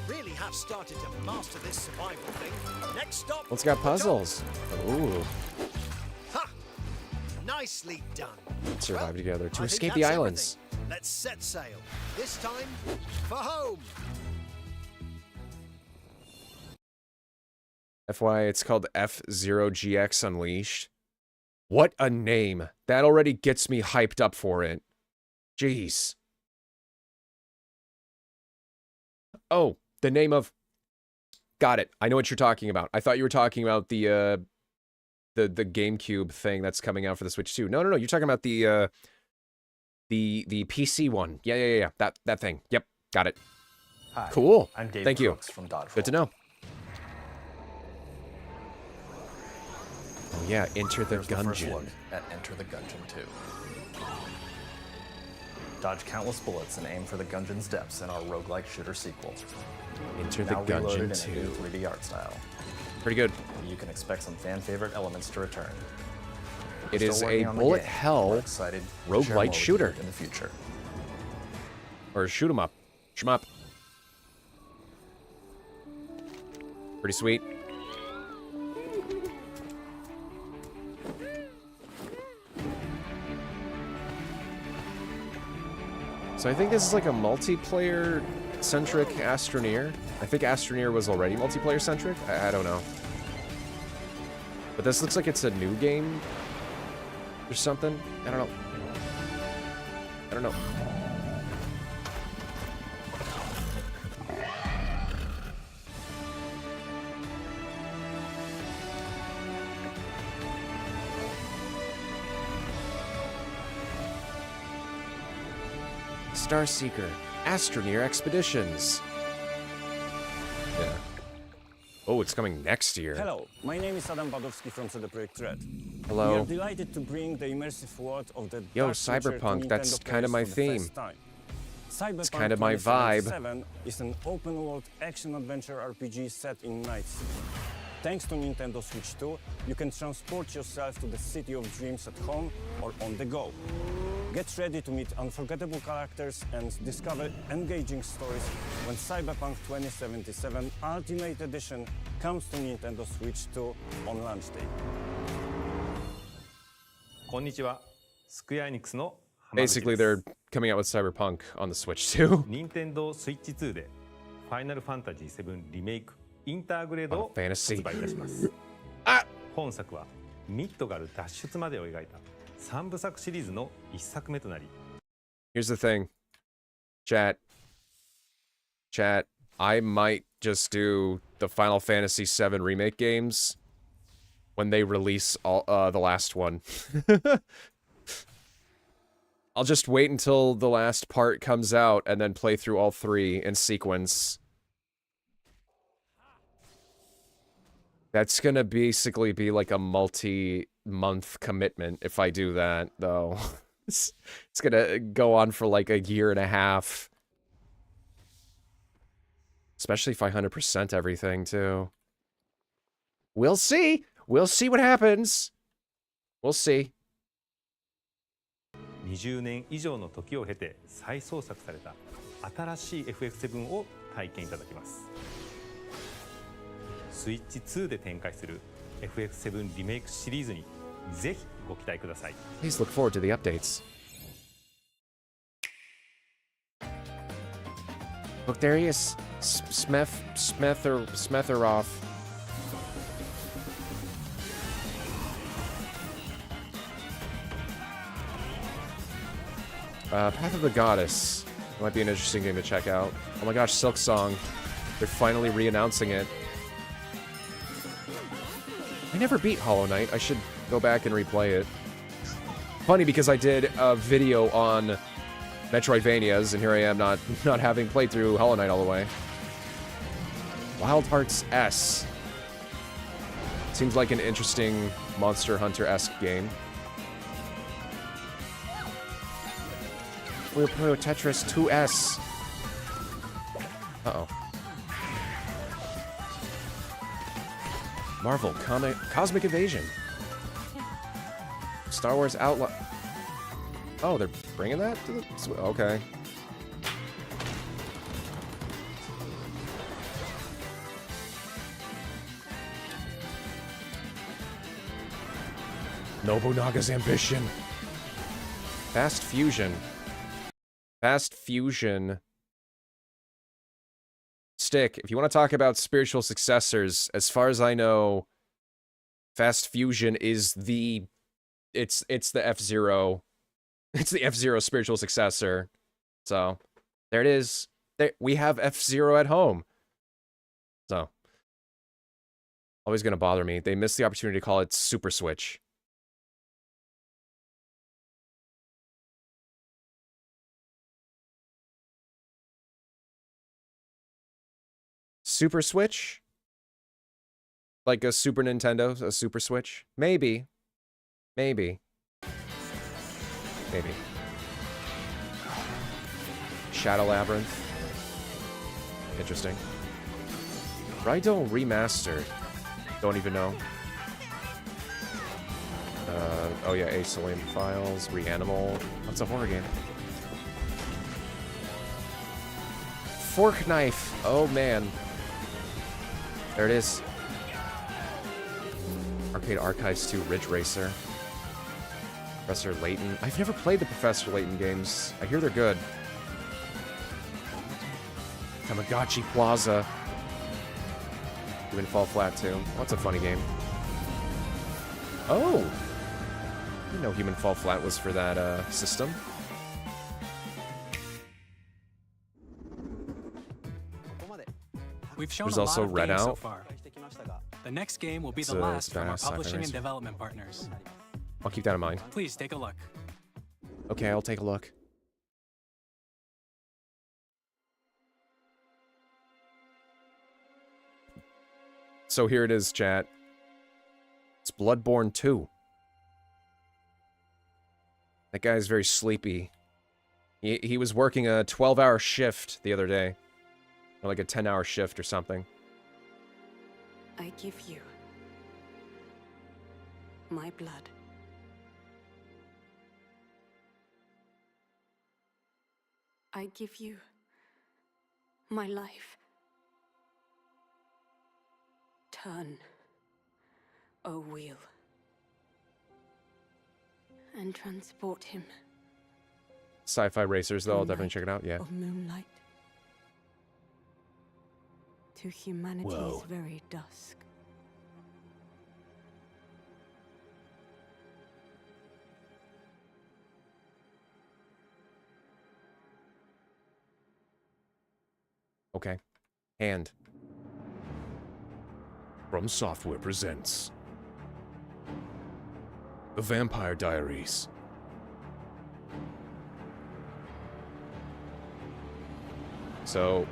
Really have started to master this survival thing. Next stop.
Let's got puzzles. Ooh.
Ha! Nicely done.
Survive together to
I think
escape the
that's
islands.
everything. Let's set sail. This time for home.
FYI, it's called F-Zero-GX Unleashed. What a name. That already gets me hyped up for it. Jeez. Oh, the name of... Got it. I know what you're talking about. I thought you were talking about the GameCube thing that's coming out for the Switch too. No. You're talking about the PC one. Yeah. That thing. Yep. Got it.
Hi,
cool.
I'm Dave
Thank
Crooks
you.
from Dodgewall.
Good to know. Oh yeah, Enter the
Here's the first
Gungeon.
look at Enter the Gungeon 2. Dodge countless bullets and aim for the Gungeon's depths in our roguelike shooter sequel.
Enter the
Now reloaded
Gungeon
in a new
2.
3D art style.
Pretty good.
You can expect some fan-favorite elements to return.
It
Still
is a
working on the
bullet
game.
hell
We're excited to share more
roguelite
with
shooter.
you in the future.
Or shoot 'em up. Shoot 'em up. Pretty sweet. So I think this is like a multiplayer-centric Astroneer. I think Astroneer was already multiplayer-centric. I don't know. But this looks like it's a new game or something. I don't know. Starseeker, Astroneer Expeditions. Yeah. Oh, it's coming next year.
Hello, my name is Adam Badowski from CD Projekt Red.
Hello.
We are delighted to bring the immersive world of the
Yo,
dark future to
Cyberpunk, that's
Nintendo
kind of
players
my
for the
theme.
first time. Cyberpunk
It's kind of my vibe.
2077 is an open-world action-adventure RPG set in Night City. Thanks to Nintendo Switch 2, you can transport yourself to the city of dreams at home or on the go. Get ready to meet unforgettable characters and discover engaging stories when Cyberpunk 2077 Ultimate Edition comes to Nintendo Switch 2 on launch day.
こんにちは。スクエアエニックスの
Basically, they're coming out with Cyberpunk on the Switch too.
任天堂スイッチ2でファイナルファンタジー7リメイクインターグレードを発売いたします。本作はミッドガル脱出までを描いた3部作シリーズの1作目となり。
Here's the thing. Chat, I might just do the Final Fantasy VII Remake games when they release all the last one. I'll just wait until the last part comes out and then play through all 3 in sequence. That's gonna basically be like a multi-month commitment if I do that, though. It's gonna go on for like a year and a half. Especially if I 100% everything, too. We'll see! We'll see what happens! We'll see.
20年以上の時を経て再創作された新しい FF7 を体験いただきます。スイッチ2で展開する FF7 リメイクシリーズにぜひご期待ください。
Please look forward to the updates. Look, there he is. Smetheroth. Path of the Goddess. Might be an interesting game to check out. Oh my gosh, Silk Song. They're finally re-announcing it. I never beat Hollow Knight. I should go back and replay it. Funny because I did a video on Metroidvanias, and here I am not having played through Hollow Knight all the way. Wild Hearts S. Seems like an interesting Monster Hunter-esque game. We'll play with Tetris 2S. Uh-oh. Marvel Cosmic Invasion. Star Wars Outlaw. Oh, they're bringing that to the... Okay. Nobunaga's Ambition. Fast Fusion. Fast Fusion. Stick, if you want to talk about spiritual successors, as far as I know, Fast Fusion is the... It's the F-Zero... It's the F-Zero spiritual successor. So, there it is. We have F-Zero at home. So. Always gonna bother me. They missed the opportunity to call it Super Switch. Super Switch? Like a Super Nintendo, a Super Switch? Maybe. Maybe. Maybe. Shadow Labyrinth. Interesting. Raido Remastered. Don't even know. Oh yeah, Asylum Files, Reanimal. What's a horror game? Fork Knife. Oh man. There it is. Arcade Archives 2, Ridge Racer. Professor Layton. I've never played the Professor Layton games. I hear they're good. Tamagotchi Plaza. Human Fall Flat 2. That's a funny game. Oh! I didn't know Human Fall Flat was for that system.
We've shown
There's
a
also
lot of
Red
games
Out.
so far. The next game will be the last from our publishing and development partners.
I'll keep that in mind.
Please take a look.
Okay, I'll take a look. So here it is, chat. It's Bloodborne 2. That guy's very sleepy. He was working a 12-hour shift the other day. Or like a 10-hour shift or something.
I give you my blood. I give you my life. Turn, O wheel, and transport him.
Sci-fi Racers, though. I'll definitely check it out, yeah.
Of moonlight to humanity's very dusk.
Okay. And From Software presents The Vampire Diaries. So,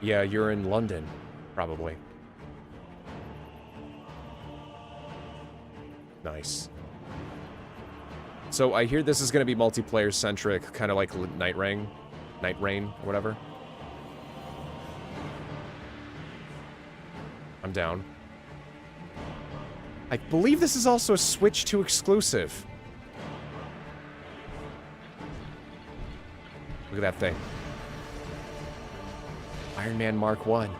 yeah, you're in London, probably. Nice. So I hear this is going to be multiplayer-centric, kind of like Night Rain, or whatever. I'm down. I believe this is also a Switch 2 exclusive. Look at that thing. Iron Man Mark 1.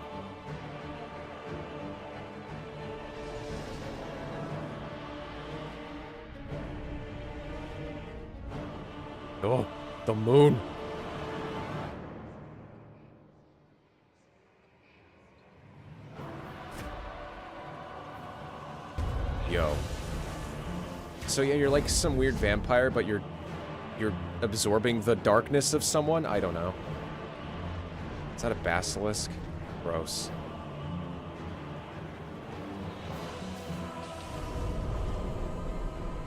Oh, the moon. Yo. So yeah, you're like some weird vampire, but you're absorbing the darkness of someone? I don't know. Is that a basilisk? Gross.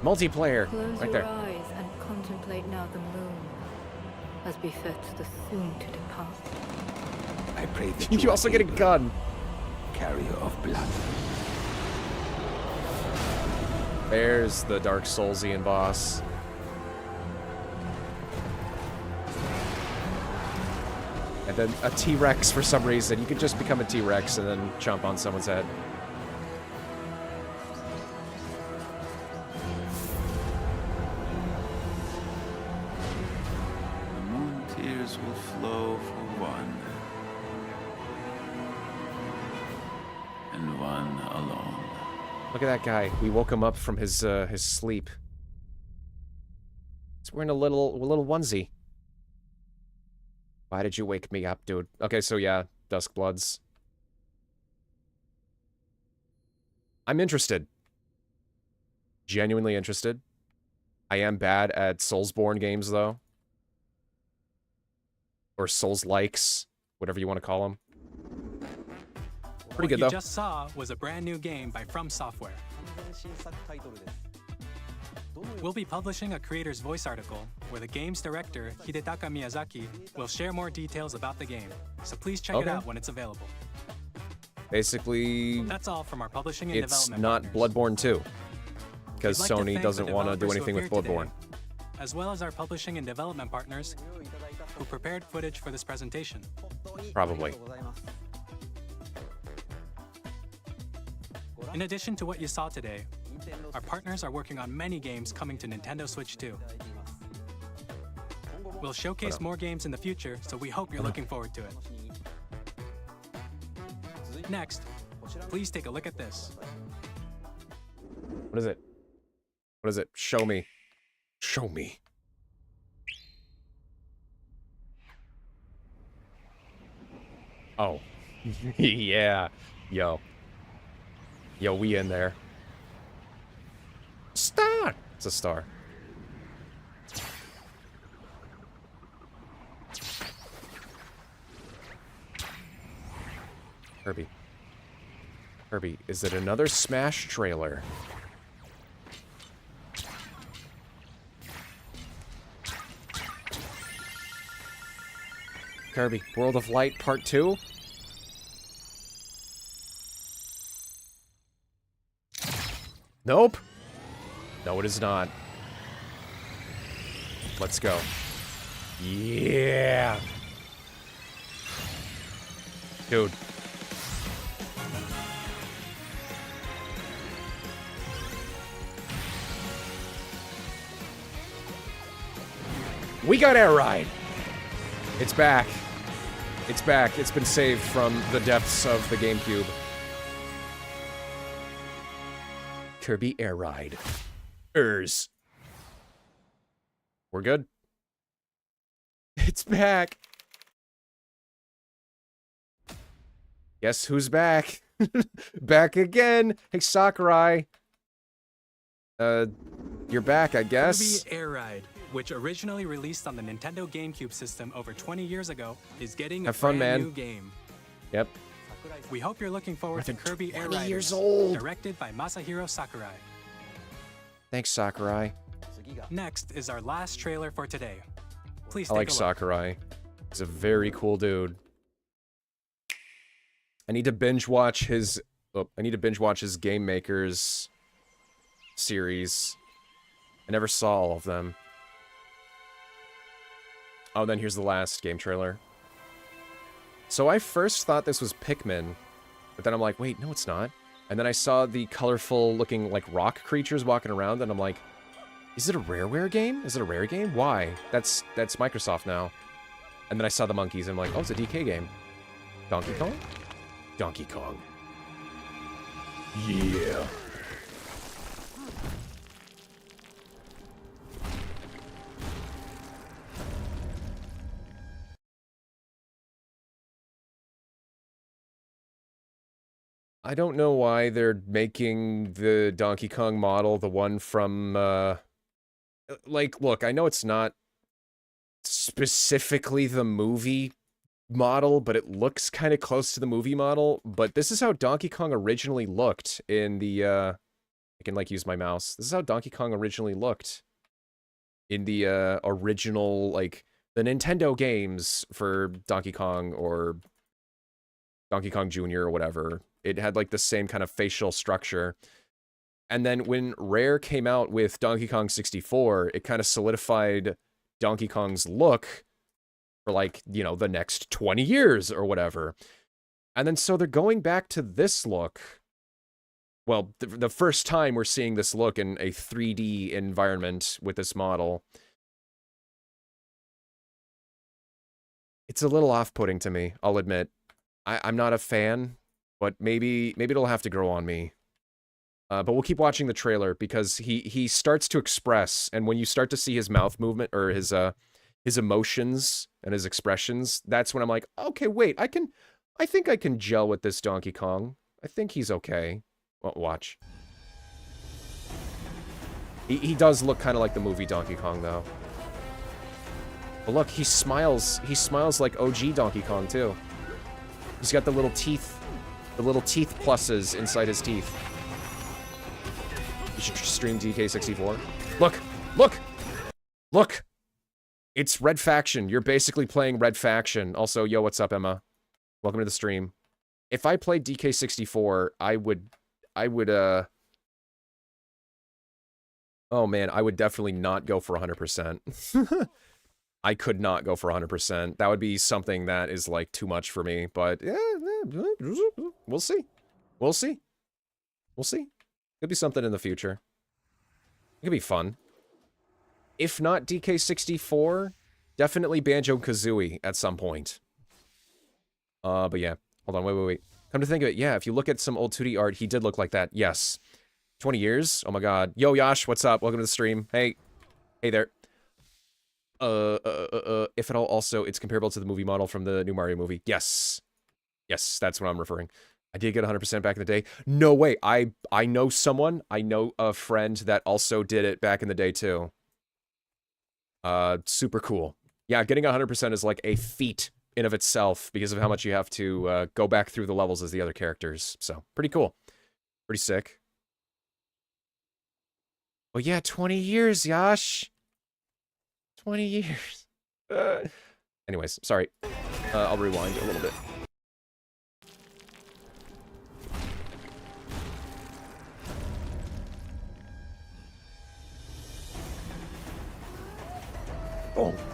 Multiplayer.
Close
right
your
there.
eyes and contemplate now the moon, as befits the soon to depart.
I pray that
You also get a gun.
Carrier of blood.
There's the Dark Soulsian boss. And then a T-Rex for some reason. You could just become a T-Rex and then chomp on someone's head.
The moon tears will flow for one. And one alone.
Look at that guy. We woke him up from his sleep. He's wearing a little onesie. Why did you wake me up, dude? Okay, so yeah, Duskbloods. I'm interested. Genuinely interested. I am bad at Soulsborne games, though. Or Souls-likes, whatever you want to call them. Pretty good, though.
What you just saw was a brand new game by From Software. We'll be publishing a creator's voice article where the game's director, Hidetaka Miyazaki, will share more details about the game, so please check it out when it's available.
Basically,
that's all from our publishing and
it's
development
not
partners.
Bloodborne 2, because
We'd like to
Sony
thank
doesn't
the
want to do
developers
anything
who
with
appeared
Bloodborne.
today, as well as our publishing and development partners who prepared footage for this presentation.
Probably.
In addition to what you saw today, our partners are working on many games coming to Nintendo Switch 2. We'll showcase more games in the future, so we hope you're looking forward to it. Next, please take a look at this.
What is it? What is it? Show me. Show me. Oh. Yeah. Yo. Yo, we in there. Star! It's a star. Kirby. Kirby, is it another Smash trailer? Kirby, World of Light Part 2? Nope. No, it is not. Let's go. Yeah. Dude. We got Air Ride. It's back. It's back. It's been saved from the depths of the GameCube. Kirby Air Ride. We're good? It's back. Guess who's back? Back again. Hey, Sakurai. You're back, I guess.
Kirby Air Ride, which originally released on the Nintendo GameCube system over 20 years ago, is getting a brand new game.
Yep.
We hope you're looking forward to Kirby Air
20
Ride,
years old.
directed by Masahiro Sakurai.
Thanks, Sakurai.
Next is our last trailer for today. Please
I
take
like
a look.
Sakurai. He's a very cool dude. I need to binge watch his. Oh, I need to binge watch his Game Maker's series. I never saw all of them. Oh, then here's the last game trailer. So I first thought this was Pikmin, but then I'm like, wait, no, it's not. And then I saw the colorful looking, like, rock creatures walking around, and I'm like, is it a Rareware game? Is it a Rare game? Why? That's Microsoft now. And then I saw the monkeys, and I'm like, oh, it's a DK game. Donkey Kong? Donkey Kong. Yeah. I don't know why they're making the Donkey Kong model the one from, like, look, I know it's not specifically the movie model, but it looks kind of close to the movie model, but this is how Donkey Kong originally looked in the, I can, like, use my mouse. This is how Donkey Kong originally looked in the, original, like, the Nintendo games for Donkey Kong or Donkey Kong Jr. or whatever. It had, like, the same kind of facial structure. And then when Rare came out with Donkey Kong 64, it kind of solidified Donkey Kong's look for, like, you know, the next 20 years or whatever. And then so they're going back to this look. Well, the first time we're seeing this look in a 3D environment with this model. It's a little off-putting to me, I'll admit. I'm not a fan, but maybe it'll have to grow on me. But we'll keep watching the trailer because he starts to express, and when you start to see his mouth movement or his emotions and his expressions, that's when I'm like, okay, wait, I think I can gel with this Donkey Kong. I think he's okay. Well, watch. He does look kind of like the movie Donkey Kong, though. But look, he smiles like OG Donkey Kong too. He's got the little teeth pluses inside his teeth. You should stream DK64. Look! It's Red Faction. You're basically playing Red Faction. Also, yo, what's up, Emma? Welcome to the stream. If I played DK64, I would, oh man, I would definitely not go for 100%. I could not go for 100%. That would be something that is, like, too much for me, but yeah, we'll see. We'll see. Could be something in the future. It could be fun. If not DK64, definitely Banjo-Kazooie at some point. But yeah. Hold on, wait. Come to think of it, yeah, if you look at some old 2D art, he did look like that, yes. 20 years? Oh my god. Yo, Yash, what's up? Welcome to the stream. Hey. Hey there. If at all, also, it's comparable to the movie model from the new Mario movie. Yes. Yes, that's what I'm referring. I did get 100% back in the day. No way. I know someone. I know a friend that also did it back in the day, too. Super cool. Yeah, getting 100% is like a feat in of itself because of how much you have to go back through the levels as the other characters. So, pretty cool. Pretty sick. Oh yeah, 20 years, Yash. 20 years. Anyways, sorry. I'll rewind a little bit.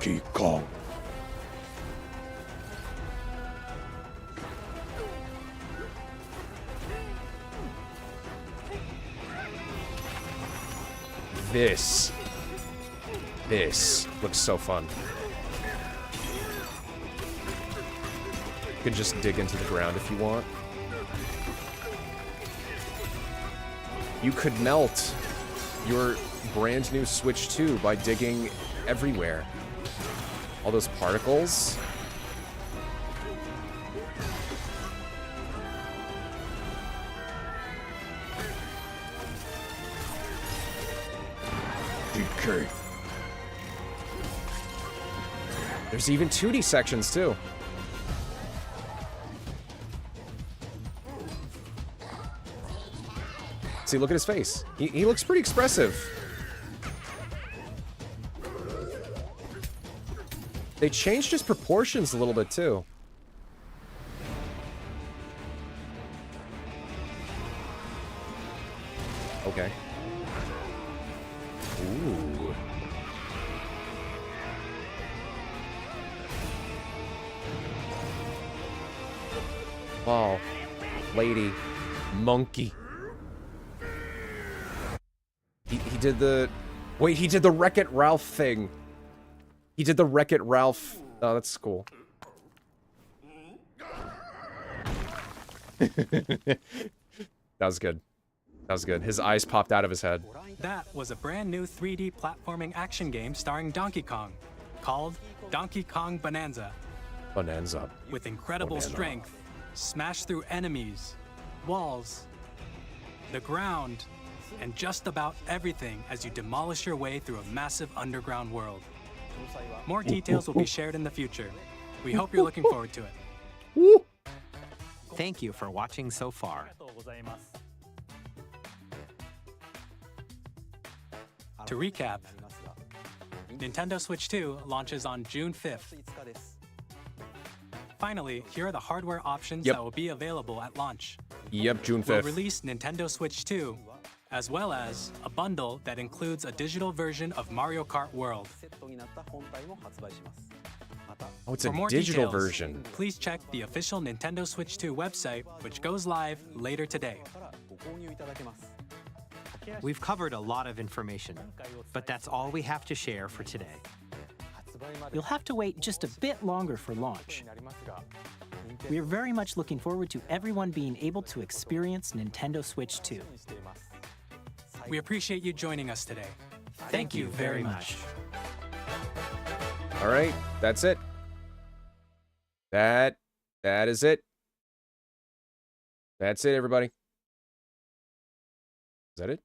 Donkey Kong.
This looks so fun. You can just dig into the ground if you want. You could melt your brand new Switch 2 by digging everywhere. All those particles.
DK.
There's even 2D sections, too. See, look at his face. He looks pretty expressive. They changed his proportions a little bit, too. Okay. Ooh. Ball. Lady. Monkey. He did the... Wait, he did the Wreck-It Ralph thing. He did the Wreck-It Ralph... Oh, that's cool. That was good. That was good. His eyes popped out of his head.
That was a brand new 3D platforming action game starring Donkey Kong, called Donkey Kong Bonanza.
Bonanza.
With incredible strength, smash through enemies, walls, the ground, and just about everything as you demolish your way through a massive underground world. More details will be shared in the future. We hope you're looking forward to it.
Thank you for watching so far.
To recap, Nintendo Switch 2 launches on June 5th. Finally, here are the hardware options that will be available at launch.
Yep, June 5th.
We'll release Nintendo Switch 2, as well as a bundle that includes a digital version of Mario Kart World.
Oh, it's
For
a
more
digital
details,
version.
Please check the official Nintendo Switch 2 website, which goes live later today.
We've covered a lot of information, but that's all we have to share for today.
You'll have to wait just a bit longer for launch. We are very much looking forward to everyone being able to experience Nintendo Switch 2.
We appreciate you joining us today. Thank you very much.
All right, that's it. That is it. That's it, everybody. Is that it?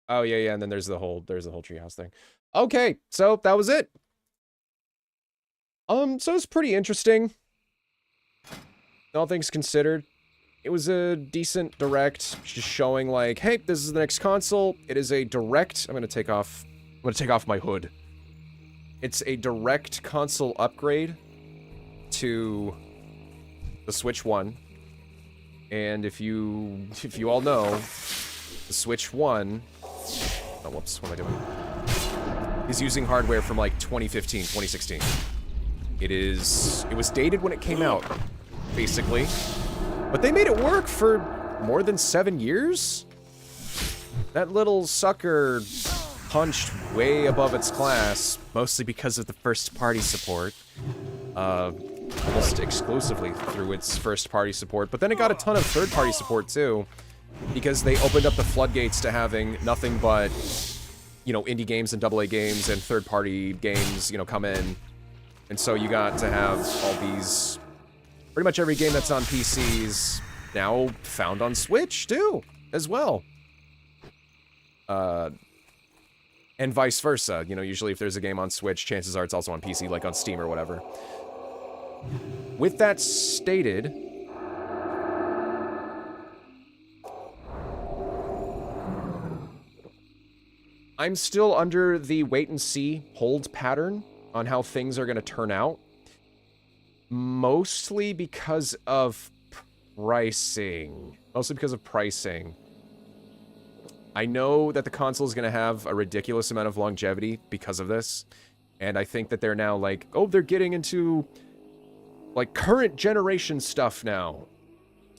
Oh yeah, and then there's the whole treehouse thing. Okay, so that was it. So it's pretty interesting. All things considered, it was a decent direct, just showing like, hey, this is the next console. It is a direct. I'm gonna take off my hood. It's a direct console upgrade to the Switch 1. And if you all know, the Switch 1... Oh, whoops, what am I doing? Is using hardware from like 2015, 2016. It was dated when it came out, basically. But they made it work for more than 7 years? That little sucker punched way above its class, mostly because of the first-party support. Almost exclusively through its first-party support, but then it got a ton of third-party support too, because they opened up the floodgates to having nothing but, you know, indie games and AA games and third-party games, you know, come in. And so you got to have all these, pretty much every game that's on PCs now found on Switch too, as well. And vice versa, you know, usually if there's a game on Switch, chances are it's also on PC, like on Steam or whatever. With that stated, I'm still under the wait-and-see hold pattern on how things are going to turn out. Mostly because of pricing. I know that the console is going to have a ridiculous amount of longevity because of this. And I think that they're now like, oh, they're getting into like current generation stuff now.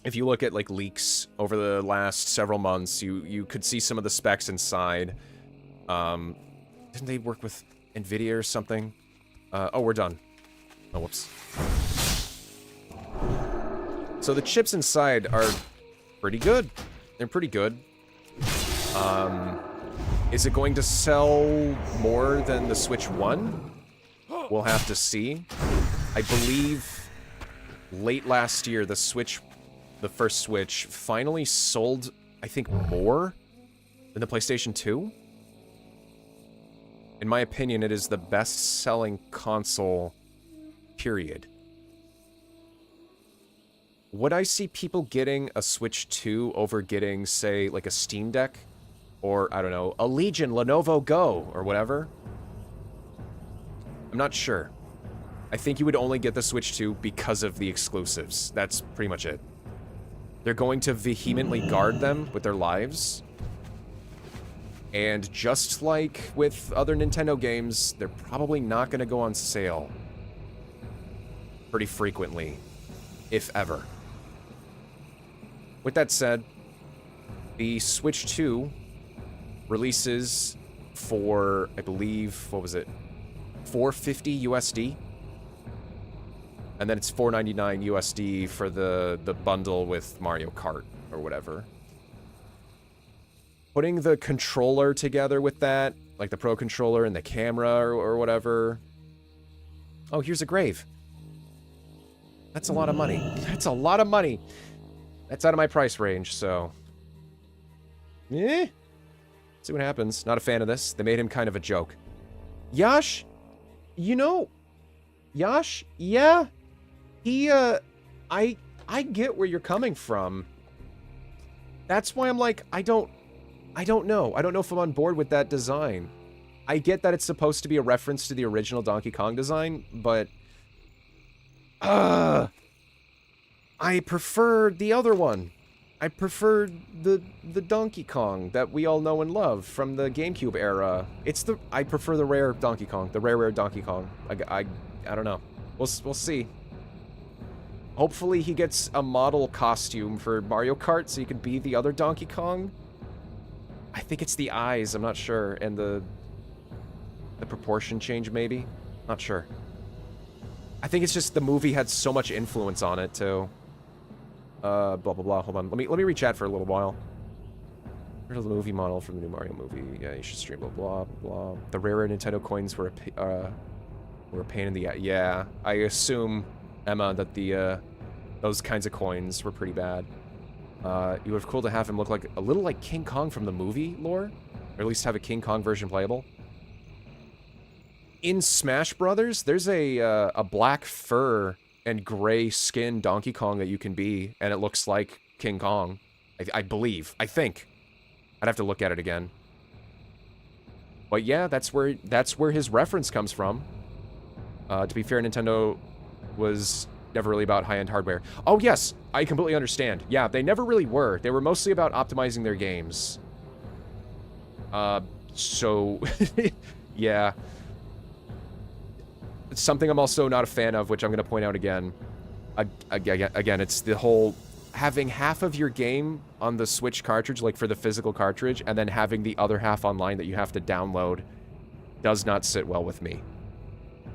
If you look at like leaks over the last several months, you could see some of the specs inside. Didn't they work with NVIDIA or something? Oh, we're done. Oh, whoops. So the chips inside are pretty good. They're pretty good. Is it going to sell more than the Switch 1? We'll have to see. I believe late last year, the first Switch, finally sold, I think, more than the PlayStation 2. In my opinion, it is the best-selling console, period. Would I see people getting a Switch 2 over getting, say, like a Steam Deck? Or, I don't know, a Legion Lenovo Go, or whatever? I'm not sure. I think you would only get the Switch 2 because of the exclusives. That's pretty much it. They're going to vehemently guard them with their lives. And just like with other Nintendo games, they're probably not going to go on sale pretty frequently, if ever. With that said, the Switch 2 releases for, I believe, what was it? $450 USD. And then it's $499 USD for the bundle with Mario Kart or whatever. Putting the controller together with that, like the Pro Controller and the camera or whatever. Oh, here's a grave. That's a lot of money. That's a lot of money. That's out of my price range, so... See what happens. Not a fan of this. They made him kind of a joke. Yash, you know... Yash, yeah... He, I get where you're coming from. That's why I'm like, I don't know. I don't know if I'm on board with that design. I get that it's supposed to be a reference to the original Donkey Kong design, but... I prefer the other one. I prefer the Donkey Kong that we all know and love from the GameCube era. I prefer the rare Donkey Kong. The rare Donkey Kong. I don't know. We'll see. Hopefully he gets a model costume for Mario Kart so he can be the other Donkey Kong. I think it's the eyes, I'm not sure. And the proportion change, maybe? Not sure. I think it's just the movie had so much influence on it, too. Blah, blah, blah. Hold on. Let me re-chat for a little while. Here's the movie model from the new Mario movie. Yeah, you should stream, blah, blah, blah. The rare Nintendo coins were a pain in the ass. Yeah, I assume... Emma, that those kinds of coins were pretty bad. It would have cool to have him look like a little like King Kong from the movie lore, or at least have a King Kong version playable. In Smash Brothers, there's a black fur and gray skin Donkey Kong that you can be, and it looks like King Kong. I believe. I think. I'd have to look at it again. But yeah, that's where his reference comes from. To be fair, Nintendo was never really about high-end hardware. Oh, yes, I completely understand. Yeah, they never really were. They were mostly about optimizing their games. So, yeah. It's something I'm also not a fan of, which I'm going to point out again. Again, it's the whole having half of your game on the Switch cartridge, like for the physical cartridge, and then having the other half online that you have to download does not sit well with me.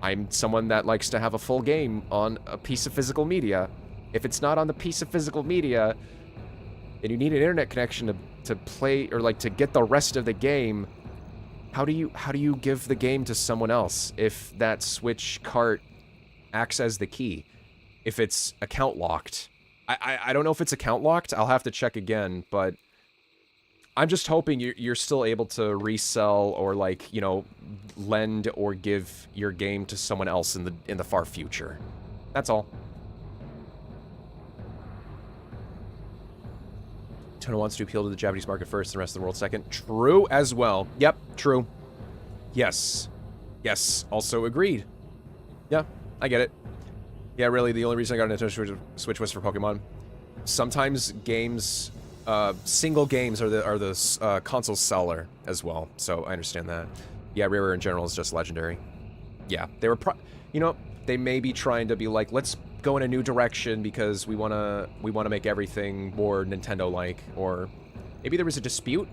I'm someone that likes to have a full game on a piece of physical media. If it's not on the piece of physical media, and you need an internet connection to play, or like to get the rest of the game, how do you give the game to someone else if that Switch cart acts as the key? If it's account locked. I don't know if it's account locked. I'll have to check again, but I'm just hoping you're still able to resell or, like, you know, lend or give your game to someone else in the far future. That's all. Tono wants to appeal to the Japanese market first and the rest of the world second. True as well. Yep, true. Yes. Yes, also agreed. Yeah, I get it. Yeah, really, the only reason I got a Nintendo Switch was for Pokemon. Sometimes games... single games are the console seller as well, so I understand that. Yeah, Rare in general is just legendary. Yeah, they were you know, they may be trying to be like, let's go in a new direction because we wanna make everything more Nintendo-like, or maybe there was a dispute.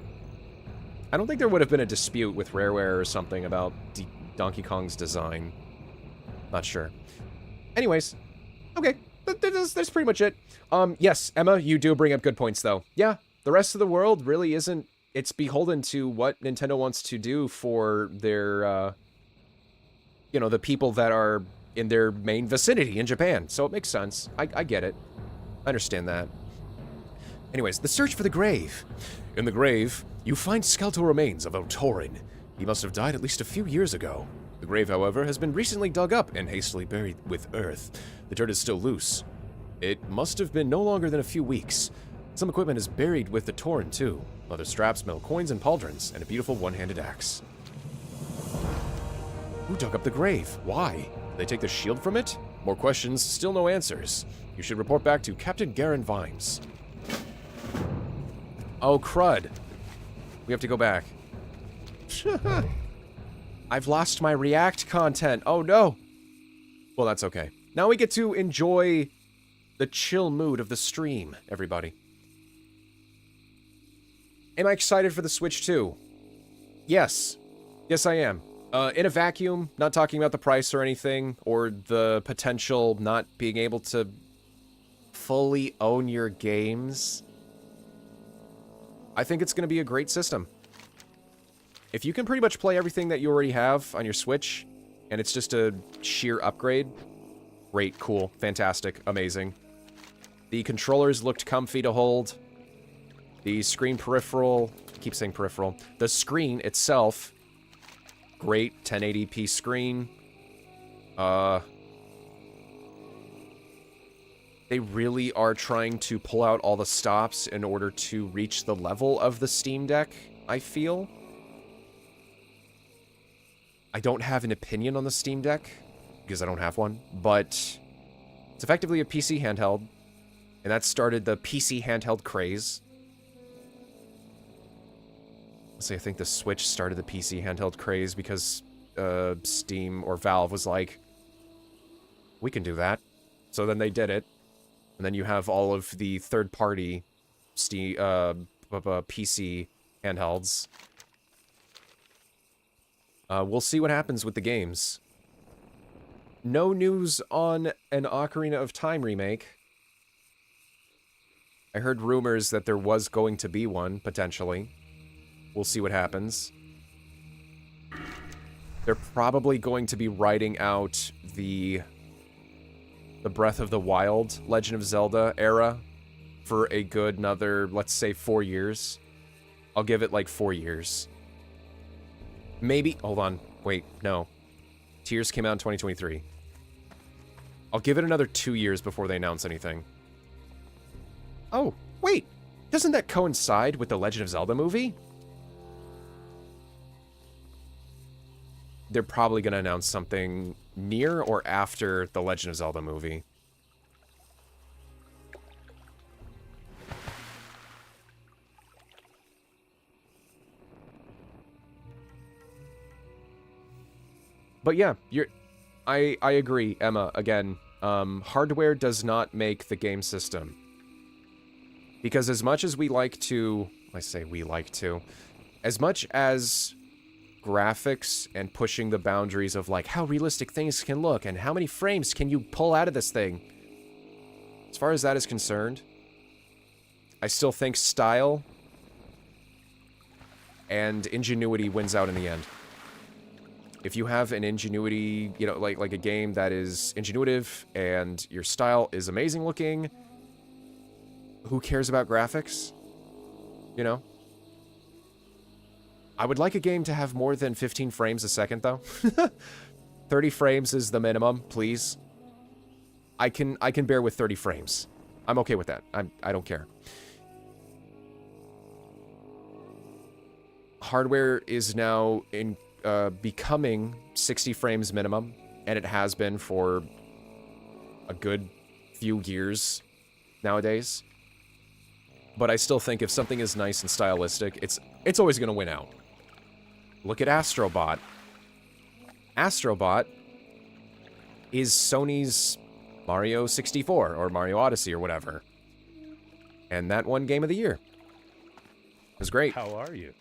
I don't think there would have been a dispute with Rareware or something about Donkey Kong's design. Not sure. Anyways, okay. That's pretty much it. Yes, Emma, you do bring up good points, though. Yeah, the rest of the world really isn't... It's beholden to what Nintendo wants to do for their, you know, the people that are in their main vicinity in Japan. So it makes sense. I get it. I understand that. Anyways, the search for the grave. In the grave, you find skeletal remains of Otorin. He must have died at least a few years ago. The grave, however, has been recently dug up and hastily buried with earth. The dirt is still loose. It must have been no longer than a few weeks. Some equipment is buried with the Torin, too. Leather straps, metal coins, and pauldrons, and a beautiful one-handed axe. Who dug up the grave? Why? Did they take the shield from it? More questions, still no answers. You should report back to Captain Garen Vimes. Oh, crud. We have to go back. I've lost my React content. Oh no. Well, that's okay. Now we get to enjoy the chill mood of the stream, everybody. Am I excited for the Switch 2? Yes. Yes, I am. In a vacuum, not talking about the price or anything, or the potential not being able to fully own your games. I think it's going to be a great system. If you can pretty much play everything that you already have on your Switch, and it's just a sheer upgrade, great, cool, fantastic, amazing. The controllers looked comfy to hold. The screen peripheral, I keep saying peripheral, the screen itself, great, 1080p screen. They really are trying to pull out all the stops in order to reach the level of the Steam Deck, I feel. I don't have an opinion on the Steam Deck, because I don't have one, but it's effectively a PC handheld, and that started the PC handheld craze. Let's say I think the Switch started the PC handheld craze because Steam or Valve was like, we can do that. So then they did it. And then you have all of the third-party PC handhelds. We'll see what happens with the games. No news on an Ocarina of Time remake. I heard rumors that there was going to be one, potentially. We'll see what happens. They're probably going to be writing out the Breath of the Wild Legend of Zelda era for a good another, let's say, 4 years. I'll give it like 4 years. Maybe, hold on, wait, no. Tears came out in 2023. I'll give it another 2 years before they announce anything. Oh, wait, doesn't that coincide with the Legend of Zelda movie? They're probably going to announce something near or after the Legend of Zelda movie. But yeah, I agree, Emma, again. Hardware does not make the game system. Because as much as we like to... I say we like to. As much as graphics and pushing the boundaries of like how realistic things can look and how many frames can you pull out of this thing. As far as that is concerned, I still think style and ingenuity wins out in the end. If you have an ingenuity, you know, like a game that is ingenuitive and your style is amazing looking, who cares about graphics? You know? I would like a game to have more than 15 frames a second, though. 30 frames is the minimum, please. I can bear with 30 frames. I'm okay with that. I don't care. Hardware is now becoming 60 frames minimum, and it has been for a good few years nowadays. But I still think if something is nice and stylistic, it's always going to win out. Look at Astrobot. Astrobot is Sony's Mario 64 or Mario Odyssey or whatever. And that won Game of the Year. It was great.
How are you?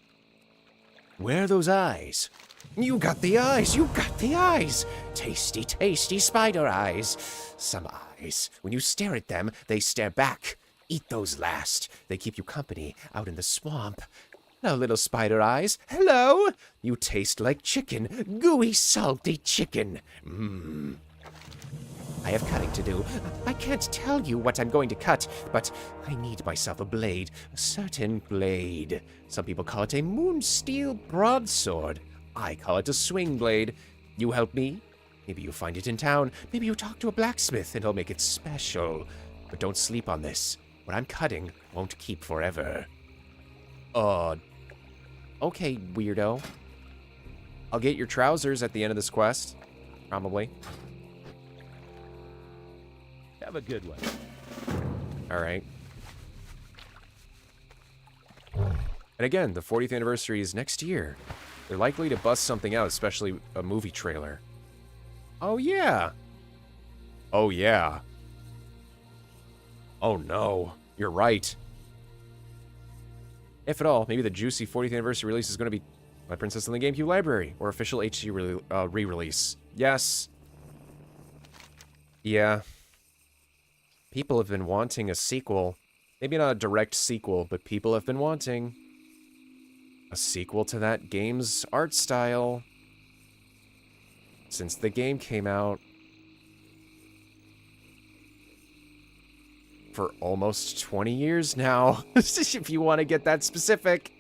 Where are those eyes? You got the eyes! You got the eyes! Tasty, tasty spider eyes. Some eyes. When you stare at them, they stare back. Eat those last. They keep you company out in the swamp. Hello, little spider eyes. Hello! You taste like chicken. Gooey, salty chicken. Mmm. I have cutting to do. I can't tell you what I'm going to cut, but I need myself a blade. A certain blade. Some people call it a moonsteel broadsword. I call it a swing blade. You help me? Maybe you find it in town. Maybe you talk to a blacksmith and he'll make it special. But don't sleep on this. What I'm cutting won't keep forever. Okay, weirdo. I'll get your trousers at the end of this quest. Probably.
Have a good one.
Alright. And again, the 40th anniversary is next year. They're likely to bust something out, especially a movie trailer. Oh, yeah. Oh, yeah. Oh, no. You're right. If at all, maybe the juicy 40th anniversary release is going to be My Princess in the GameCube Library, or official HD re-release. Yes. Yeah. People have been wanting a sequel. Maybe not a direct sequel, but people have been wanting a sequel to that game's art style since the game came out. For almost 20 years now, if you want to get that specific.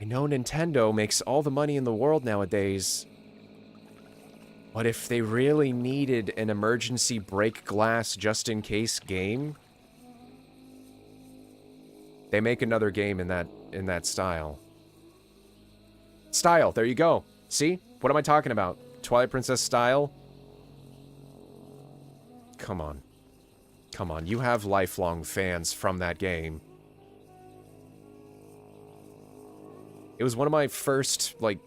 I know Nintendo makes all the money in the world nowadays, but if they really needed an emergency break glass just-in-case game, they make another game in that style. Style, there you go. See? What am I talking about? Twilight Princess style? Come on. Come on, you have lifelong fans from that game. It was one of my first, like,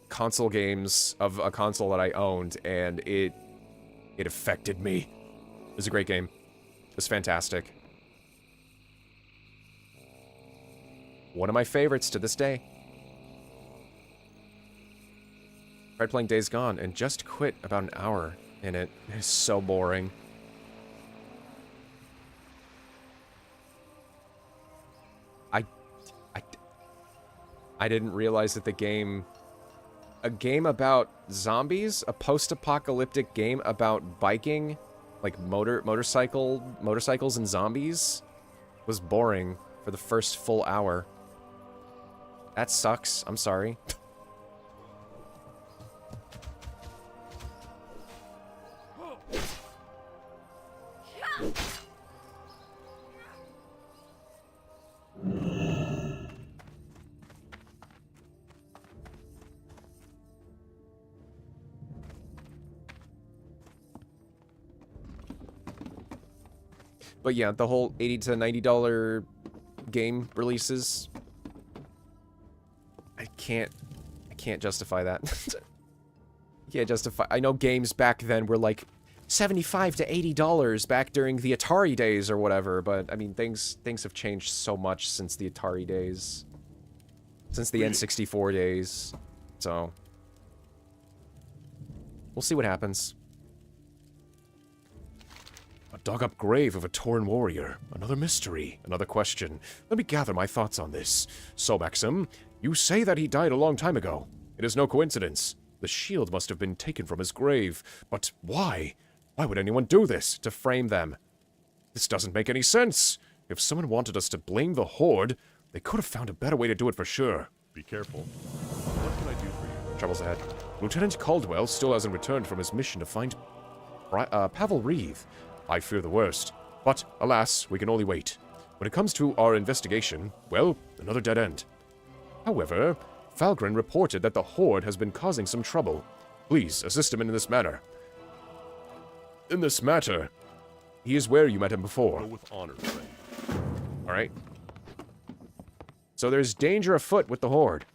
console games of a console that I owned, and it affected me. It was a great game. It was fantastic. One of my favorites to this day. Tried playing Days Gone and just quit about an hour in it. It's so boring. I didn't realize that a game about zombies, a post-apocalyptic game about biking, like motorcycles and zombies, was boring for the first full hour. That sucks. I'm sorry. But yeah, the whole $80 to $90 game releases, I can't justify that. I can't justify. I know games back then were like $75 to $80 back during the Atari days or whatever, but I mean things have changed so much since the Atari days, since the N64 days. So we'll see what happens.
A dug-up grave of a torn warrior. Another mystery. Another question. Let me gather my thoughts on this. So, Maxim, you say that he died a long time ago. It is no coincidence. The shield must have been taken from his grave. But why? Why would anyone do this? To frame them. This doesn't make any sense. If someone wanted us to blame the Horde, they could have found a better way to do it for sure. Be careful. What can I do for you? Trouble's ahead. Lieutenant Caldwell still hasn't returned from his mission to find Pavel Reeve. I fear the worst, but alas, we can only wait. When it comes to our investigation, well, another dead end. However, Falgren reported that the Horde has been causing some trouble. Please assist him in this matter. In this matter, he is where you met him before. Go with honor, friend. All right. So there's danger afoot with the Horde.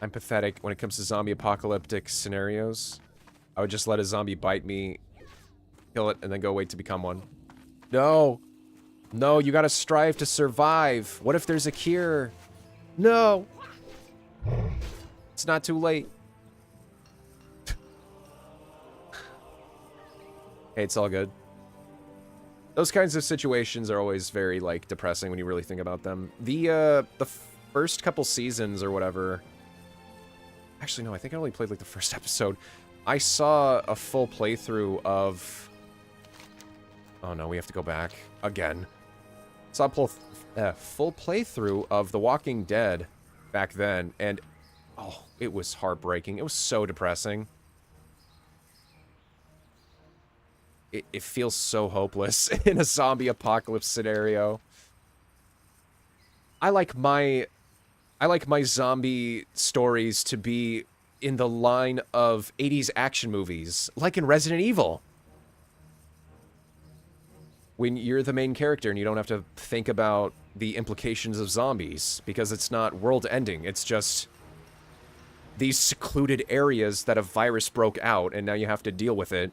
I'm pathetic when it comes to zombie apocalyptic scenarios. I would just let a zombie bite me, kill it, and then go wait to become one. No! No, you gotta strive to survive. What if there's a cure? No! It's not too late. Hey, it's all good. Those kinds of situations are always very, like, depressing when you really think about them. The first couple seasons or whatever... Actually, no, I think I only played, like, the first episode. I saw a full playthrough of... Oh, no, we have to go back. Again. Saw a full playthrough of The Walking Dead back then, and... Oh, it was heartbreaking. It was so depressing. It feels so hopeless in a zombie apocalypse scenario. I like my zombie stories to be in the line of 80s action movies, like in Resident Evil. When you're the main character and you don't have to think about the implications of zombies, because it's not world-ending, it's just these secluded areas that a virus broke out, and now you have to deal with it.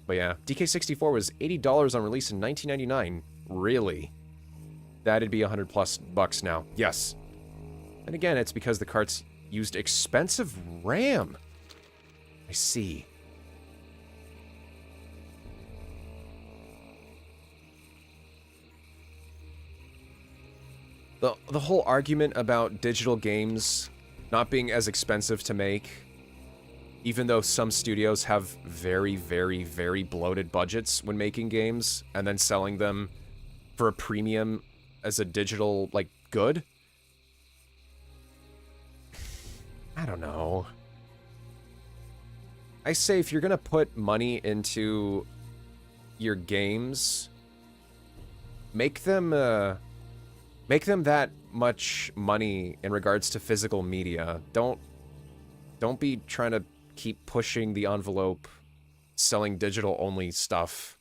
But yeah, DK64 was $80 on release in 1999. Really? That'd be $100+ now. Yes. And again, it's because the carts used expensive RAM. I see. The whole argument about digital games not being as expensive to make, even though some studios have very, very, very bloated budgets when making games and then selling them for a premium as a digital, like, good? I don't know. I say if you're gonna put money into your games, make them that much money in regards to physical media. Don't be trying to keep pushing the envelope, selling digital-only stuff.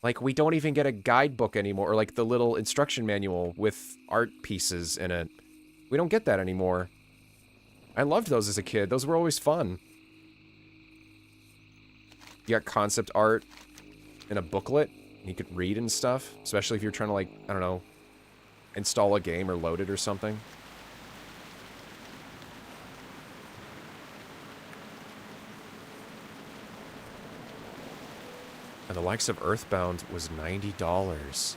Like, we don't even get a guidebook anymore, or like the little instruction manual with art pieces in it. We don't get that anymore. I loved those as a kid. Those were always fun. You got concept art in a booklet you could read and stuff, especially if you're trying to, like, I don't know, install a game or load it or something. And the likes of Earthbound was $90.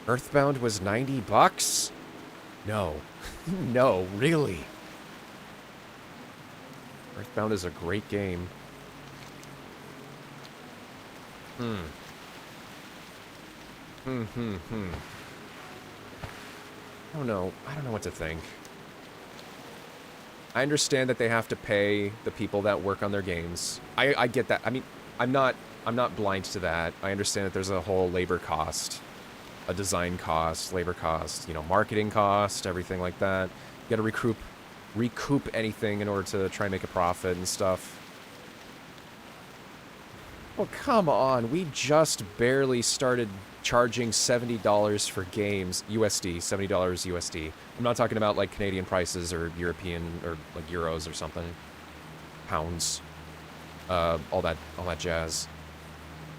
Earthbound was $90? No. No, really. Earthbound is a great game. I don't know. I don't know what to think. I understand that they have to pay the people that work on their games. I get that. I mean, I'm not blind to that. I understand that there's a whole labor cost, a design cost, labor cost, you know, marketing cost, everything like that. You gotta recoup anything in order to try and make a profit and stuff. Well, come on. We just barely started charging $70 for games, USD, $70 USD. I'm not talking about, like, Canadian prices or European or, like, euros or something. Pounds. All that jazz.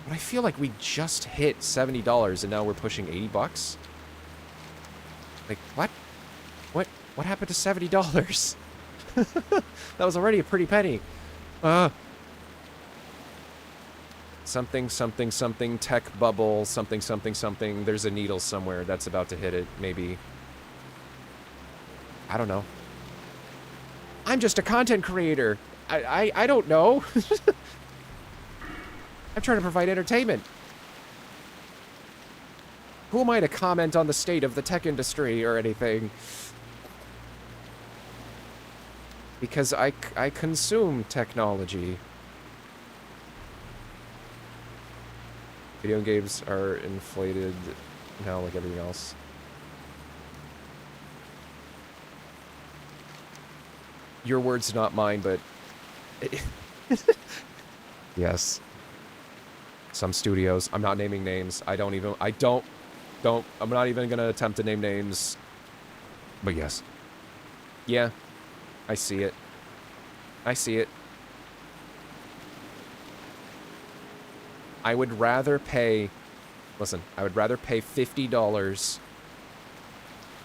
But I feel like we just hit $70 and now we're pushing $80? Like, what? What happened to $70? That was already a pretty penny. Something, something, something, tech bubble, something, something, something. There's a needle somewhere that's about to hit it, maybe. I don't know. I'm just a content creator. I don't know. I'm trying to provide entertainment. Who am I to comment on the state of the tech industry or anything? Because I consume technology. Video games are inflated now like everything else. Your words, not mine, but... Yes. Some studios. I'm not naming names. I'm not even gonna attempt to name names. But yes. Yeah. I see it. I see it. I would rather pay... Listen, I would rather pay $50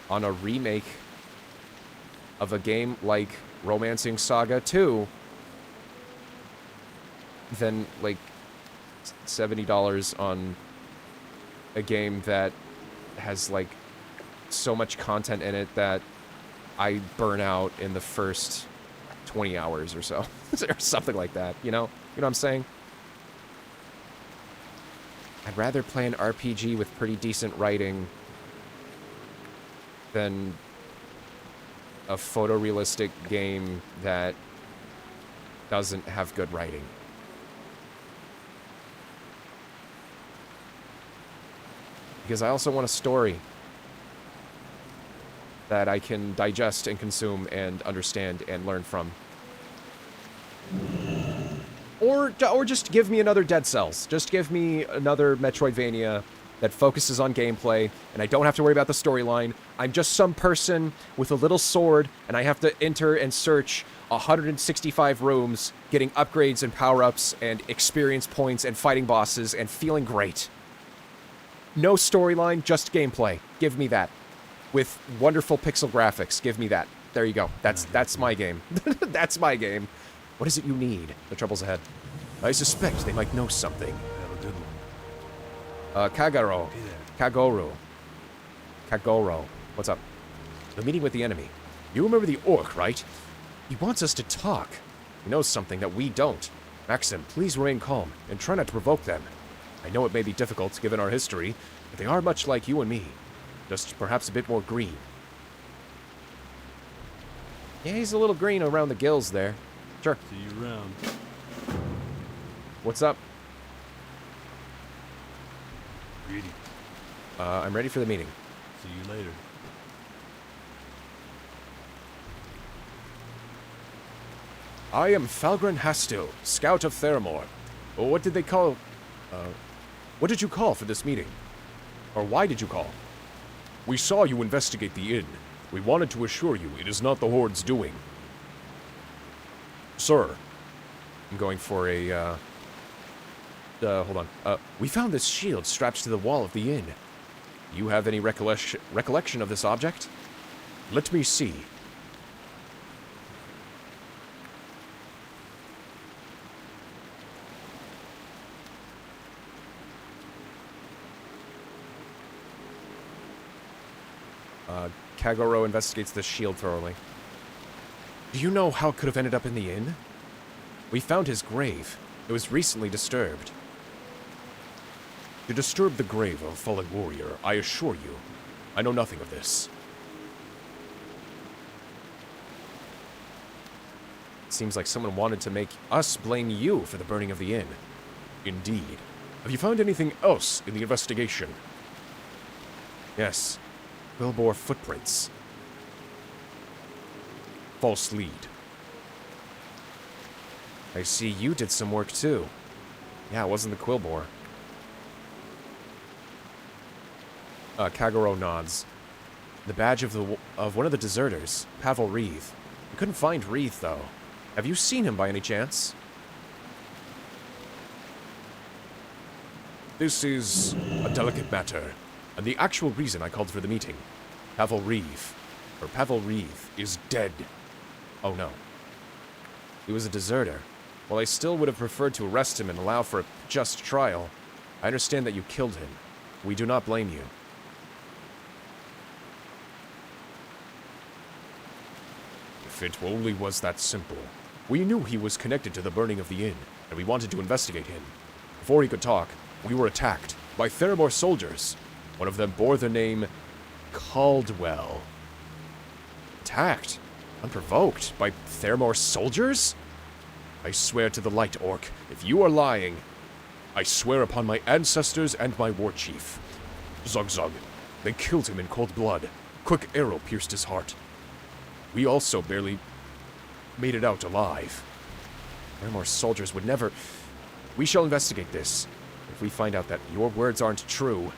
on a remake of a game like Romancing Saga 2 than, like, $70 on a game that has, like, so much content in it that I burn out in the first 20 hours or so. Or something like that, you know? You know what I'm saying? I'd rather play an RPG with pretty decent writing than a photorealistic game that doesn't have good writing. Because I also want a story. that I can digest and consume and understand and learn from. Or just give me another Dead Cells. Just give me another Metroidvania that focuses on gameplay, and I don't have to worry about the storyline. I'm just some person with a little sword, and I have to enter and search 165 rooms, getting upgrades and power-ups and experience points and fighting bosses and feeling great. No storyline, just gameplay. Give me that. With wonderful pixel graphics. Give me that. There you go. That's my game. That's my game. What is it you need? The trouble's ahead. I suspect they might know something.
Have a good one.
Kagoro. Kagoro. What's up? The meeting with the enemy. You remember the orc, right? He wants us to talk. He knows something that we don't. Maxim, please remain calm and try not to provoke them. I know it may be difficult given our history, but they are much like you and me. Just perhaps a bit more green. Yeah, he's a little green around the gills there. Sure.
See you around.
What's up?
Greetings.
I'm ready for the meeting.
See you later.
I am Falgren Hastil, Scout of Theramore. What did they call... what did you call for this meeting? Or why did you call? We saw you investigate the inn. We wanted to assure you it is not the Horde's doing. Sir. I'm going for a, hold on. We found this shield strapped to the wall of the inn. You have any recollection of this object? Let me see. Kagoro investigates the shield thoroughly. Do you know how it could have ended up in the inn? We found his grave. It was recently disturbed. To disturb the grave of a fallen warrior, I assure you, I know nothing of this. It seems like someone wanted to make us blame you for the burning of the inn. Indeed. Have you found anything else in the investigation? Yes. Quillbore footprints. False lead. I see you did some work too. Yeah, it wasn't the Quillbore. Kagoro nods. The badge of one of the deserters, Pavel Reeve. We couldn't find Reeve though. Have you seen him by any chance? This is a delicate matter, and the actual reason I called for the meeting. Pavel Reeve is dead. Oh no. He was a deserter. While I still would have preferred to arrest him and allow for a just trial, I understand that you killed him. We do not blame you. If it only was that simple. We knew he was connected to the burning of the inn, and we wanted to investigate him. Before he could talk, we were attacked by Theramore soldiers. One of them bore the name Caldwell. Attacked? Unprovoked? By Theramore soldiers? I swear to the light, Orc, if you are lying, I swear upon my ancestors and my war chief. Zog. They killed him in cold blood. Quick arrow pierced his heart. We also barely made it out alive. Theramore soldiers would never... We shall investigate this. If we find out that your words aren't true...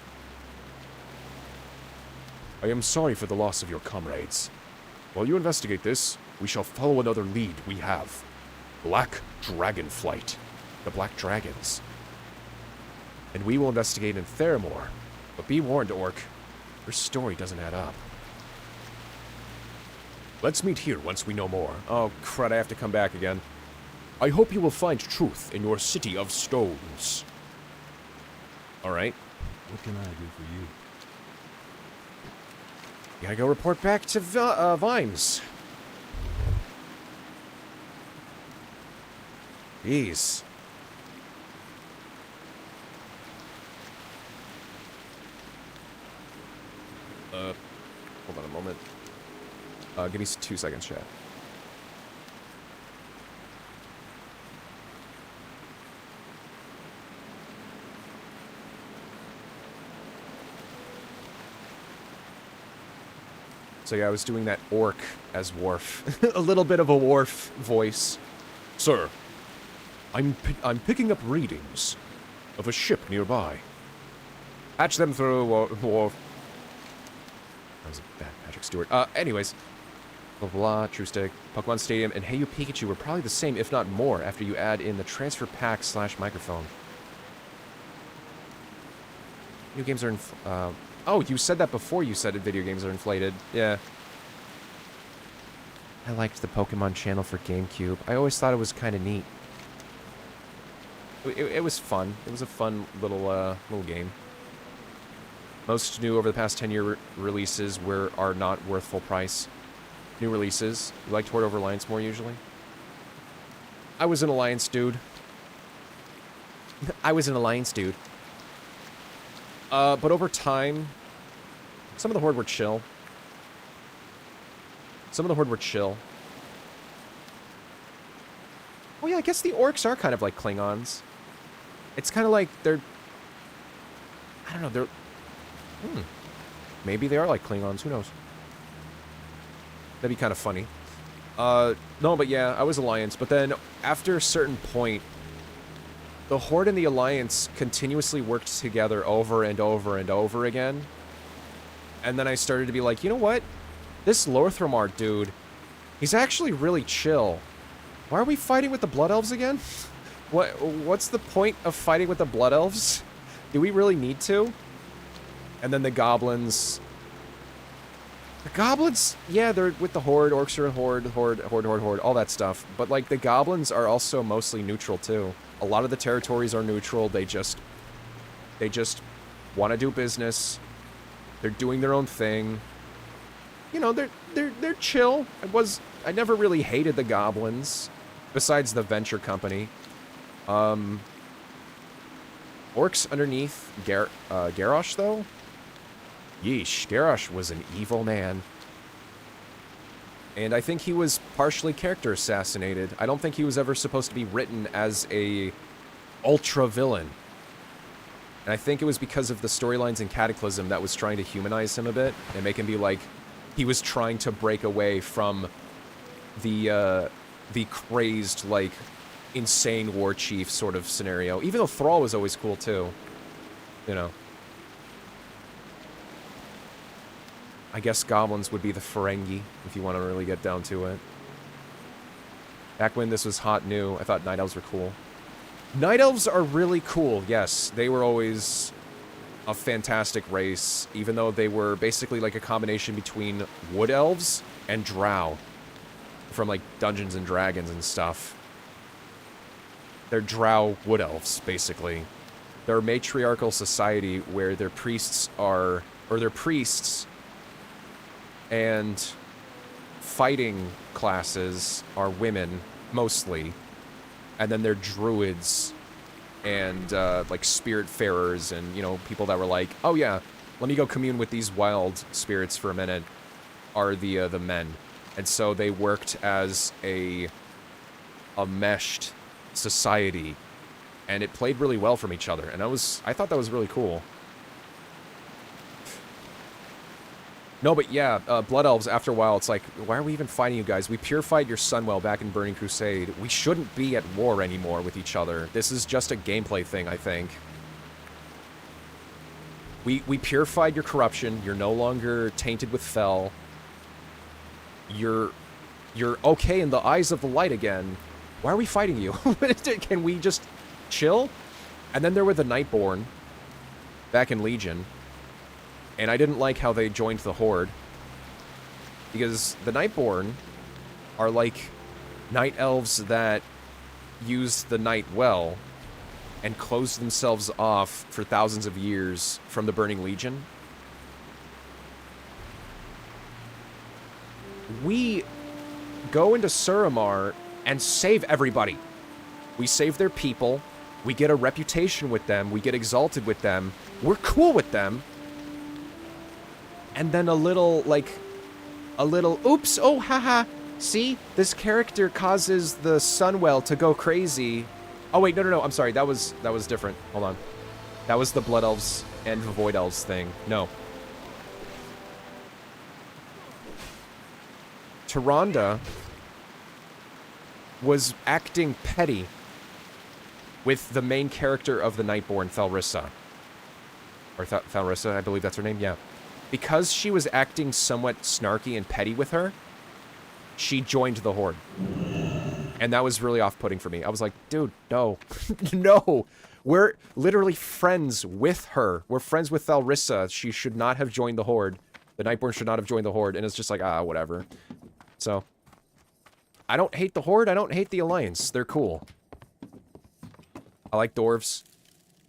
I am sorry for the loss of your comrades. While you investigate this, we shall follow another lead we have. Black Dragon Flight. The Black Dragons. And we will investigate in Theramore. But be warned, Orc. Your story doesn't add up. Let's meet here once we know more. Oh, crud, I have to come back again. I hope you will find truth in your city of stones. Alright.
What can I do for you?
Gotta go report back to Vimes. Jeez. Hold on a moment. Give me 2 seconds, chat. So yeah, I was doing that orc as Worf. A little bit of a Worf voice.
Sir, I'm picking up readings of a ship nearby.
Patch them through, Worf. That was a bad Patrick Stewart. Anyways. Blah, blah, blah, True Stick, Pokemon Stadium, and Hey You Pikachu were probably the same, if not more, after you add in the transfer pack / microphone. New games are oh, you said that before you said video games are inflated. Yeah. I liked the Pokemon channel for GameCube. I always thought it was kind of neat. It was fun. It was a fun little game. Most new over the past 10-year releases are not worth full price. New releases. You liked Horde over Alliance more usually? I was an Alliance dude. I was an Alliance dude. But over time, some of the Horde were chill. Some of the Horde were chill. Oh yeah, I guess the orcs are kind of like Klingons. It's kind of like they're... I don't know, they're... Maybe they are like Klingons, who knows? That'd be kind of funny. No, but yeah, I was Alliance, but then after a certain point, the Horde and the Alliance continuously worked together over and over and over again. And then I started to be like, you know what? This Lorthramar dude, he's actually really chill. Why are we fighting with the Blood Elves again? What's the point of fighting with the Blood Elves? Do we really need to? And then the Goblins... The Goblins, yeah, they're with the Horde, Orcs are in Horde, all that stuff. But, like, the Goblins are also mostly neutral, too. A lot of the territories are neutral. They just want to do business. They're doing their own thing. You know, they're chill. I never really hated the Goblins, besides the Venture Company. Orcs underneath Garrosh, though? Yeesh, Garrosh was an evil man. And I think he was partially character assassinated. I don't think he was ever supposed to be written as a ultra-villain. And I think it was because of the storylines in Cataclysm that was trying to humanize him a bit and make him be like, he was trying to break away from the crazed, like, insane war chief sort of scenario. Even though Thrall was always cool, too. You know. I guess Goblins would be the Ferengi, if you want to really get down to it. Back when this was hot new, I thought Night Elves were cool. Night Elves are really cool, yes. They were always a fantastic race, even though they were basically like a combination between Wood Elves and Drow. From like Dungeons and Dragons and stuff. They're Drow Wood Elves, basically. They're a matriarchal society where their priests are... or their priests... and fighting classes are women, mostly. And then they're druids and, like, spiritfarers and, you know, people that were like, oh yeah, let me go commune with these wild spirits for a minute, are the men. And so they worked as a meshed society. And it played really well from each other. And I thought that was really cool. No, but yeah, Blood Elves, after a while, it's like, why are we even fighting you guys? We purified your Sunwell back in Burning Crusade. We shouldn't be at war anymore with each other. This is just a gameplay thing, I think. We purified your corruption. You're no longer tainted with Fel. You're okay in the eyes of the light again. Why are we fighting you? Can we just chill? And then there were the Nightborn back in Legion. And I didn't like how they joined the Horde. Because the Nightborn are like night elves that use the night well and close themselves off for thousands of years from the Burning Legion. We go into Suramar and save everybody. We save their people. We get a reputation with them. We get exalted with them. We're cool with them. And then a little, oops, oh, haha, see? This character causes the Sunwell to go crazy. Oh, wait, no, I'm sorry, that was different. Hold on. That was the Blood Elves and Void Elves thing. No. Tyrande was acting petty with the main character of the Nightborn, Thalrissa. Or Thalrissa, I believe that's her name, yeah. Because she was acting somewhat snarky and petty with her, she joined the Horde. And that was really off-putting for me. I was like, dude, no. No! We're literally friends with her. We're friends with Thalrissa. She should not have joined the Horde. The Nightborn should not have joined the Horde. And it's just like, whatever. So, I don't hate the Horde. I don't hate the Alliance. They're cool. I like dwarves.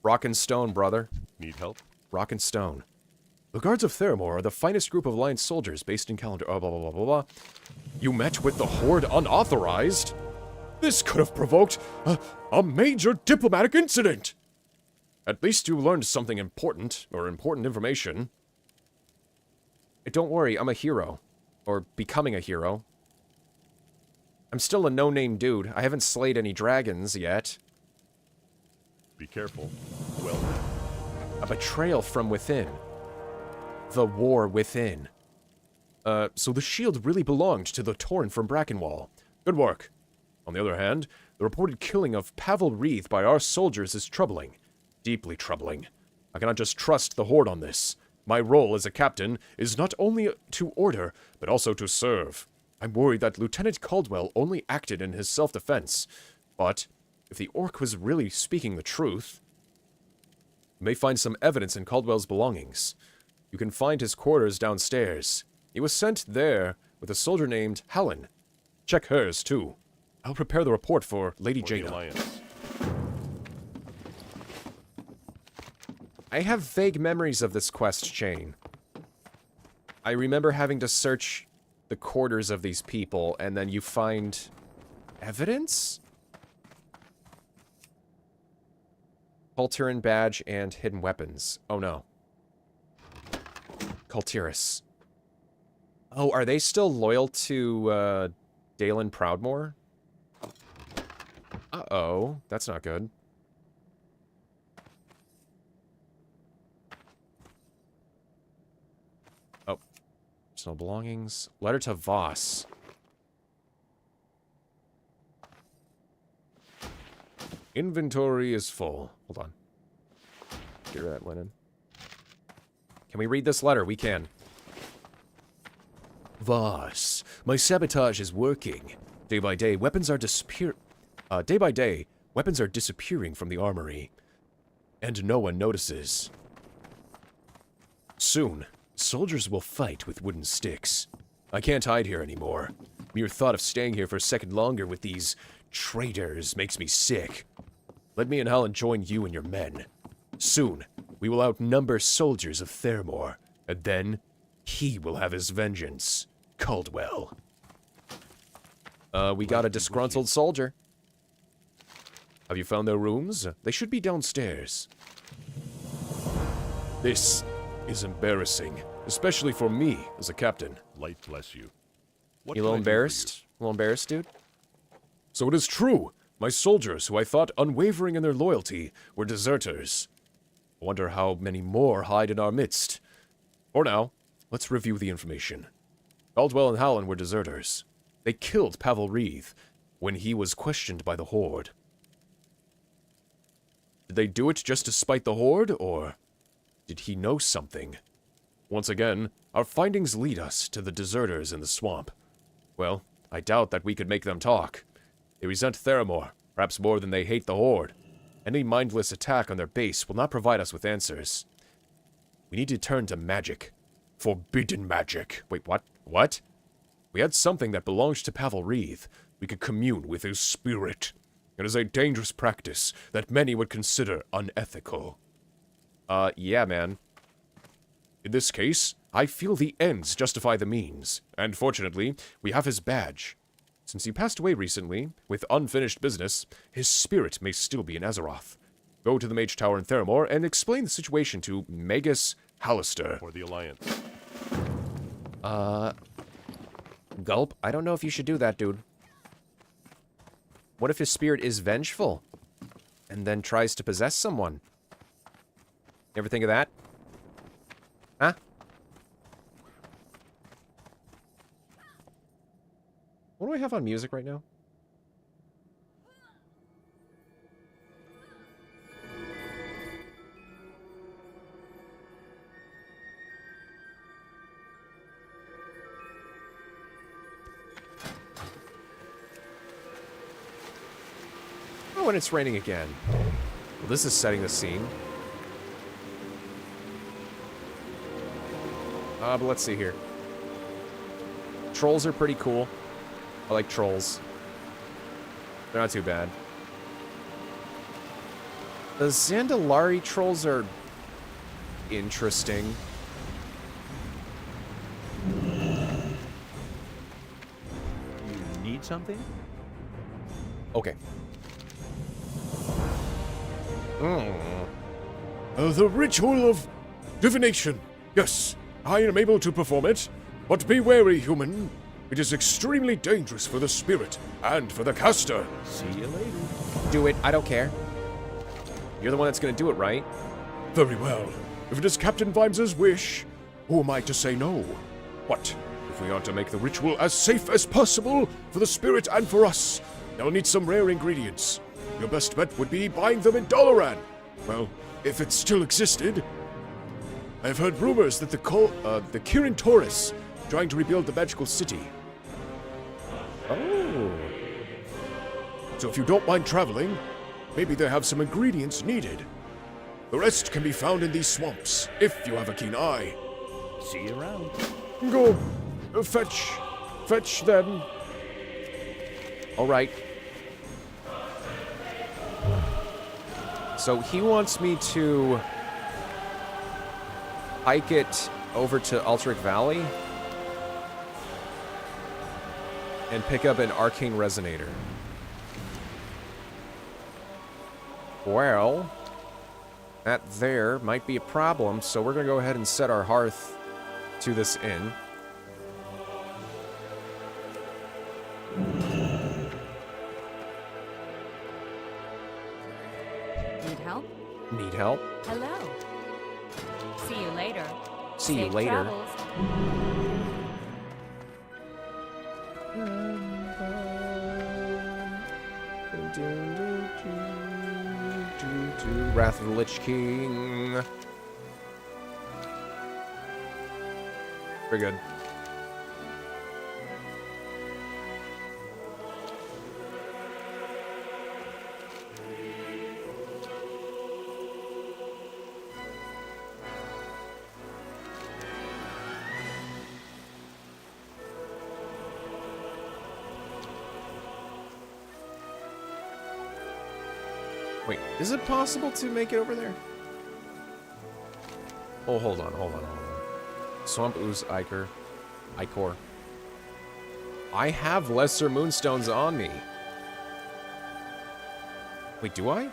Rock and stone, brother.
Need help?
Rock and stone. The Guards of Theramore are the finest group of Alliance soldiers based in Calendar... blah, blah, blah, blah, blah. You met with the Horde unauthorized? This could have provoked a major diplomatic incident. At least you learned something important, or important information. Don't worry, I'm a hero. Or becoming a hero. I'm still a no-name dude. I haven't slayed any dragons yet.
Be careful. Well,
a betrayal from within. The war within. So the shield really belonged to the Tauren from Brackenwall. Good work. On the other hand, the reported killing of Pavel Wreath by our soldiers is troubling. Deeply troubling. I cannot just trust the Horde on this. My role as a captain is not only to order, but also to serve. I'm worried that Lieutenant Caldwell only acted in his self-defense. But, if the Orc was really speaking the truth, you may find some evidence in Caldwell's belongings. You can find his quarters downstairs. He was sent there with a soldier named Hallen. Check hers, too. I'll prepare the report for Lady Jaina. I have vague memories of this quest chain. I remember having to search the quarters of these people, and then you find evidence? Kulturin badge and hidden weapons. Oh no. Kultiris. Oh, are they still loyal to, Dalen Proudmoore? Uh-oh. That's not good. Oh. Personal belongings. Letter to Voss. Inventory is full. Hold on. Get rid of that linen. Can we read this letter? We can. Voss, my sabotage is working. Day by day, weapons are disappearing from the armory. And no one notices. Soon, soldiers will fight with wooden sticks. I can't hide here anymore. Mere thought of staying here for a second longer with these traitors makes me sick. Let me and Hallen join you and your men. Soon, we will outnumber soldiers of Theramore, and then he will have his vengeance. Caldwell. We got a disgruntled soldier. Have you found their rooms? They should be downstairs. This is embarrassing, especially for me as a captain.
Light bless you.
You a little embarrassed? A little embarrassed, dude? So it is true. My soldiers, who I thought unwavering in their loyalty, were deserters. I wonder how many more hide in our midst. For now, let's review the information. Caldwell and Hallen were deserters. They killed Pavel Wreath when he was questioned by the Horde. Did they do it just to spite the Horde, or did he know something? Once again, our findings lead us to the deserters in the swamp. Well, I doubt that we could make them talk. They resent Theramore, perhaps more than they hate the Horde. Any mindless attack on their base will not provide us with answers. We need to turn to magic. Forbidden magic. Wait, what? What? We had something that belongs to Pavel Wreath. We could commune with his spirit. It is a dangerous practice that many would consider unethical. Yeah, man. In this case, I feel the ends justify the means, and fortunately, we have his badge. Since he passed away recently, with unfinished business, his spirit may still be in Azeroth. Go to the Mage Tower in Theramore and explain the situation to Magus Hallister.
For the Alliance.
Gulp? I don't know if you should do that, dude. What if his spirit is vengeful? And then tries to possess someone? You ever think of that? Huh? What do I have on music right now? Oh, and it's raining again. Well, this is setting the scene. But let's see here. Trolls are pretty cool. I like trolls. They're not too bad. The Zandalari trolls are interesting.
You need something?
Okay.
The ritual of divination. Yes, I am able to perform it. But be wary, human. It is extremely dangerous for the spirit and for the caster.
See you later.
Do it. I don't care. You're the one that's gonna do it, right?
Very well. If it is Captain Vimes' wish, who am I to say no? What? If we are to make the ritual as safe as possible for the spirit and for us, they'll need some rare ingredients. Your best bet would be buying them in Dalaran. Well, if it still existed. I've heard rumors that the Kirin Taurus trying to rebuild the magical city.
Oh.
So if you don't mind traveling, maybe they have some ingredients needed. The rest can be found in these swamps, if you have a keen eye.
See you around.
Go. Fetch them.
All right. So he wants me to hike it over to Alteric Valley and pick up an arcane resonator. Well, that there might be a problem, so we're gonna go ahead and set our hearth to this inn.
Need help?
Need help?
Hello. See you later.
See you
Safe
later.
travels.
Wrath of the Lich King. Very good. Wait, is it possible to make it over there? Oh, hold on. Swamp Ooze Ichor. I have lesser moonstones on me. Wait, do I?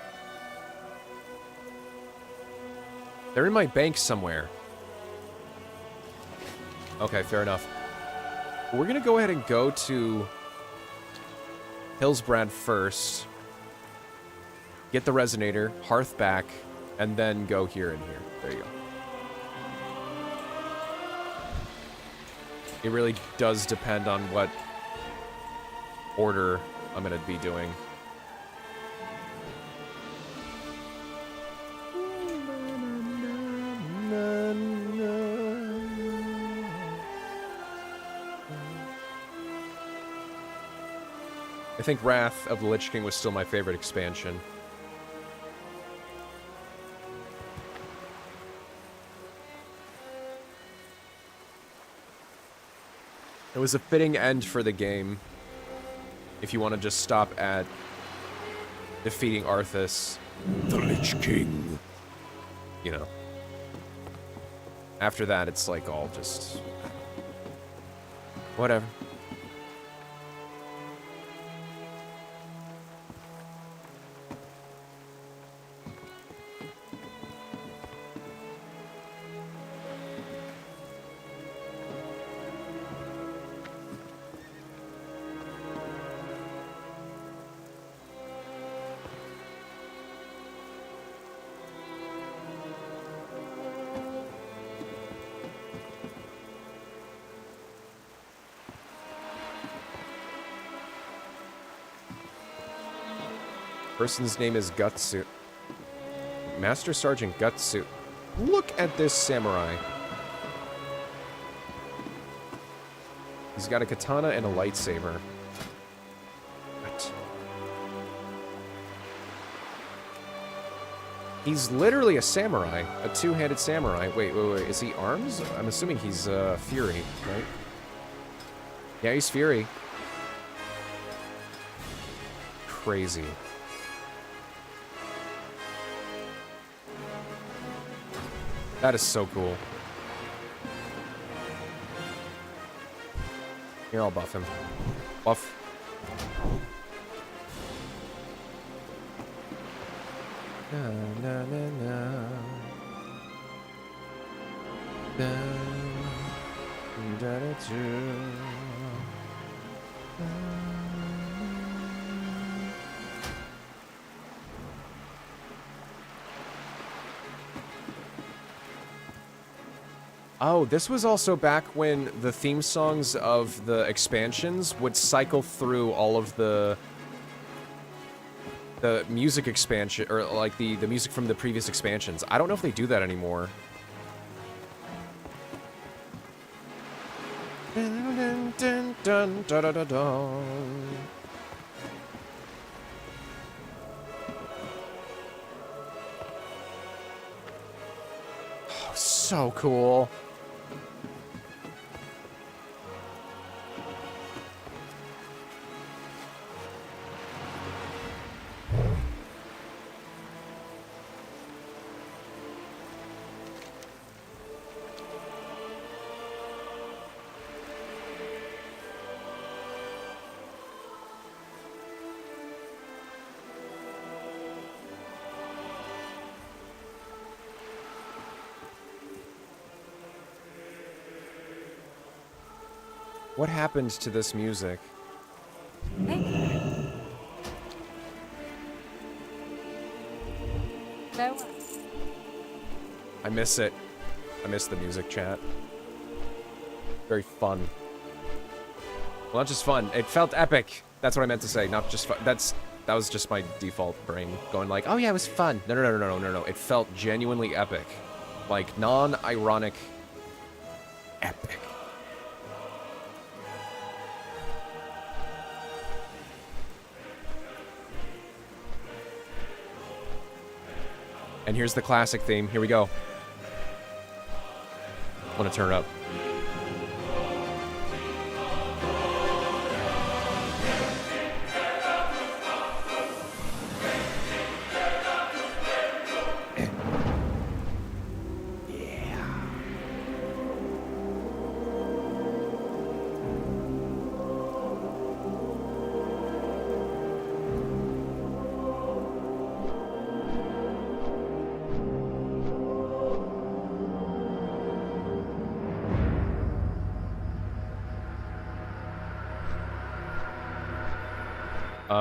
They're in my bank somewhere. Okay, fair enough. We're gonna go ahead and go to Hillsbrad first. Get the resonator, hearth back, and then go here and here. There you go. It really does depend on what order I'm going to be doing. I think Wrath of the Lich King was still my favorite expansion. It was a fitting end for the game, if you want to just stop at defeating Arthas.
The Lich King.
You know. After that, it's like all just... whatever. Person's name is Gutsu. Master Sergeant Gutsu. Look at this samurai. He's got a katana and a lightsaber. What? He's literally a samurai. A two-handed samurai. Wait. Is he arms? I'm assuming he's Fury, right? Yeah, he's Fury. Crazy. That is so cool. Here, I'll buff him. Buff. Na, na, na, na. Da, da, da, Oh, this was also back when the theme songs of the expansions would cycle through all of the music expansion, or like the music from the previous expansions. I don't know if they do that anymore. Dun, dun, dun, dun, dun, dun, dun, dun. Oh, so cool. What happened to this music? I miss it. I miss the music chat. Very fun. Well, not just fun. It felt epic. That's what I meant to say. Not just fun. That was just my default brain going like, oh yeah, it was fun. No. It felt genuinely epic. Like, non-ironic epic. And here's the classic theme. Here we go. I want to turn it up.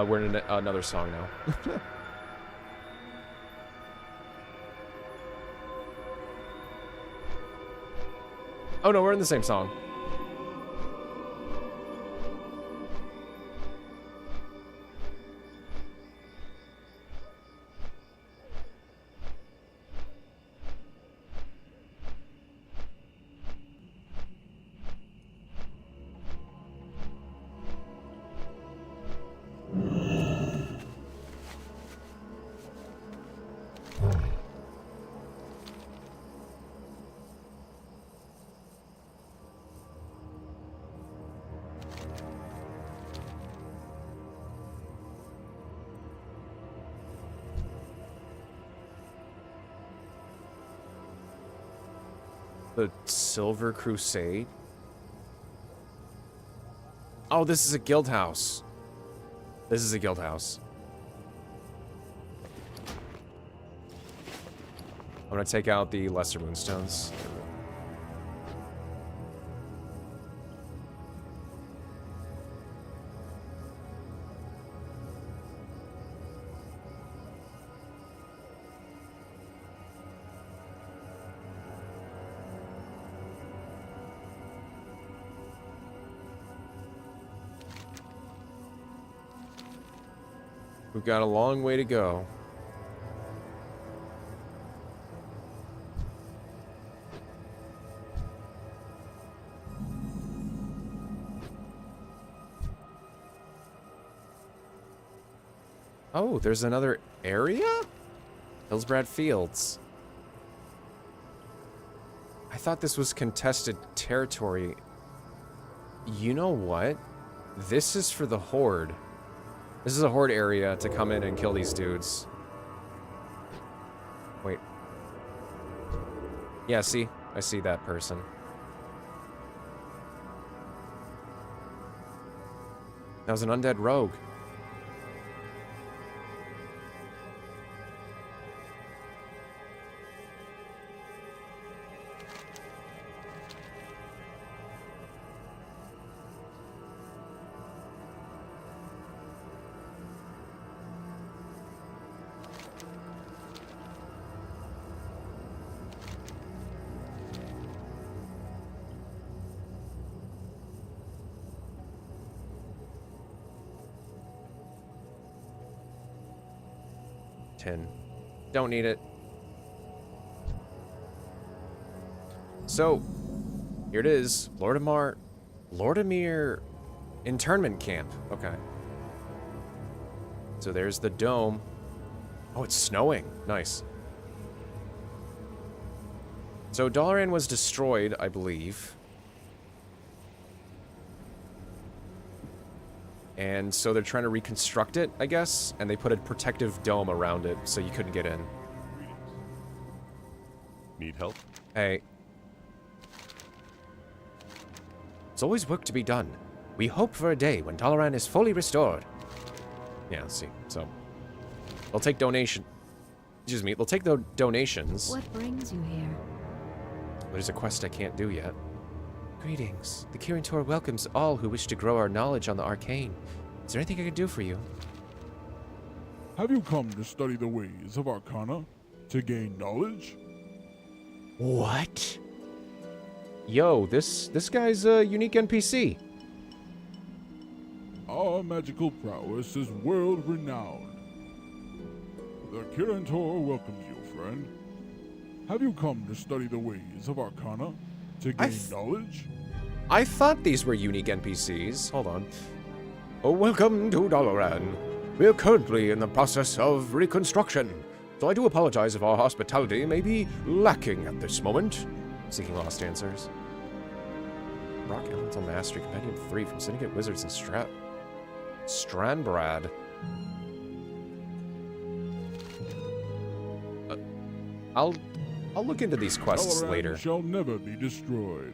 We're in another song now. Oh no, we're in the same song. The Silver Crusade? Oh, this is a guild house. This is a guild house. I'm gonna take out the lesser moonstones. We've got a long way to go. Oh, there's another area? Hillsbrad Fields. I thought this was contested territory. You know what? This is for the Horde. This is a Horde area to come in and kill these dudes. Wait. Yeah, see? I see that person. That was an undead rogue. Don't need it. So, here it is. Lordamere internment camp. Okay. So there's the dome. Oh, it's snowing. Nice. So Dalaran was destroyed, I believe. And so they're trying to reconstruct it, I guess, and they put a protective dome around it so you couldn't get in.
Need help?
Hey. There's always work to be done. We hope for a day when Dalaran is fully restored. Yeah, let's see. So, they'll take donation. Excuse me, they'll take the donations.
What brings you here?
There's a quest I can't do yet. Greetings. The Kirin Tor welcomes all who wish to grow our knowledge on the arcane. Is there anything I can do for you?
Have you come to study the ways of Arcana? To gain knowledge?
What? Yo, this guy's a unique NPC.
Our magical prowess is world-renowned. The Kirin Tor welcomes you, friend. Have you come to study the ways of Arcana? To gain knowledge?
I thought these were unique NPCs. Hold on. Oh, welcome to Dalaran. We're currently in the process of reconstruction, so I do apologize if our hospitality may be lacking at this moment. Seeking lost answers. Rock Elemental Mastery, Compendium 3 from Syndicate Wizards and Stranbrad. I'll look into these quests
Dalaran
later.
Shall never be destroyed.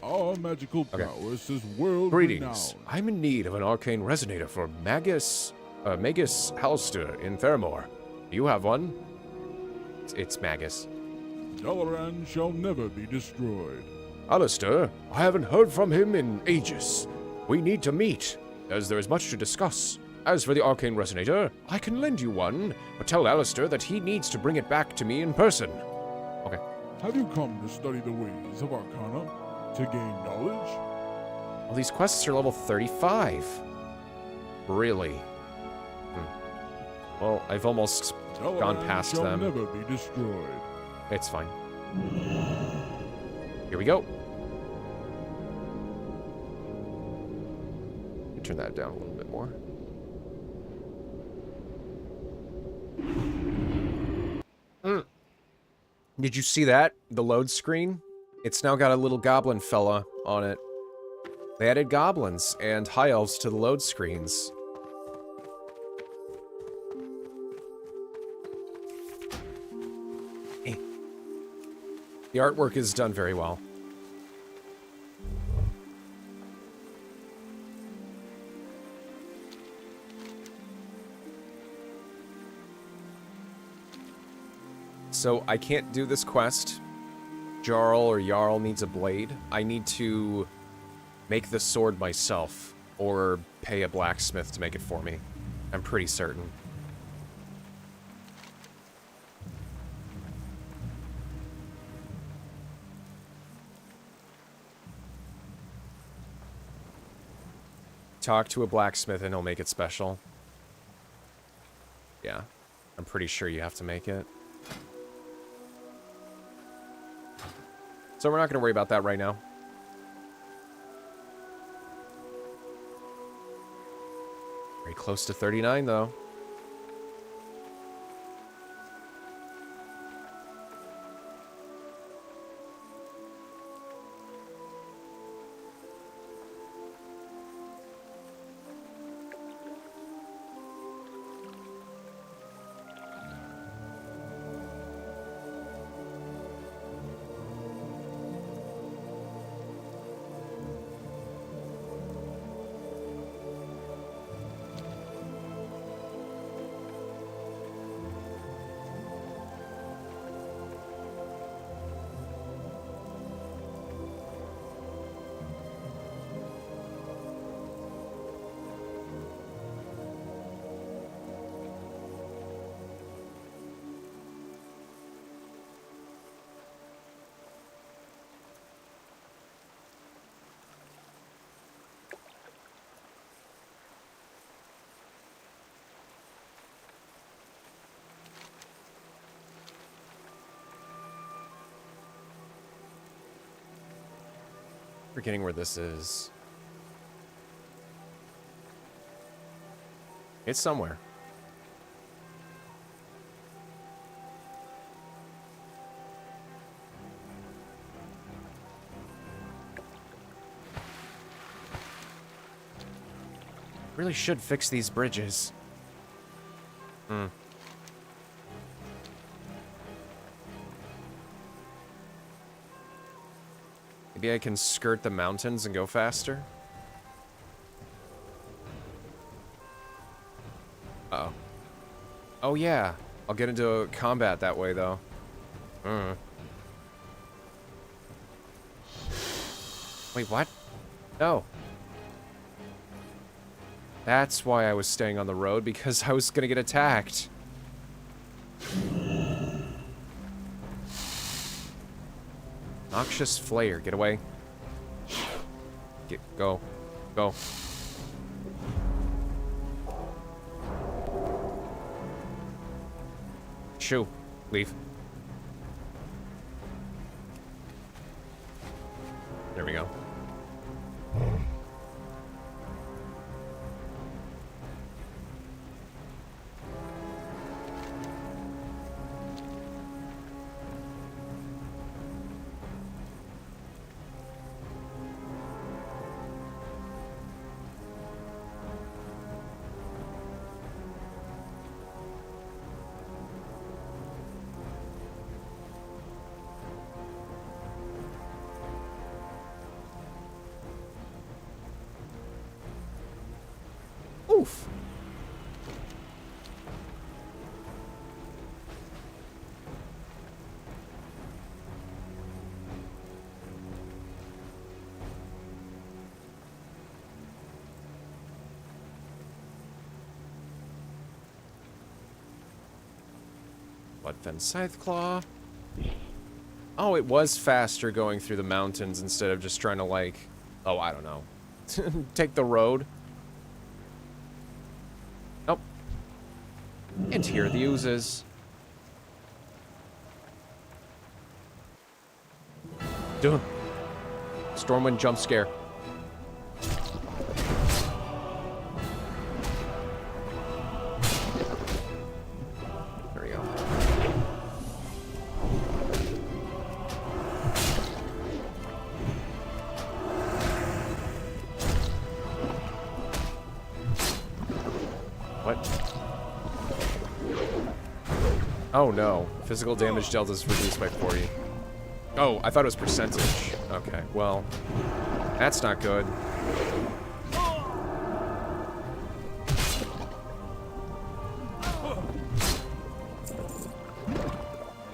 Our magical prowess is world-renowned.
Greetings. I'm in need of an arcane resonator for Magus Halster in Theramore. Do you have one? It's Magus.
Dalaran shall never be destroyed.
Alistair, I haven't heard from him in ages. We need to meet, as there is much to discuss. As for the arcane resonator, I can lend you one, but tell Alistair that he needs to bring it back to me in person. Okay.
Have you come to study the ways of Arcana? To gain knowledge?
Well, these quests are level 35. Really? Well, I've almost gone past
shall
them.
Never be destroyed.
It's fine. Here we go. Turn that down a little bit more. Did you see that? The load screen? It's now got a little goblin fella on it. They added goblins and high elves to the load screens. The artwork is done very well. So I can't do this quest. Jarl needs a blade. I need to make the sword myself, or pay a blacksmith to make it for me. I'm pretty certain. Talk to a blacksmith and he'll make it special. I'm pretty sure you have to make it. So we're not going to worry about that right now. Very close to 39, though. Forgetting where this is. It's somewhere. Really should fix these bridges. Maybe I can skirt the mountains and go faster? Uh-oh. Oh, yeah. I'll get into combat that way, though. Wait, what? No. That's why I was staying on the road, because I was gonna get attacked. Noxious Flayer, get away. Go. Go. Shoo. Leave. There we go. Oof. Bloodfen Scytheclaw. Oh, it was faster going through the mountains instead of just trying to, like, oh, I don't know, take the road. Nope. And here are the oozes. Duh. Stormwind jump scare. There we go. What? Oh no. Physical damage dealt is reduced by 40. Oh, I thought it was percentage. Okay, well, that's not good.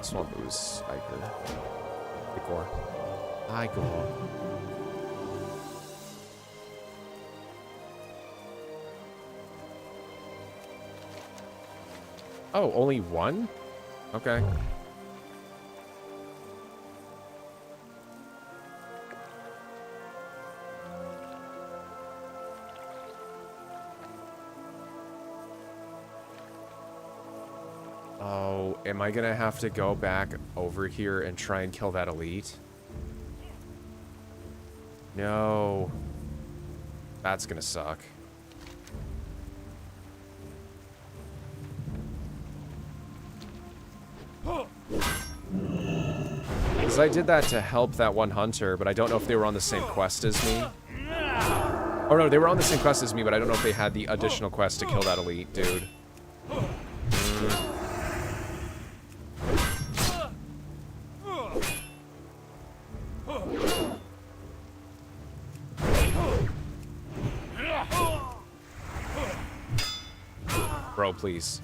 Swamp ooze, Iker. Ichor. Ichor. Oh, only one? Okay. Am I gonna have to go back over here and try and kill that elite? No. That's gonna suck. Because I did that to help that one hunter, but I don't know if they were on the same quest as me. Oh no, they were on the same quest as me, but I don't know if they had the additional quest to kill that elite, dude. Bro, please.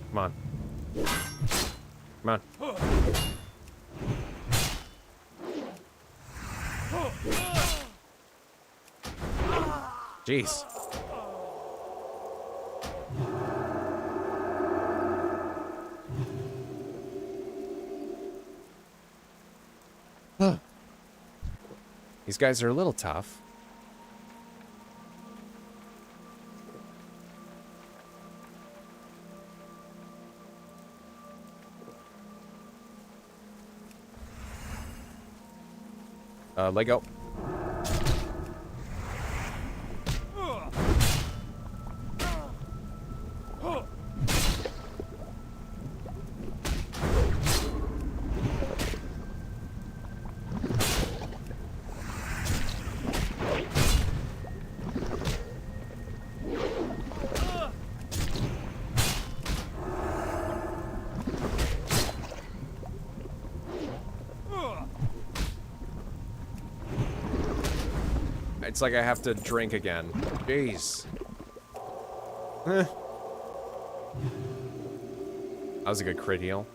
Come on. Come on. Jeez. These guys are a little tough. Lego. It's like I have to drink again. Jeez. That was a good crit heal.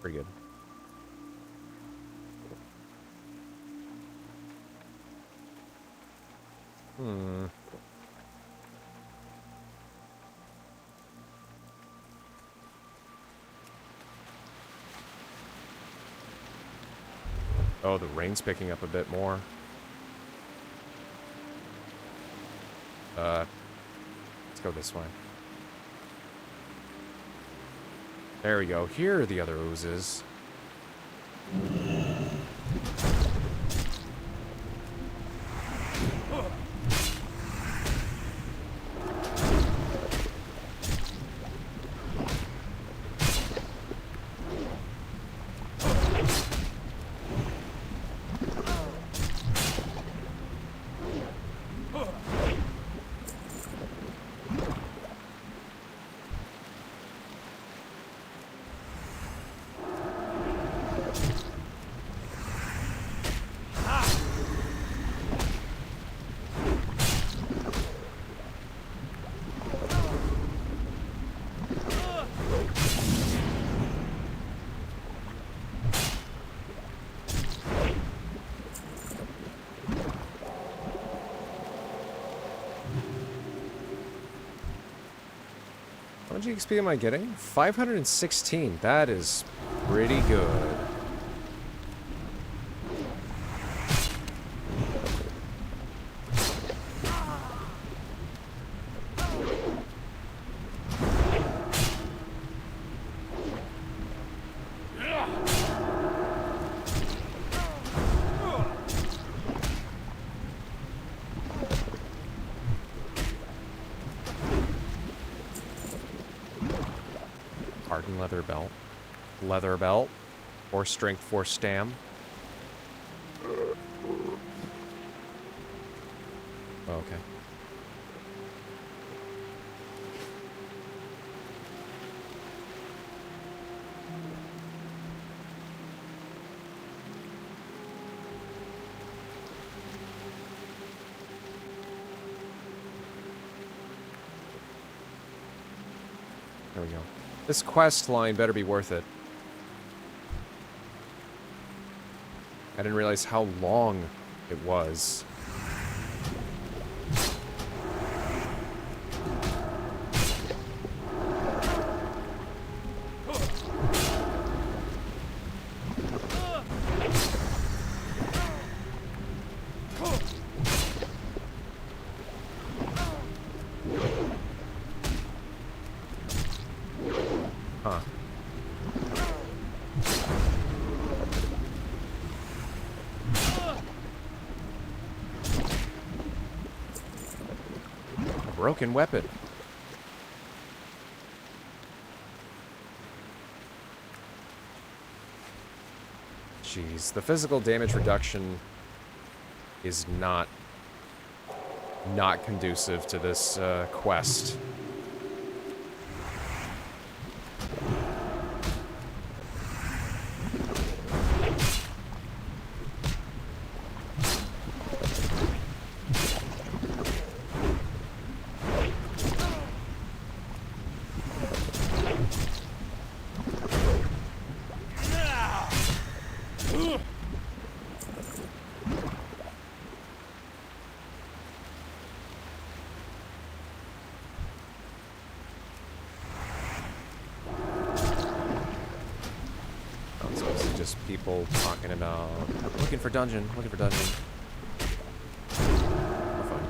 Pretty good. Oh, the rain's picking up a bit more. Let's go this way. There we go. Here are the other oozes. How much XP am I getting? 516. That is pretty good. Leather belt. 4 strength, 4 stam. Oh, okay. There we go. This quest line better be worth it. I didn't realize how long it was. broken weapon. Jeez, the physical damage reduction is not conducive to this quest. Just people talking about looking for dungeon. Oh, fine.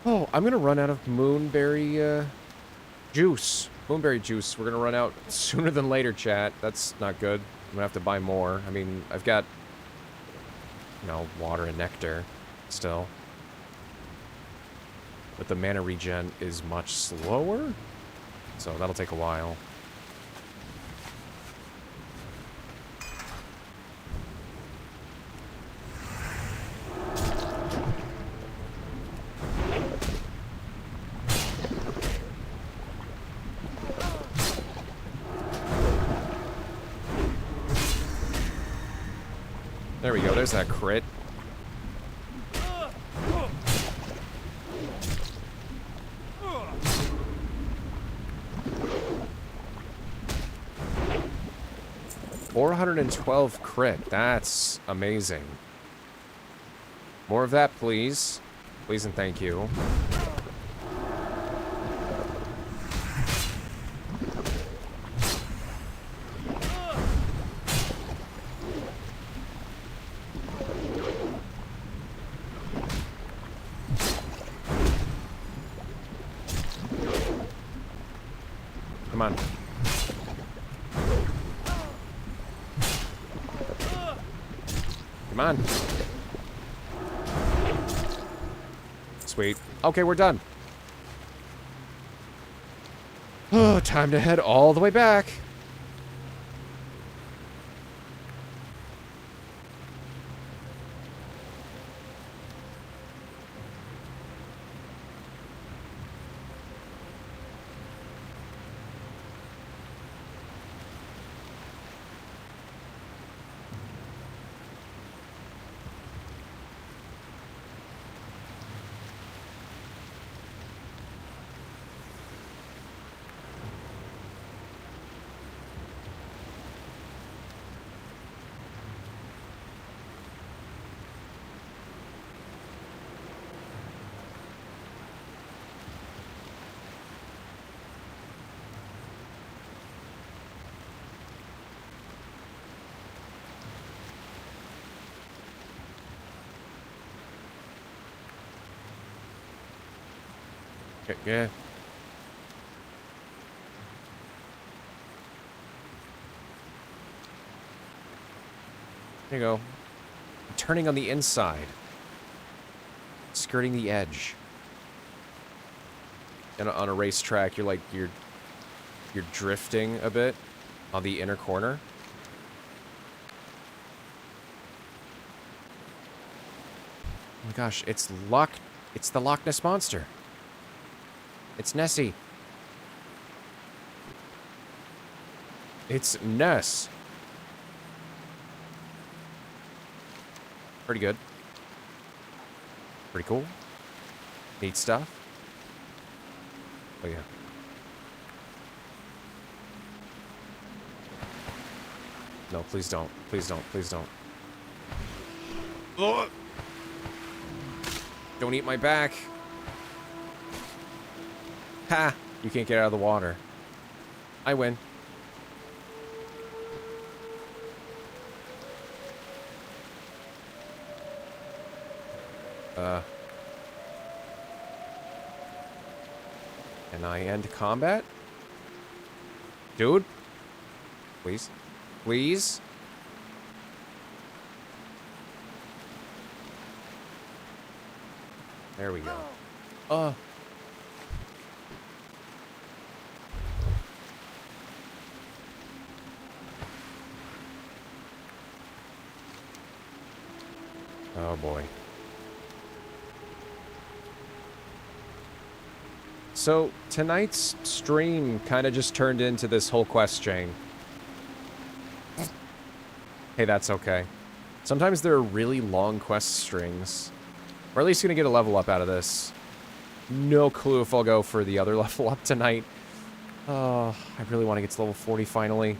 Oh, I'm gonna run out of moonberry juice. Moonberry juice. We're gonna run out sooner than later, chat. That's not good. I'm gonna have to buy more. I mean, I've got, you know, water and nectar still. But the mana regen is much slower, so that'll take a while. There we go, there's that crit. $412 crit, that's amazing. More of that, please. Please and thank you. Come on. Come on. Sweet. Okay, we're done. Oh, time to head all the way back. Okay, yeah. There you go. Turning on the inside. Skirting the edge. And on a racetrack, you're drifting a bit on the inner corner. Oh my gosh, it's the Loch Ness Monster. It's Nessie. It's Ness. Pretty good. Pretty cool. Neat stuff. Oh yeah. No, please don't. Please don't. Please don't. Oh! Don't eat my back. Ha! You can't get out of the water. I win. Can I end combat? Dude? Please? Please? There we go. Oh boy. So, tonight's stream kind of just turned into this whole quest chain. Hey, that's okay. Sometimes there are really long quest strings. We're at least gonna get a level up out of this. No clue if I'll go for the other level up tonight. Oh, I really want to get to level 40 finally.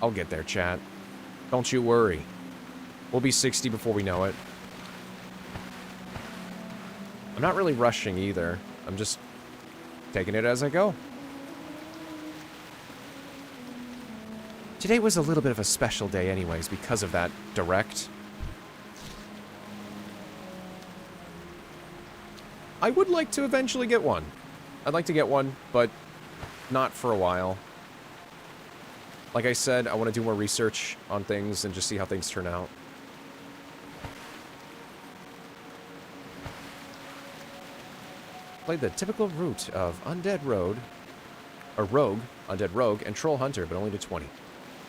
I'll get there, chat. Don't you worry. We'll be 60 before we know it. I'm not really rushing either. I'm just taking it as I go. Today was a little bit of a special day anyways because of that direct. I would like to eventually get one. I'd like to get one, but not for a while. Like I said, I want to do more research on things and just see how things turn out. Played the typical route of Undead Rogue, Undead Rogue, and Troll Hunter, but only to 20.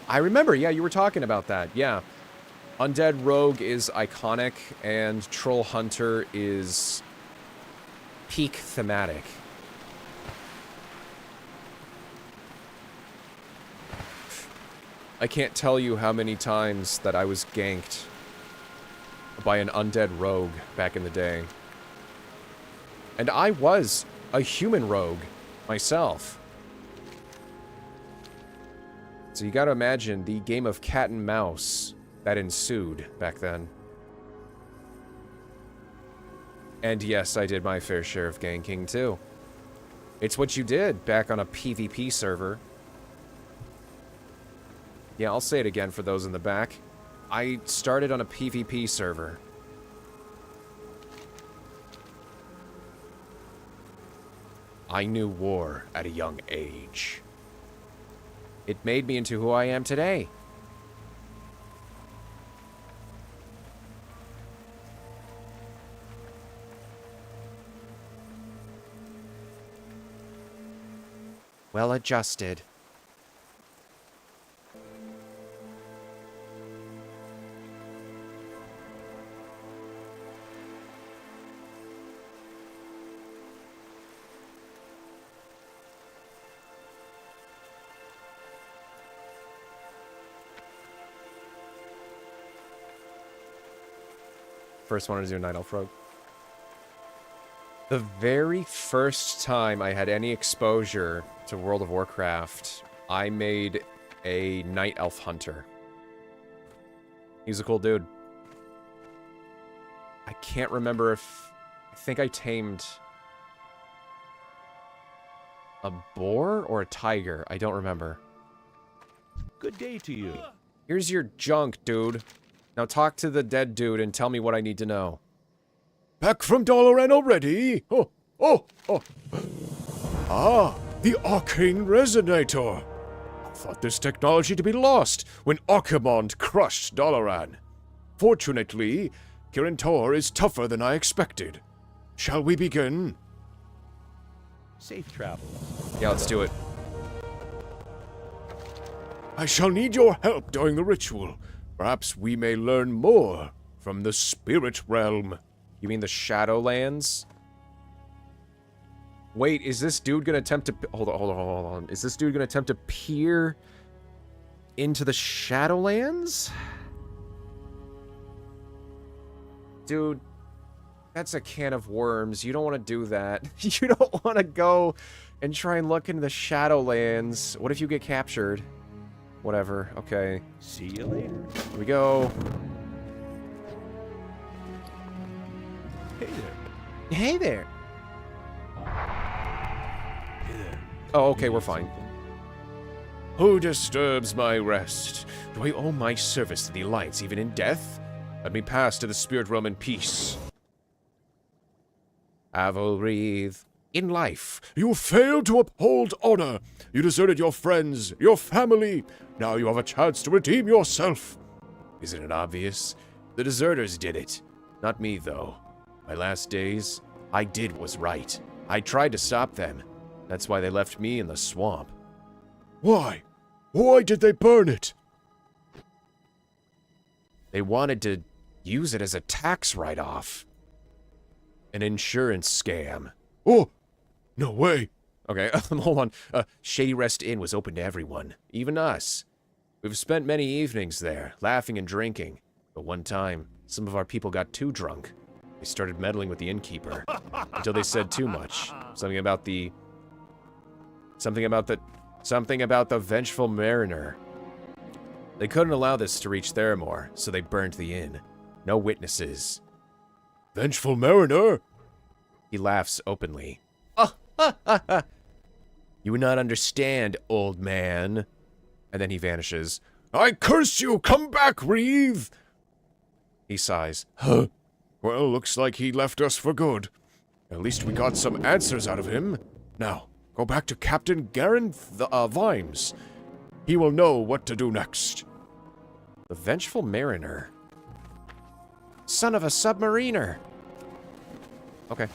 I remember, yeah, you were talking about that, yeah. Undead Rogue is iconic, and Troll Hunter is peak thematic. I can't tell you how many times that I was ganked by an undead rogue back in the day. And I was a human rogue myself. So you gotta imagine the game of cat and mouse that ensued back then. And yes, I did my fair share of ganking too. It's what you did back on a PvP server. Yeah, I'll say it again for those in the back. I started on a PvP server. I knew war at a young age. It made me into who I am today. Well adjusted. First one to do Night Elf Rogue. The very first time I had any exposure to World of Warcraft, I made a Night Elf Hunter. He's a cool dude. I can't remember if... I think I tamed a boar or a tiger. I don't remember.
Good day to you.
Here's your junk, dude. Now talk to the dead dude and tell me what I need to know.
Back from Dalaran already? Ah, the Arcane Resonator. I thought this technology to be lost when Archimond crushed Dalaran. Fortunately, Kirin Tor is tougher than I expected. Shall we begin?
Safe travel.
Yeah, let's do it.
I shall need your help during the ritual. Perhaps we may learn more from the spirit realm.
You mean the Shadowlands? Wait, is this dude gonna attempt to... Hold on. Is this dude gonna attempt to peer into the Shadowlands? Dude, that's a can of worms. You don't want to do that. You don't want to go and try and look into the Shadowlands. What if you get captured? Whatever, okay.
See you later.
Here we go.
Hey there.
Hey there.
Hey there.
Oh, okay, we're fine.
Who disturbs my rest? Do I owe my service to the Alliance even in death? Let me pass to the spirit realm in peace. Avelreath. In life, you failed to uphold honor. You deserted your friends, your family. Now you have a chance to redeem yourself. Isn't it obvious? The deserters did it. Not me, though. My last days, I did what was right. I tried to stop them. That's why they left me in the swamp. Why? Why did they burn it? They wanted to use it as a tax write-off. An insurance scam. Oh! No way! Okay, hold on. Shady Rest Inn was open to everyone, even us. We've spent many evenings there, laughing and drinking. But one time, some of our people got too drunk. They started meddling with the innkeeper, until they said too much. Something about the vengeful mariner. They couldn't allow this to reach Theramore, so they burned the inn. No witnesses. Vengeful mariner? He laughs openly. You would not understand, old man. And then he vanishes. I curse you! Come back, Reeve! He sighs. Huh? Well, looks like he left us for good. At least we got some answers out of him. Now, go back to Captain Garen Vimes. He will know what to do next. The Vengeful Mariner. Son of a submariner. Okay.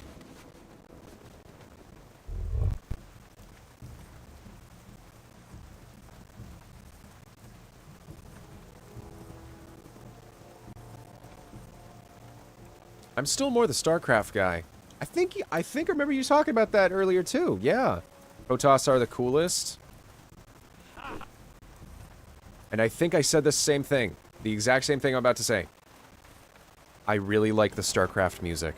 I'm still more the StarCraft guy. I think I remember you talking about that earlier too. Yeah. Protoss are the coolest. And I think I said the same thing. The exact same thing I'm about to say. I really like the StarCraft music.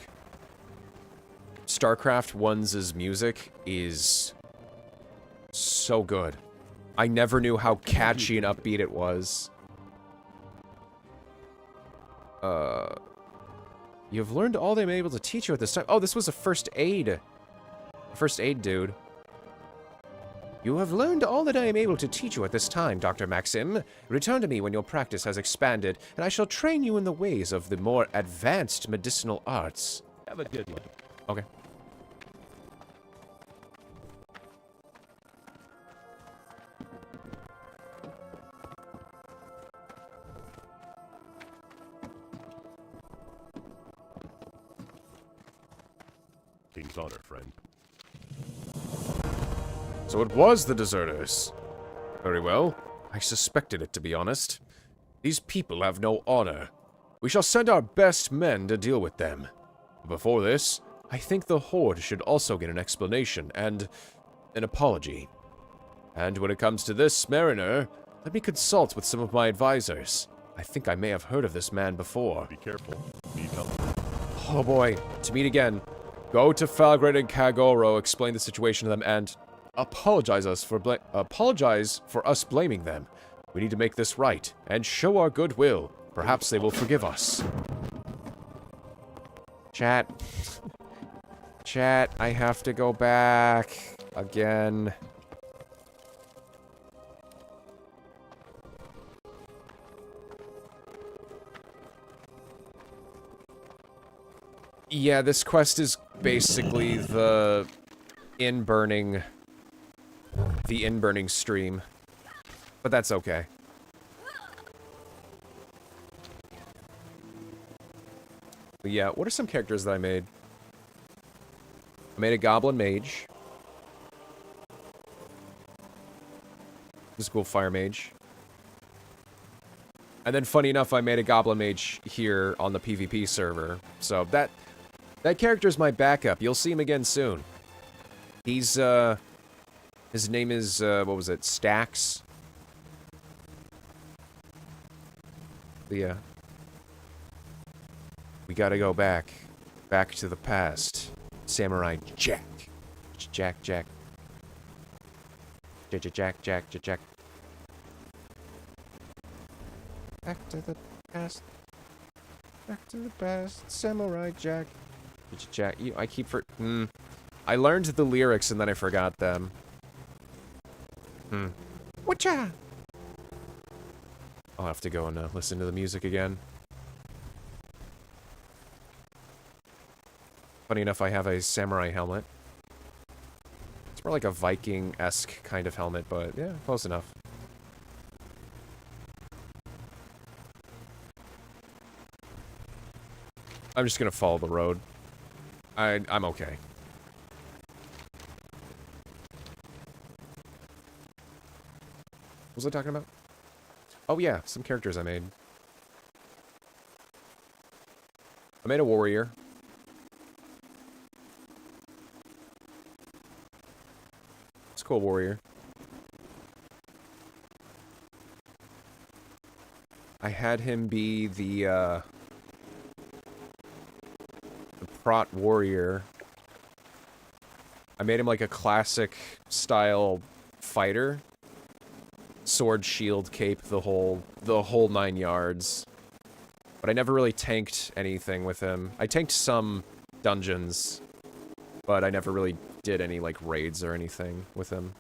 StarCraft 1's music is so good. I never knew how catchy and upbeat it was. You've learned all they've been able to teach you at this time. Oh, this was a first aid. First aid dude. You have learned all that I am able to teach you at this time, Dr. Maxim. Return to me when your practice has expanded, and I shall train you in the ways of the more advanced medicinal arts.
Have a good one.
Okay.
King's honor, friend.
So it was the deserters. Very well. I suspected it, to be honest. These people have no honor. We shall send our best men to deal with them. But before this, I think the Horde should also get an explanation and an apology. And when it comes to this Mariner, let me consult with some of my advisors. I think I may have heard of this man before.
Be careful. Need help.
Oh boy. To meet again. Go to Falgred and Kagoro, explain the situation to them, and apologize for us blaming them. We need to make this right, and show our goodwill. Perhaps they will forgive us. Chat. Chat, I have to go back. Again. Yeah, this quest is basically the in-burning stream. But that's okay. But yeah, what are some characters that I made? I made a Goblin Mage. This is a cool Fire Mage. And then, funny enough, I made a Goblin Mage here on the PvP server. So that character's my backup. You'll see him again soon. He's, his name is, what was it? Stax? But yeah. We gotta go back. Back to the past. Samurai Jack. Jack. Jack. Back to the past. Back to the past. Samurai Jack. Jack. I keep I learned the lyrics and then I forgot them.
Whatcha? I'll have to go and listen to the music again. Funny enough, I have a samurai helmet. It's more like a Viking-esque kind of helmet, but yeah, close enough. I'm just gonna follow the road. I'm okay. What was I talking about? Oh yeah, some characters I made. I made a warrior. It's a cool warrior. I had him be the prot warrior. I made him like a classic style fighter. Sword, shield, cape, the whole 9 yards. But I never really tanked anything with him. I tanked some dungeons, but I never really did any like raids or anything with him.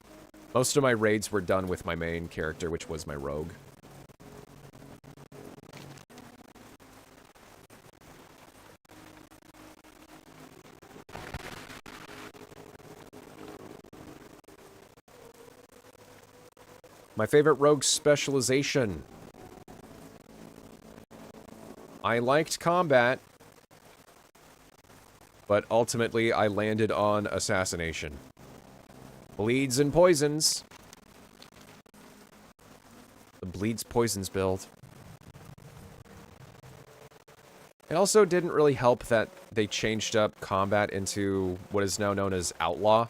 Most of my raids were done with my main character, which was my rogue. My favorite rogue specialization. I liked combat, but ultimately I landed on assassination. Bleeds and poisons. The bleeds poisons build. It also didn't really help that they changed up combat into what is now known as outlaw.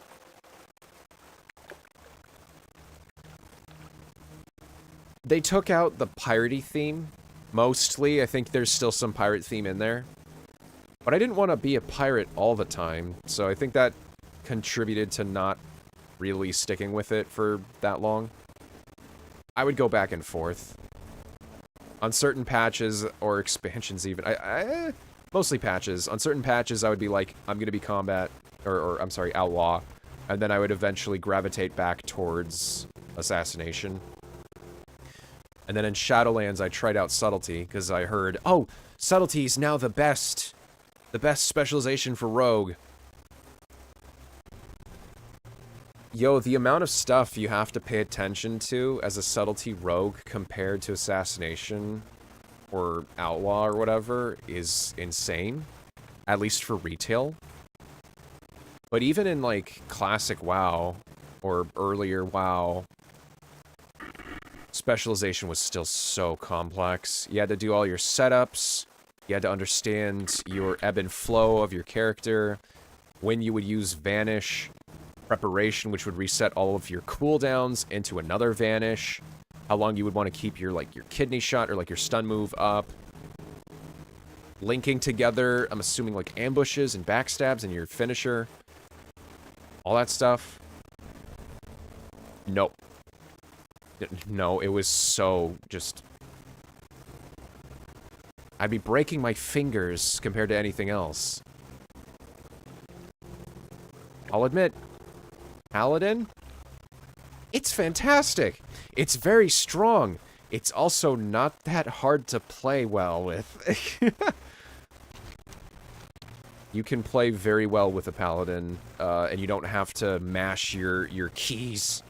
They took out the piratey theme, mostly. I think there's still some pirate theme in there. But I didn't want to be a pirate all the time, so I think that contributed to not really sticking with it for that long. I would go back and forth. On certain patches, or expansions even, mostly patches. On certain patches, I would be like, I'm gonna be combat, or I'm sorry, outlaw. And then I would eventually gravitate back towards assassination. And then in Shadowlands, I tried out Subtlety, because I heard, oh, Subtlety's now the best specialization for Rogue. Yo, the amount of stuff you have to pay attention to as a Subtlety Rogue compared to Assassination or Outlaw or whatever is insane. At least for retail. But even in, like, classic WoW, or earlier WoW, specialization was still so complex. You had to do all your setups. You had to understand your ebb and flow of your character. When you would use Vanish. Preparation, which would reset all of your cooldowns into another Vanish. How long you would want to keep your, like, your kidney shot or, like, your stun move up. Linking together, I'm assuming, like, ambushes and backstabs and your finisher. All that stuff. Nope. No, it was so just... I'd be breaking my fingers compared to anything else. I'll admit, Paladin? It's fantastic! It's very strong! It's also not that hard to play well with. You can play very well with a Paladin, and you don't have to mash your keys.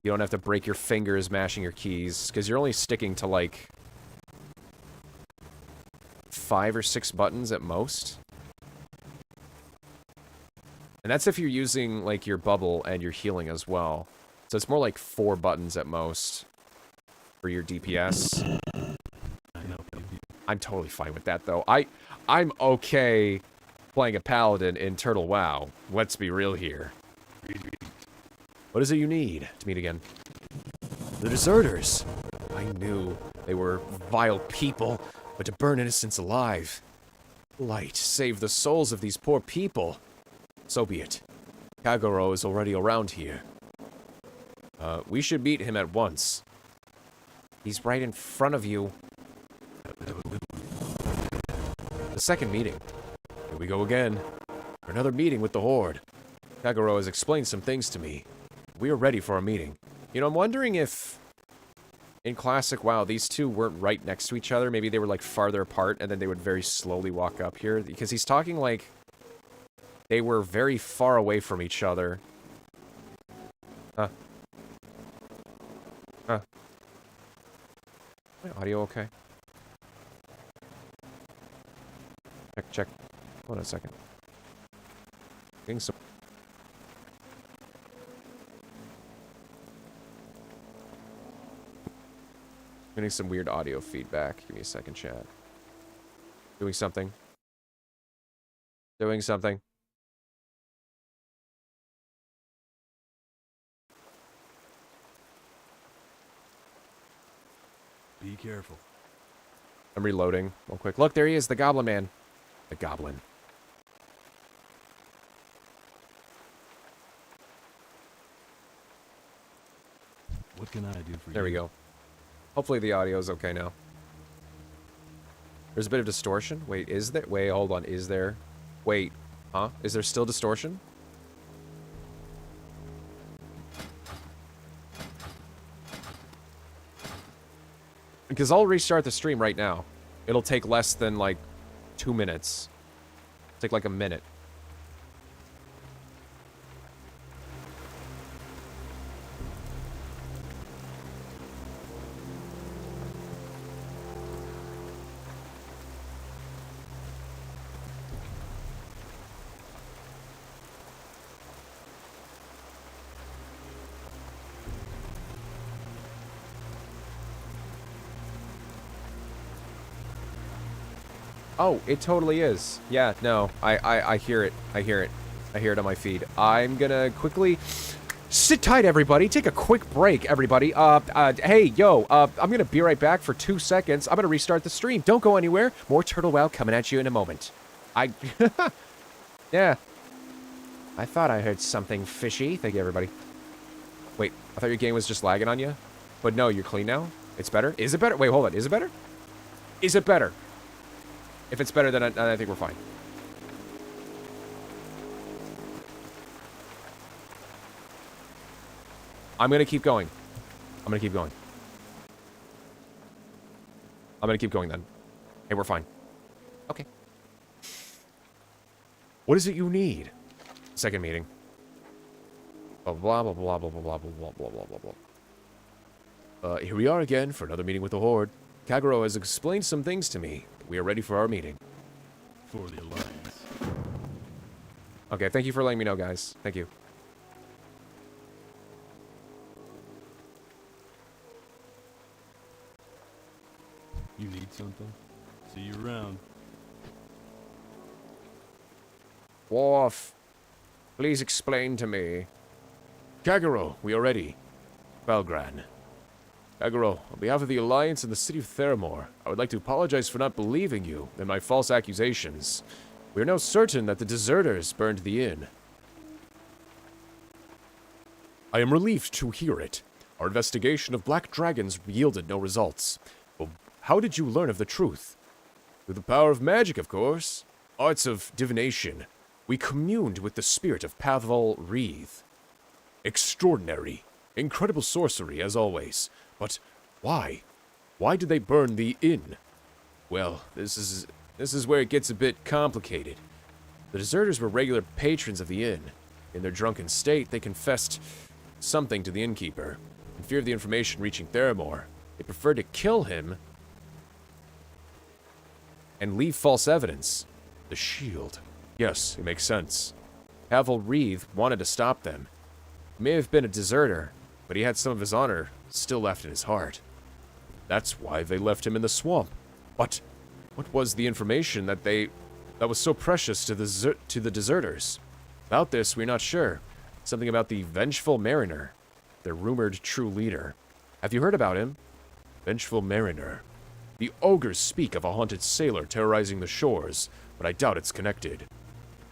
You don't have to break your fingers mashing your keys, because you're only sticking to, like, 5 or 6 buttons at most. And that's if you're using, like, your bubble and your healing as well. So it's more like 4 buttons at most for your DPS. I'm totally fine with that, though. I'm okay playing a Paladin in Turtle WoW. Let's be real here. What is it you need to meet again? The deserters. I knew they were vile people, but to burn innocents alive. Light, save the souls of these poor people. So be it. Kagero is already around here. We should meet him at once. He's right in front of you. The second meeting. Here we go again. For another meeting with the Horde. Kagero has explained some things to me. We are ready for a meeting. You know, I'm wondering if in classic WoW, these two weren't right next to each other. Maybe they were, like, farther apart, and then they would very slowly walk up here. Because he's talking like they were very far away from each other. Huh. Huh. My audio okay? Check. Hold on a second. Getting some... Getting some weird audio feedback. Give me a second, chat. Doing something. Doing something.
Be careful.
I'm reloading real quick. Look, there he is, the Goblin Man. The Goblin.
What can I do for you?
There we go. Hopefully the audio is okay now. There's a bit of distortion. Wait, is there? Wait, hold on. Is there? Wait. Huh? Is there still distortion? Because I'll restart the stream right now. It'll take less than, like, 2 minutes. Take, like, a minute. Oh, it totally is. Yeah, no, I hear it. I hear it. I hear it on my feed. I'm gonna quickly... Sit tight, everybody. Take a quick break, everybody. Hey, yo, I'm gonna be right back for 2 seconds. I'm gonna restart the stream. Don't go anywhere. More Turtle WoW coming at you in a moment. Yeah. I thought I heard something fishy. Thank you, everybody. Wait, I thought your game was just lagging on you? But no, you're clean now? It's better? Is it better? Wait, hold on. Is it better? Is it better? If it's better, then I think we're fine. I'm gonna keep going. I'm gonna keep going. I'm gonna keep going then. Hey, we're fine. Okay. What is it you need? Second meeting. Blah blah blah blah blah blah blah blah blah blah blah blah. Here we are again for another meeting with the Horde. Kagero has explained some things to me. We are ready for our meeting.
For the Alliance.
Okay, thank you for letting me know, guys. Thank you.
You need something? See you around.
Worf, please explain to me.
Kagero, we are ready. Valgran. Kagero, on behalf of the Alliance and the city of Theramore, I would like to apologize for not believing you and my false accusations. We are now certain that the deserters burned the inn. I am relieved to hear it. Our investigation of black dragons yielded no results. But how did you learn of the truth? Through the power of magic, of course. Arts of divination. We communed with the spirit of Pathval Wreath. Extraordinary. Incredible sorcery, as always. But why? Why did they burn the inn? Well, this is where it gets a bit complicated. The deserters were regular patrons of the inn. In their drunken state, they confessed something to the innkeeper. In fear of the information reaching Theramore, they preferred to kill him and leave false evidence. The shield. Yes, it makes sense. Pathval Wreath wanted to stop them. He may have been a deserter, but he had some of his honor still left in his heart. That's why they left him in the swamp. But what was the information that was so precious to the deserters? About this, we're not sure. Something about the Vengeful Mariner, their rumored true leader. Have you heard about him? Vengeful Mariner. The ogres speak of a haunted sailor terrorizing the shores, but I doubt it's connected.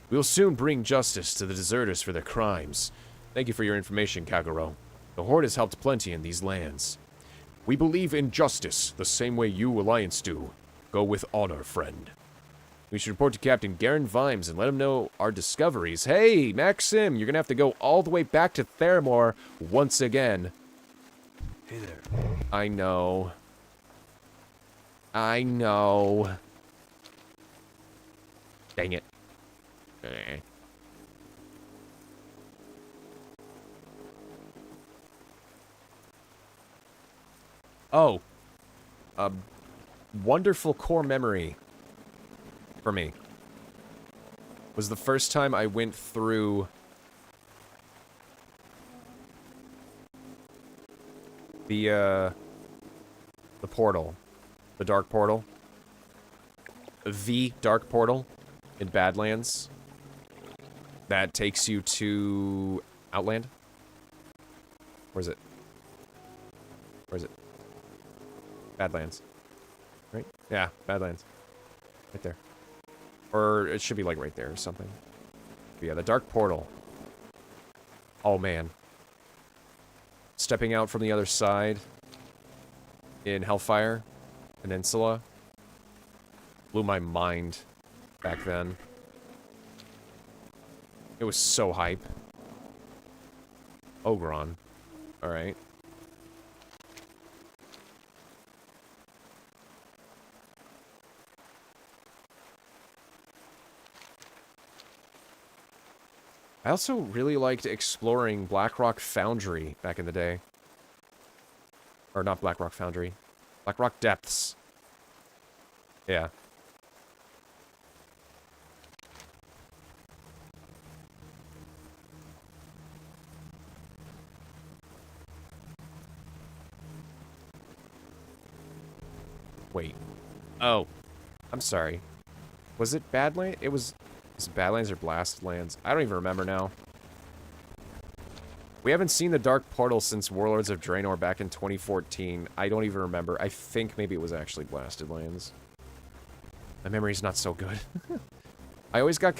We'll soon bring justice to the deserters for their crimes. Thank you for your information, Kagero. The Horde has helped plenty in these lands. We believe in justice, the same way you Alliance do. Go with honor, friend. We should report to Captain Garen Vimes and let him know our discoveries. Hey, Maxim, you're gonna have to go all the way back to Theramore once again.
Hey there.
I know. I know. Dang it. Eh. Oh. A wonderful core memory for me was the first time I went through the portal. The dark portal. The dark portal in Badlands. That takes you to Outland? Where is it? Where is it? Badlands. Right? Yeah, Badlands. Right there. Or it should be like right there or something. But yeah, the dark portal. Oh man. Stepping out from the other side in Hellfire Peninsula blew my mind back then. It was so hype. Ogron. Alright. I also really liked exploring Blackrock Foundry back in the day. Or not Blackrock Foundry. Blackrock Depths. Yeah. Wait. Oh. I'm sorry. Was it Badlands? It was it Badlands or Blastlands? I don't even remember now. We haven't seen the Dark Portal since Warlords of Draenor back in 2014. I don't even remember. I think maybe it was actually Blasted Lands. My memory's not so good. I always got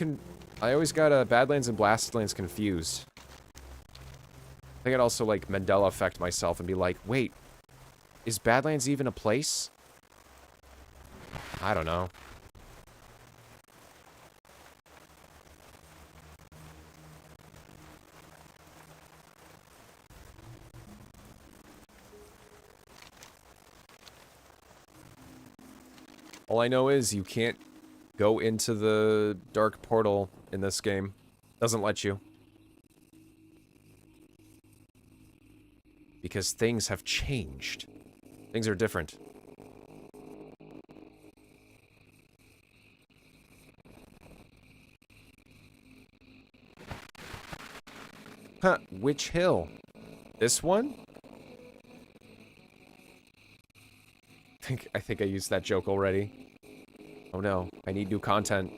Badlands and Blastlands confused. I think I'd also like Mandela effect myself and be like, wait, is Badlands even a place? I don't know. All I know is you can't go into the dark portal in this game. Doesn't let you. Because things have changed. Things are different. Huh, which hill? This one? I think I used that joke already. Oh no, I need new content.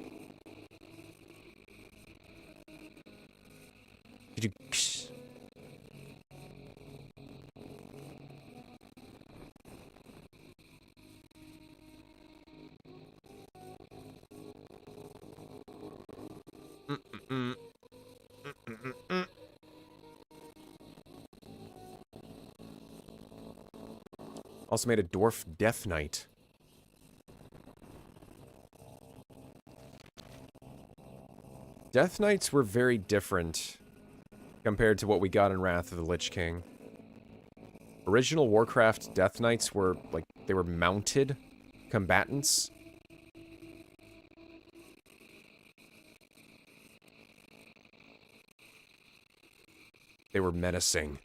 Did you... Also made a Dwarf Death Knight. Death Knights were very different compared to what we got in Wrath of the Lich King. Original Warcraft Death Knights were, like, they were mounted combatants. They were menacing.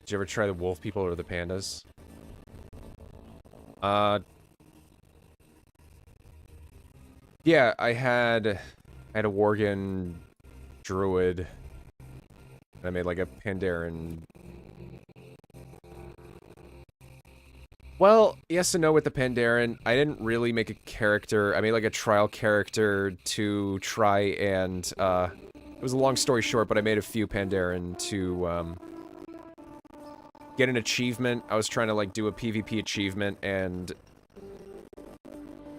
Did you ever try the wolf people or the pandas? Yeah, I had a Worgen druid. I made like a Pandaren. Well, yes and no with the Pandaren. I didn't really make a character. I made like a trial character to try and, it was a long story short, but I made a few Pandaren to, get an achievement. I was trying to, like, do a PvP achievement, and...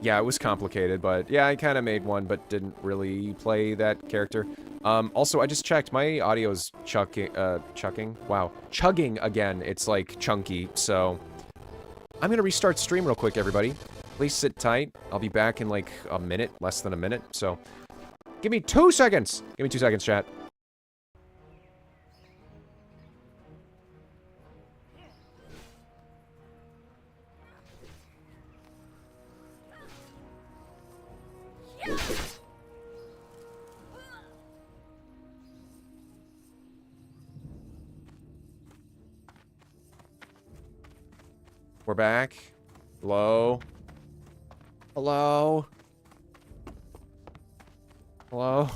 yeah, it was complicated, but yeah, I kind of made one, but didn't really play that character. Also, I just checked. My audio is chugging again. It's, like, chunky, so... I'm gonna restart stream real quick, everybody. Please sit tight. I'll be back in, like, a minute, less than a minute, so... give me 2 seconds! Give me 2 seconds, chat. We're back. Hello? Hello? Hello?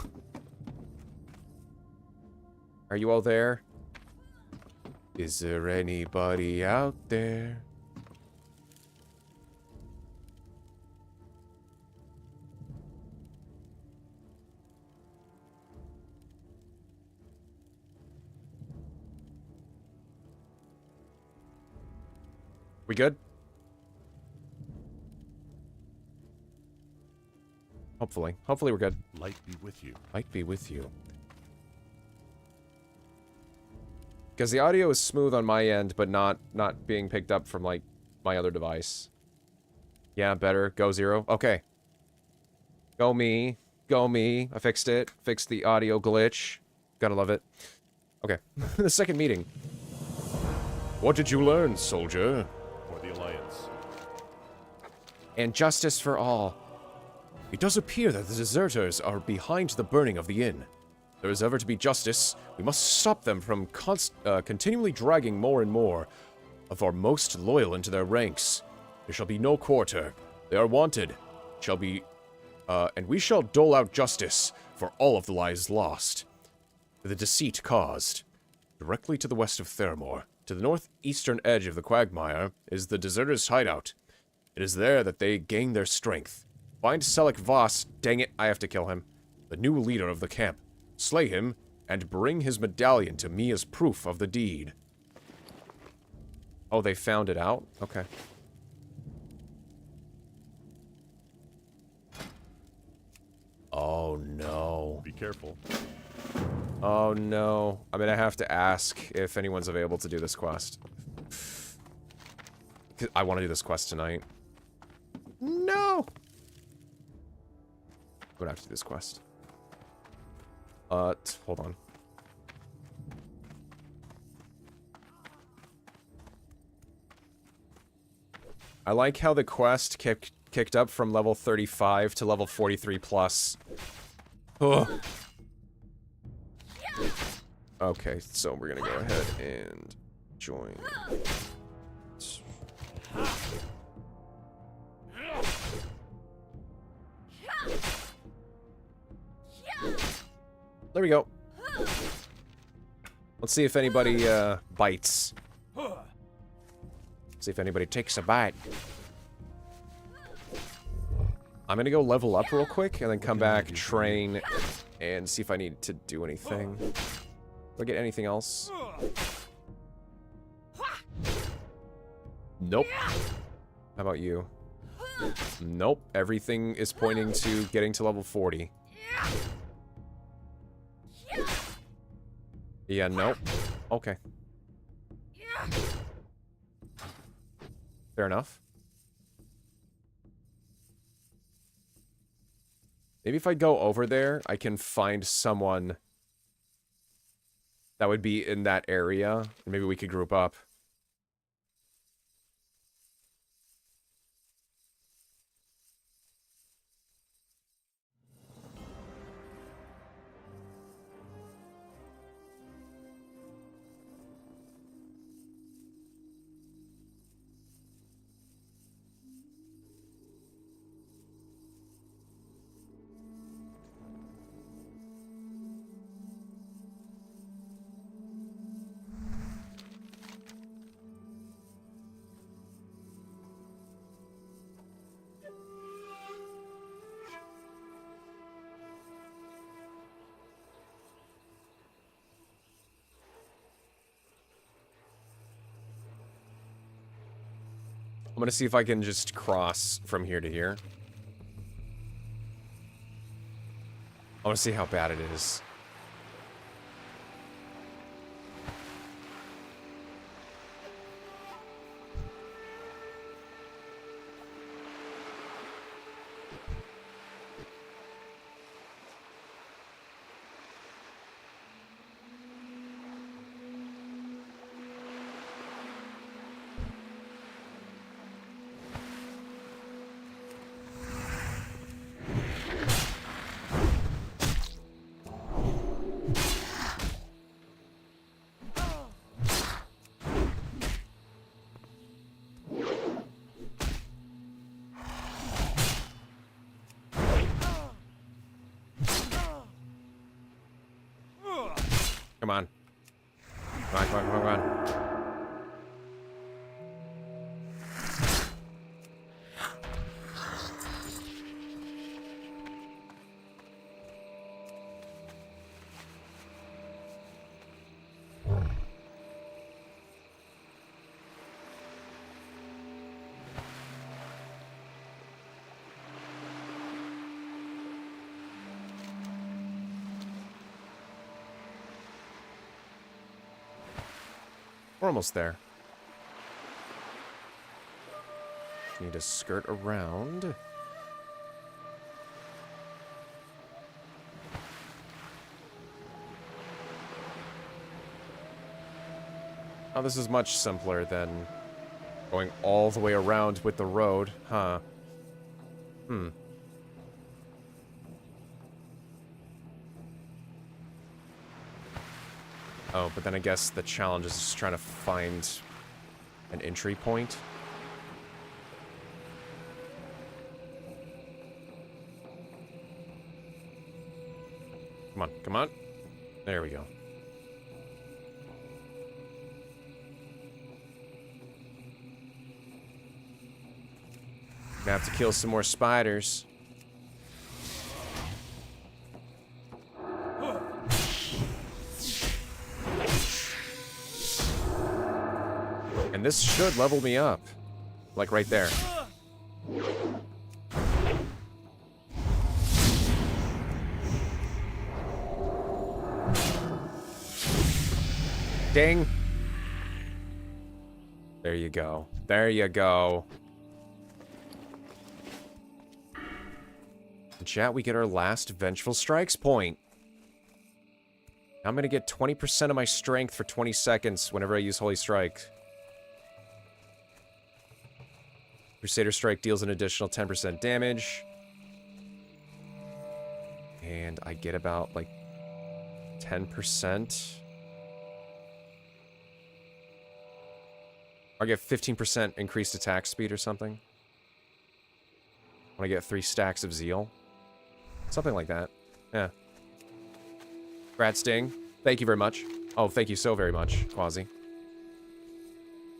Are you all there? Is there anybody out there? We good? Hopefully. Hopefully we're good.
Light be with you.
Light be with you. Because the audio is smooth on my end, but not being picked up from, like, my other device. Yeah, better. Go Zero. Okay. Go me. Go me. I fixed it. Fixed the audio glitch. Gotta love it. Okay. The second meeting. What did you learn, soldier?
For the Alliance.
And justice for all. It does appear that the deserters are behind the burning of the inn. If there is ever to be justice, we must stop them from continually dragging more and more of our most loyal into their ranks. There shall be no quarter. They are wanted. And we shall dole out justice for all of the lives lost. For the deceit caused. Directly to the west of Theramore, to the northeastern edge of the quagmire, is the deserters' hideout. It is there that they gain their strength. Find Selek Voss, dang it, I have to kill him, the new leader of the camp. Slay him, and bring his medallion to me as proof of the deed. Oh, they found it out? Okay. Oh, no.
Be careful.
Oh, no. I'm gonna have to ask if anyone's available to do this quest. I want to do this quest tonight. No! I'm gonna have to do this quest. Hold on. I like how the quest kicked up from level 35 to level 43 plus. Ugh. Okay, so we're gonna go ahead and join. There we go. Let's see if anybody bites. See if anybody takes a bite. I'm gonna go level up real quick and then come back, train, and see if I need to do anything. Do I get anything else? Nope. How about you? Nope. Everything is pointing to getting to level 40. Yeah, nope. Okay. Fair enough. Maybe if I go over there, I can find someone that would be in that area. Maybe we could group up. I'm gonna see if I can just cross from here to here. I wanna see how bad it is. Come on. Come on, come on, come on, come on. We're almost there. Need to skirt around. Oh, this is much simpler than going all the way around with the road, huh? Hmm. Oh, but then I guess the challenge is just trying to find an entry point. Come on, come on. There we go. Gonna have to kill some more spiders. And this should level me up. Like right there. Ding. There you go. There you go. In chat, we get our last Vengeful Strikes point. I'm gonna get 20% of my strength for 20 seconds whenever I use Holy Strike. Crusader Strike deals an additional 10% damage. And I get about, like, 10%. I get 15% increased attack speed or something. When I get 3 stacks of Zeal. Something like that. Yeah. Grad Sting. Thank you very much. Oh, thank you so very much, Quasi.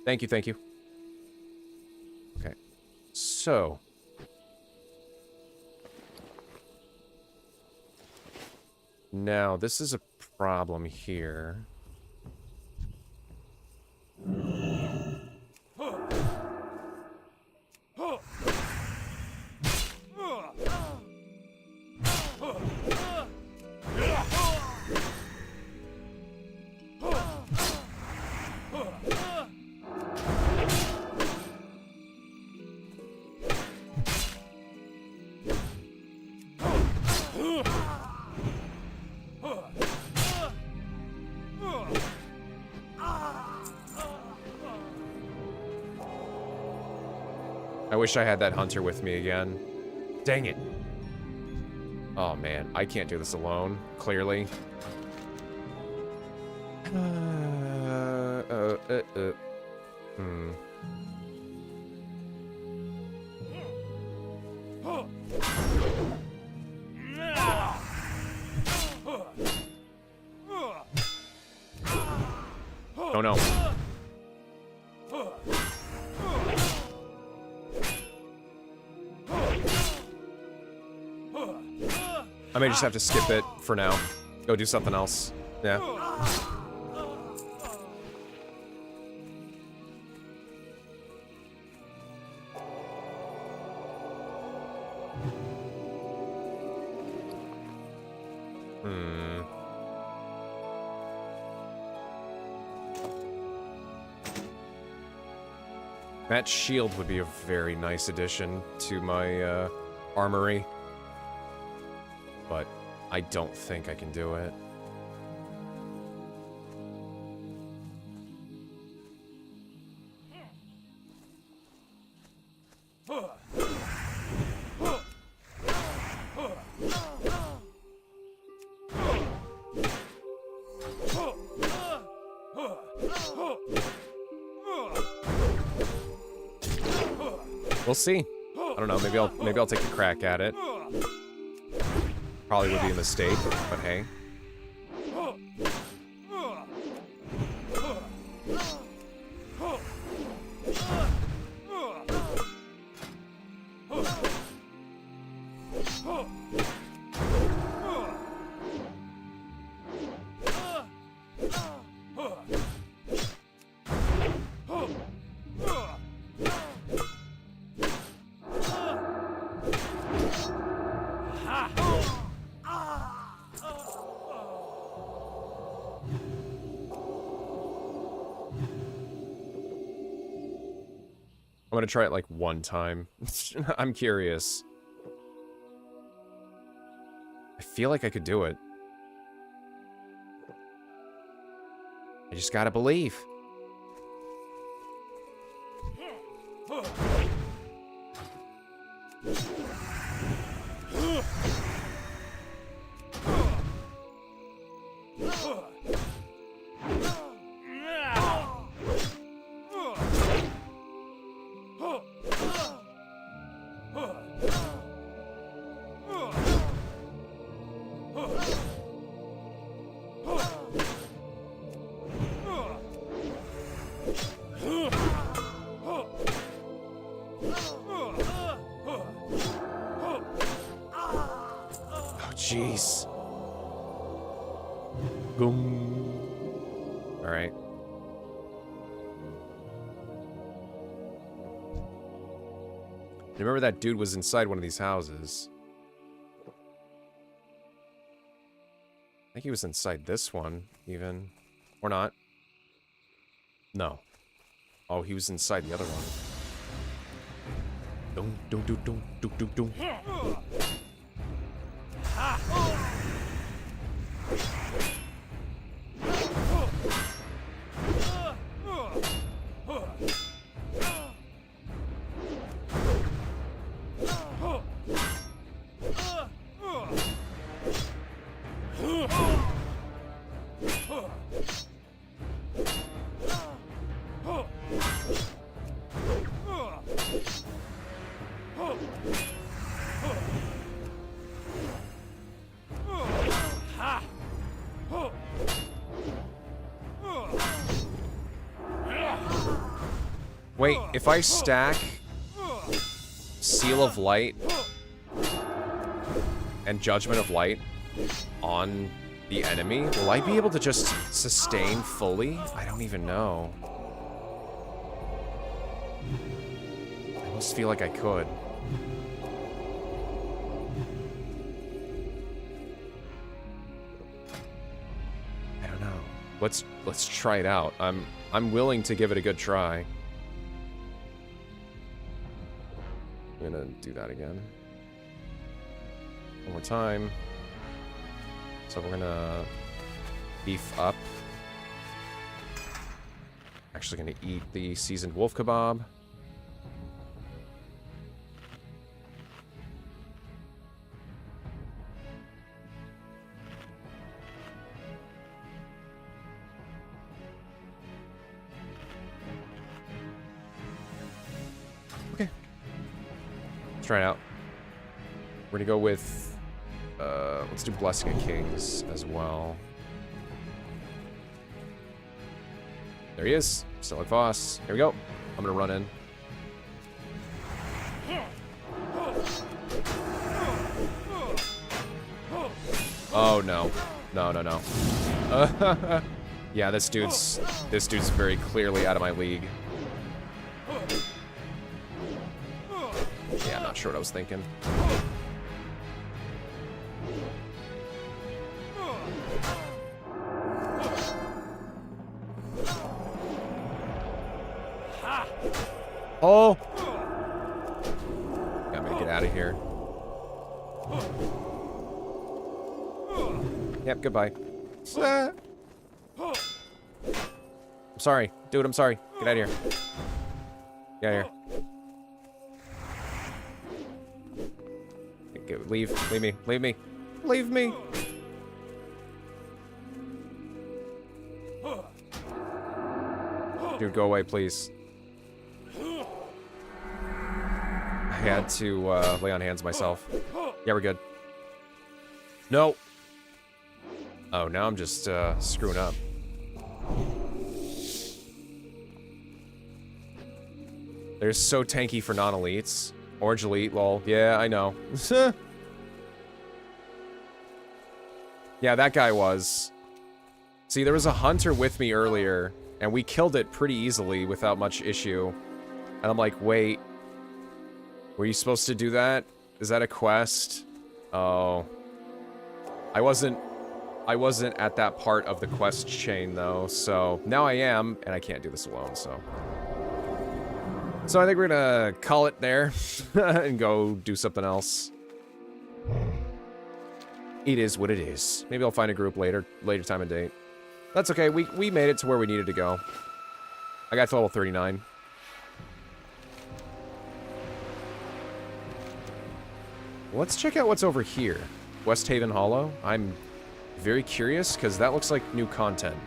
Thank you, thank you. Okay. So. Now, this is a problem here. I wish I had that hunter with me again. Dang it. Oh man, I can't do this alone, clearly. Oh no. I may just have to skip it for now. Go do something else. Yeah. That shield would be a very nice addition to my armory. But I don't think I can do it. We'll see. I don't know. Maybe I'll take a crack at it. Probably would be a mistake, but hey. I'm gonna try it like one time. I'm curious. I feel like I could do it. I just gotta believe. Jeez. Boom. All right. Remember that dude was inside one of these houses. I think he was inside this one, even. Or not. No. Oh, he was inside the other one. Dum. Wait, if I stack Seal of Light and Judgment of Light on the enemy, will I be able to just sustain fully? I don't even know. I almost feel like I could. I don't know. Let's try it out. I'm willing to give it a good try. I'm gonna do that again. One more time. So we're gonna beef up. Actually gonna eat the seasoned wolf kebab. Okay. Let's try it out. We're gonna go with let's do Blessing of Kings as well. There he is. Still like Voss. Here we go. I'm gonna run in. Oh no. No. Yeah, this dude's very clearly out of my league. Yeah, I'm not sure what I was thinking. Oh! Got me to get out of here. Yep, goodbye. I'm sorry. Dude, I'm sorry. Get out of here. Get out of here. Leave. Leave me. Leave me. Leave me. Dude, go away, please. I had to lay on hands myself. Yeah, we're good. No. Oh, now I'm just screwing up. They're so tanky for non-elites. Orange elite, lol. Yeah, I know. Yeah, that guy was. See, there was a hunter with me earlier, and we killed it pretty easily without much issue. And I'm like, wait. Were you supposed to do that? Is that a quest? Oh. I wasn't at that part of the quest chain, though, so now I am, and I can't do this alone, so. So I think we're gonna call it there and go do something else. It is what it is. Maybe I'll find a group later time and date. That's okay, we made it to where we needed to go. I got to level 39. Let's check out what's over here. West Haven Hollow. I'm very curious, because that looks like new content.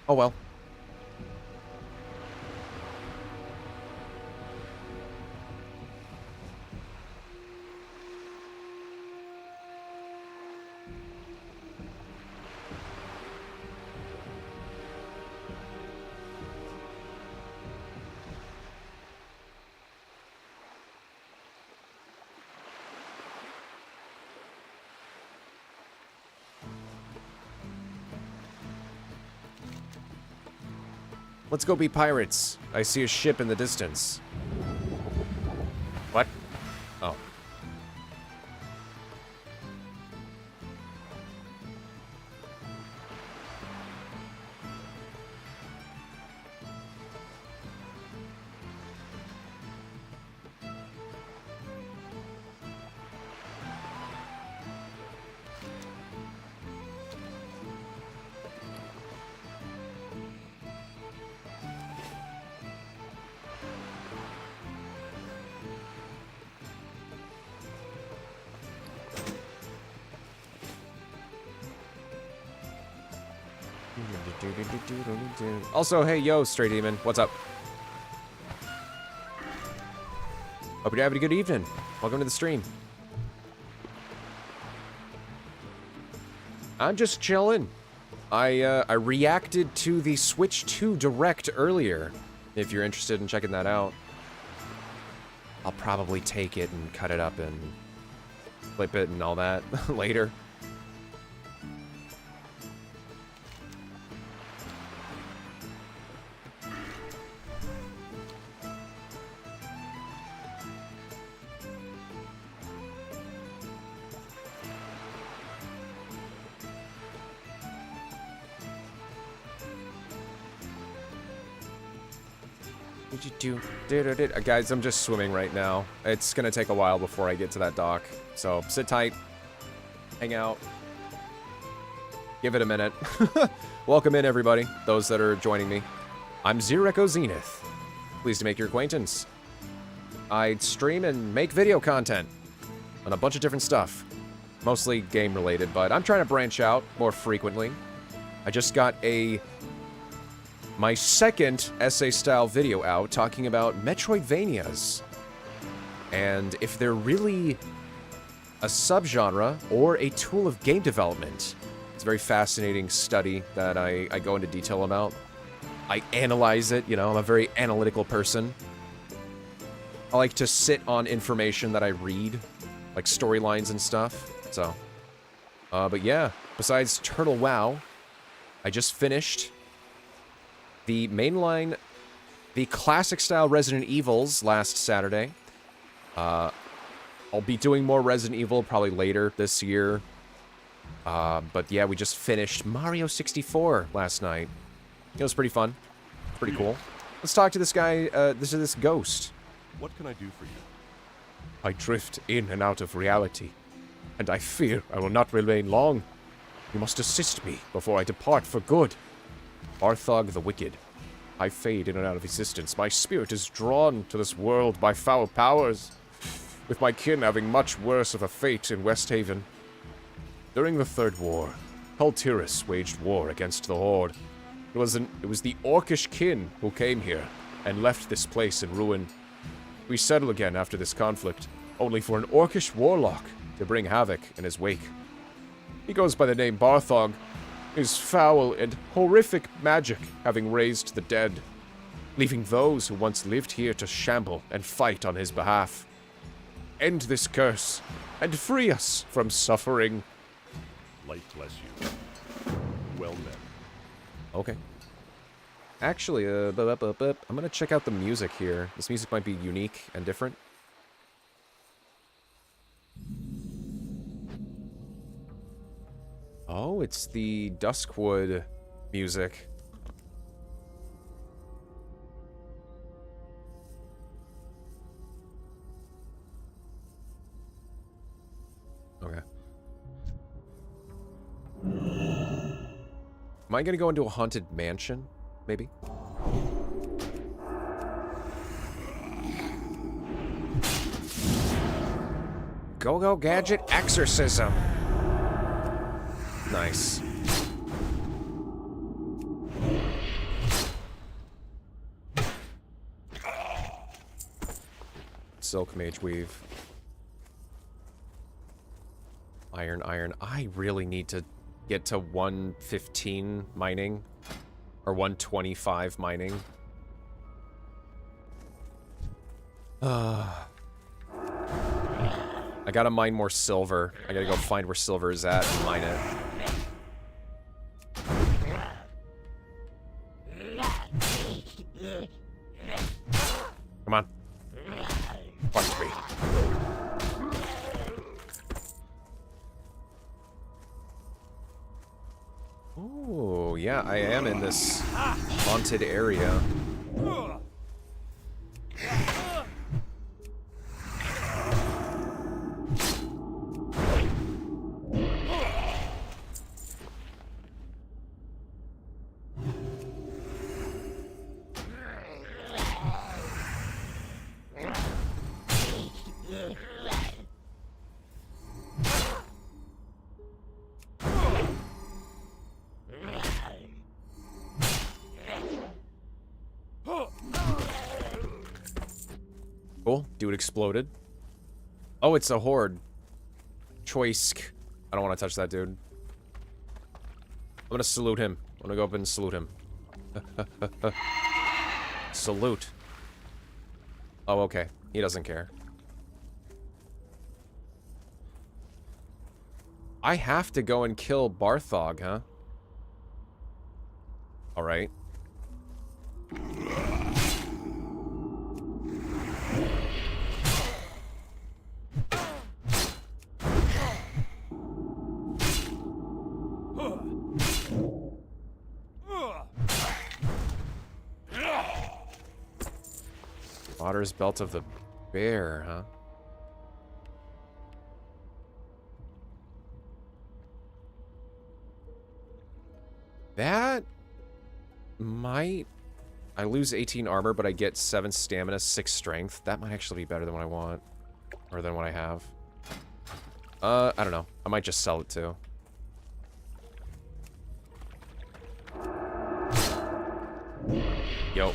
Oh well. Let's go be pirates. I see a ship in the distance. What? Oh. Also, hey, yo, Stray Demon, what's up? Hope you're having a good evening. Welcome to the stream. I'm just chilling. I reacted to the Switch 2 Direct earlier, if you're interested in checking that out. I'll probably take it and cut it up and flip it and all that later. Guys, I'm just swimming right now. It's gonna take a while before I get to that dock. So, sit tight. Hang out. Give it a minute. Welcome in, everybody. Those that are joining me. I'm Z.e.Z. Pleased to make your acquaintance. I stream and make video content on a bunch of different stuff. Mostly game-related, but I'm trying to branch out more frequently. I just got my second essay-style video out talking about Metroidvanias. And if they're really a subgenre or a tool of game development. It's a very fascinating study that I go into detail about. I analyze it, you know, I'm a very analytical person. I like to sit on information that I read, like storylines and stuff, so. But yeah, besides Turtle WoW, I just finished the mainline, the classic-style Resident Evils last Saturday. I'll be doing more Resident Evil probably later this year. But yeah, we just finished Mario 64 last night. It was pretty fun. Pretty cool. Let's talk to this guy, this ghost.
What can I do for you?
I drift in and out of reality, and I fear I will not remain long. You must assist me before I depart for good. Barthog the Wicked. I fade in and out of existence. My spirit is drawn to this world by foul powers, with my kin having much worse of a fate in Westhaven. During the Third War, Kultiris waged war against the Horde. It was the Orcish kin who came here and left this place in ruin. We settle again after this conflict, only for an Orcish warlock to bring havoc in his wake. He goes by the name Barthog, his foul and horrific magic having raised the dead, leaving those who once lived here to shamble and fight on his behalf. End this curse, and free us from suffering.
Light bless you. Well met.
Okay. Actually, I'm gonna check out the music here. This music might be unique and different. Oh, it's the Duskwood music. Okay. Am I gonna go into a haunted mansion? Maybe? Go-Go Gadget Exorcism. Nice. Silk Mage Weave. Iron. I really need to get to 115 mining. Or 125 mining. I gotta mine more silver. I gotta go find where silver is at and mine it. Come on. Watch me. Oh, yeah, I am in this haunted area. Cool. Dude exploded. Oh, it's a horde. Choisk. I don't want to touch that dude. I'm gonna salute him. I'm gonna go up and salute him. Salute. Oh, okay. He doesn't care. I have to go and kill Barthog, huh? Alright. Waters Belt of the Bear, huh? That might... I lose 18 armor, but I get 7 stamina, 6 strength. That might actually be better than what I want. Or than what I have. I don't know. I might just sell it too. Yo.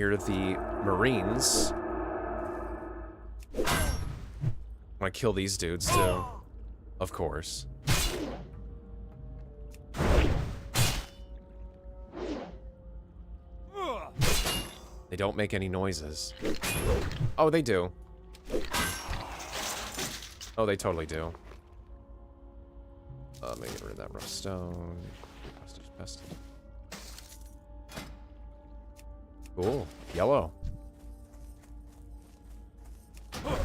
Here are the Marines. I want to kill these dudes too. Of course. They don't make any noises. Oh, they do. Oh, they totally do. Let me get rid of that rough stone. Pested. Cool. Yellow. Oh.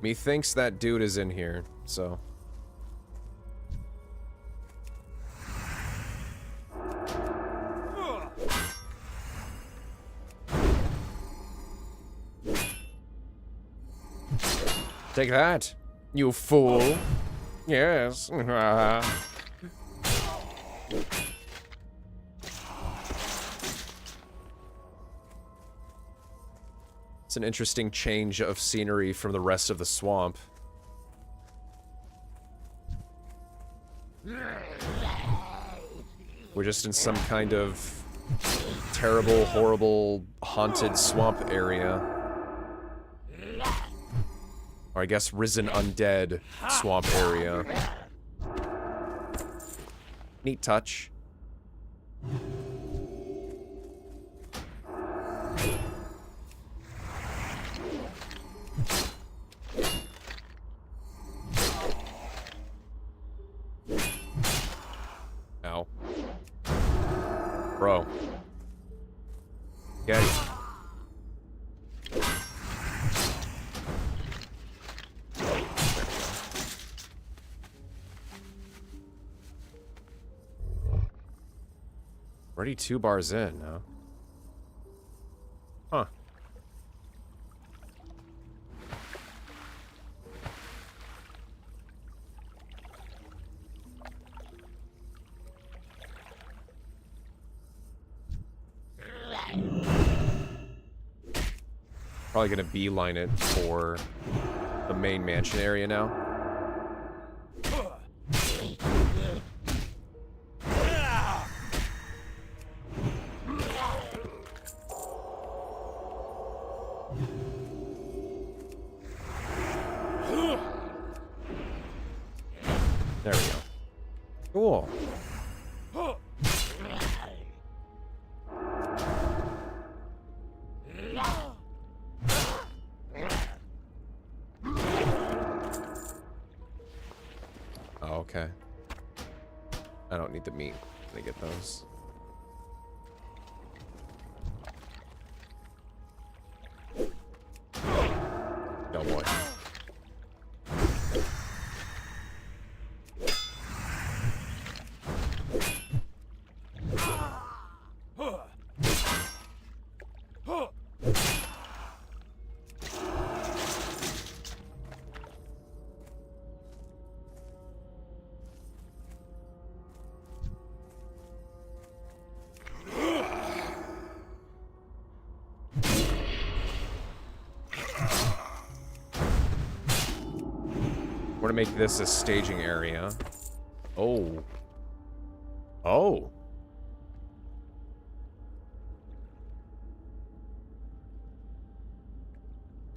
Methinks that dude is in here, so. Take that, you fool. Yes. It's an interesting change of scenery from the rest of the swamp. We're just in some kind of terrible, horrible, haunted swamp area. Or I guess risen undead swamp area. Neat touch. Ow. Bro. Get it. Already 2 bars in, huh? Huh. Probably gonna beeline it for the main mansion area now. There we go. Cool. Oh, okay. I don't need the meat. Let me get those. Oh boy. We're gonna make this a staging area. Oh. Oh.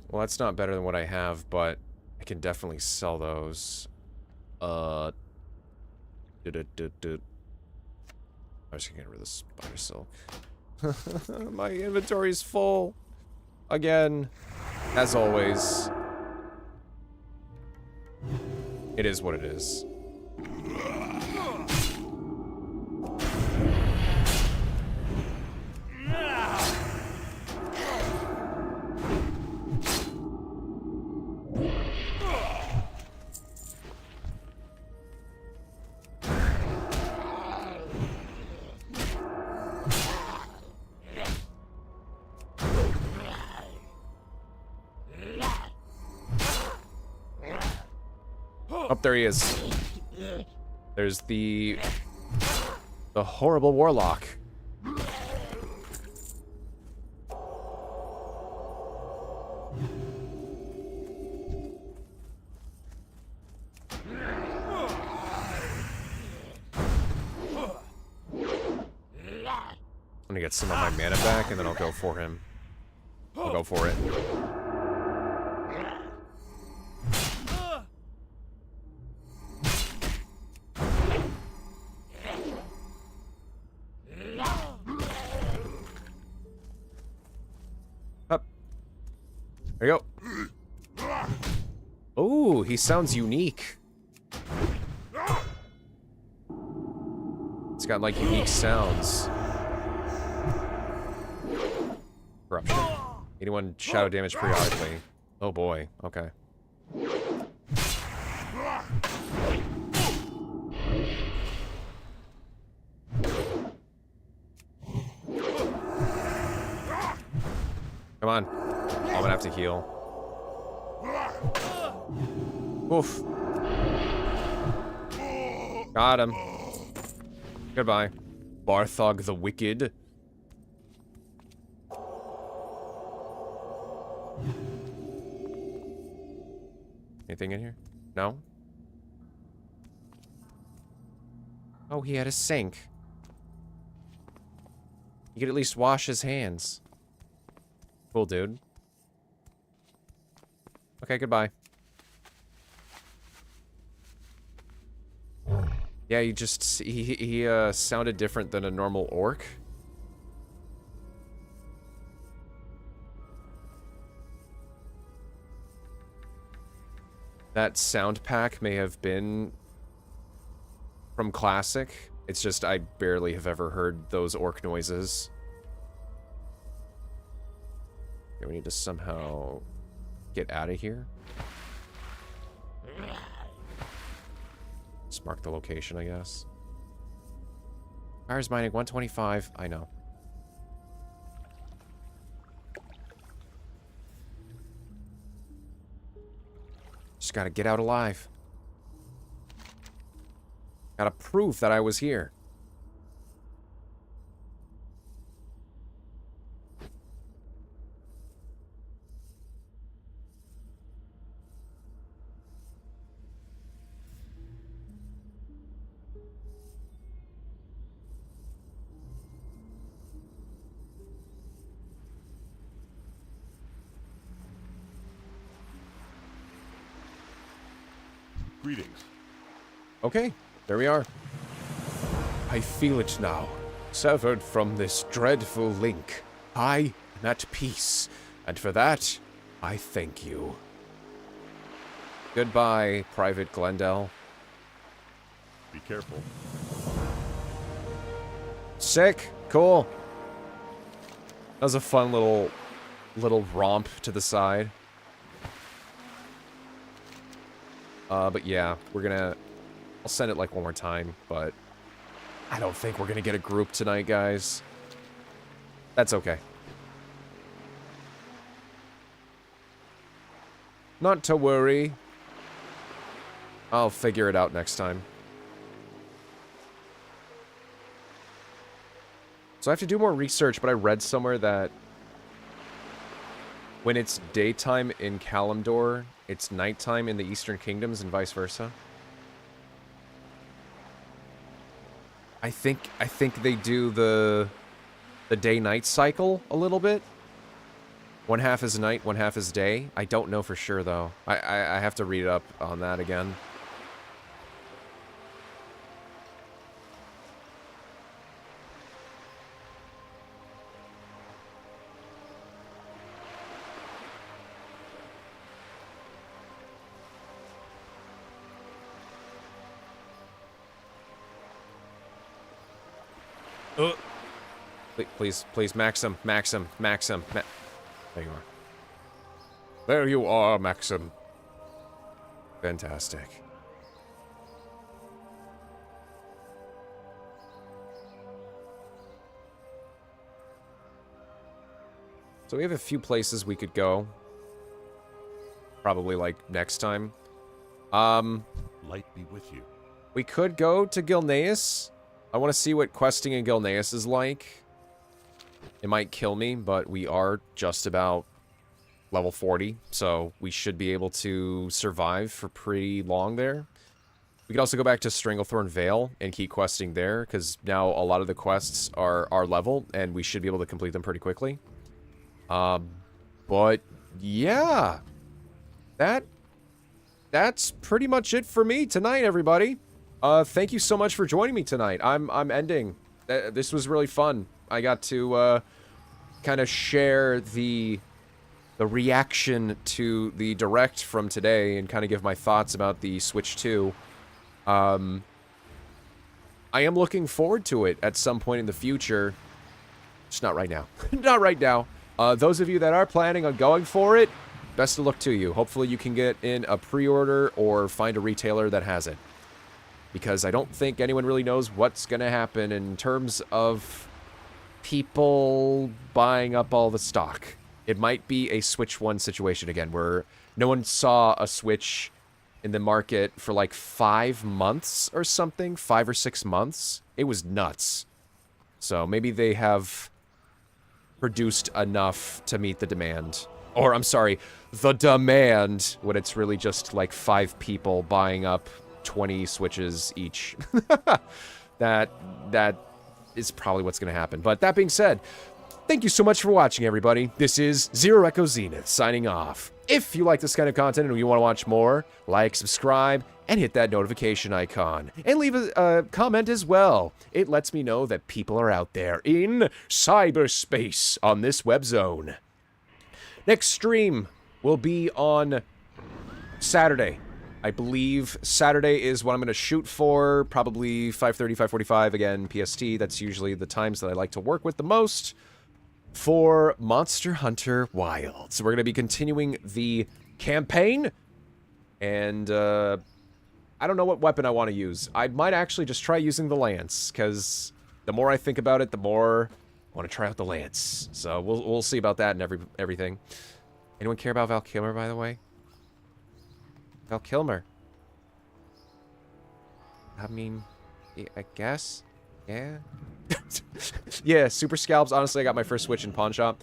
Well, that's not better than what I have, but I can definitely sell those. I was gonna get rid of the spider silk. My inventory's full. Again. As always. It is what it is. Oh, there he is. There's the horrible warlock. I'm gonna get some of my mana back, and then I'll go for him. I'll go for it. Up. There you go. Oh, he sounds unique. It's got, like, unique sounds. Corruption. 81 shadow damage periodically. Oh boy, okay. Come on. I'm gonna have to heal. Oof. Got him. Goodbye. Barthog the Wicked. Anything in here? No? Oh, he had a sink. He could at least wash his hands. Cool, dude. Okay, goodbye. Yeah, he just... He sounded different than a normal orc. That sound pack may have been from Classic. It's just I barely have ever heard those orc noises. Okay, we need to somehow get out of here. Let's mark the location, I guess. Fire's mining 125. I know. Just gotta get out alive. Gotta prove that I was here.
Greetings.
Okay, there we are. I feel it now. Severed from this dreadful link, I am at peace, and for that, I thank you. Goodbye, Private Glendale.
Be careful.
Sick. Cool. That was a fun little romp to the side. But yeah, I'll send it like one more time, but I don't think we're gonna get a group tonight, guys. That's okay. Not to worry. I'll figure it out next time. So I have to do more research, but I read somewhere that when it's daytime in Kalimdor, it's nighttime in the Eastern Kingdoms and vice versa. I think they do the day-night cycle a little bit. One half is night, one half is day. I don't know for sure though. I have to read up on that again. Please, Maxim. There you are. There you are, Maxim. Fantastic. So we have a few places we could go. Probably, like, next time.
Light be with you.
We could go to Gilneas. I want to see what questing in Gilneas is like. It might kill me, but we are just about level 40, so we should be able to survive for pretty long there. We could also go back to Stranglethorn Vale and keep questing there, because now a lot of the quests are our level, and we should be able to complete them pretty quickly. But, yeah. That's pretty much it for me tonight, everybody. Thank you so much for joining me tonight. I'm ending. This was really fun. I got to, kind of share the reaction to the Direct from today and kind of give my thoughts about the Switch 2. I am looking forward to it at some point in the future. Just not right now. Not right now. Those of you that are planning on going for it, best of luck to you. Hopefully you can get in a pre-order or find a retailer that has it. Because I don't think anyone really knows what's going to happen in terms of people buying up all the stock. It might be a Switch 1 situation again, where no one saw a Switch in the market for like 5 months or something. 5 or 6 months. It was nuts. So maybe they have produced enough to meet the demand. Or, I'm sorry, the demand, when it's really just like 5 people buying up 20 Switches each. That is probably what's going to happen. But that being said, thank you so much for watching, everybody. This is ZeroEchoZenith signing off. If you like this kind of content and you want to watch more, like, subscribe, and hit that notification icon. And leave a comment as well. It lets me know that people are out there in cyberspace on this web zone. Next stream will be on Saturday. I believe Saturday is what I'm going to shoot for. Probably 5:30, 5:45, again, PST. That's usually the times that I like to work with the most for Monster Hunter Wilds. So we're going to be continuing the campaign. And, I don't know what weapon I want to use. I might actually just try using the lance, because the more I think about it, the more I want to try out the lance. So we'll see about that and everything. Anyone care about Val Kilmer, by the way? Val Kilmer. I mean, I guess. Yeah. Yeah, Super Scalps. Honestly, I got my first Switch in Pawn Shop.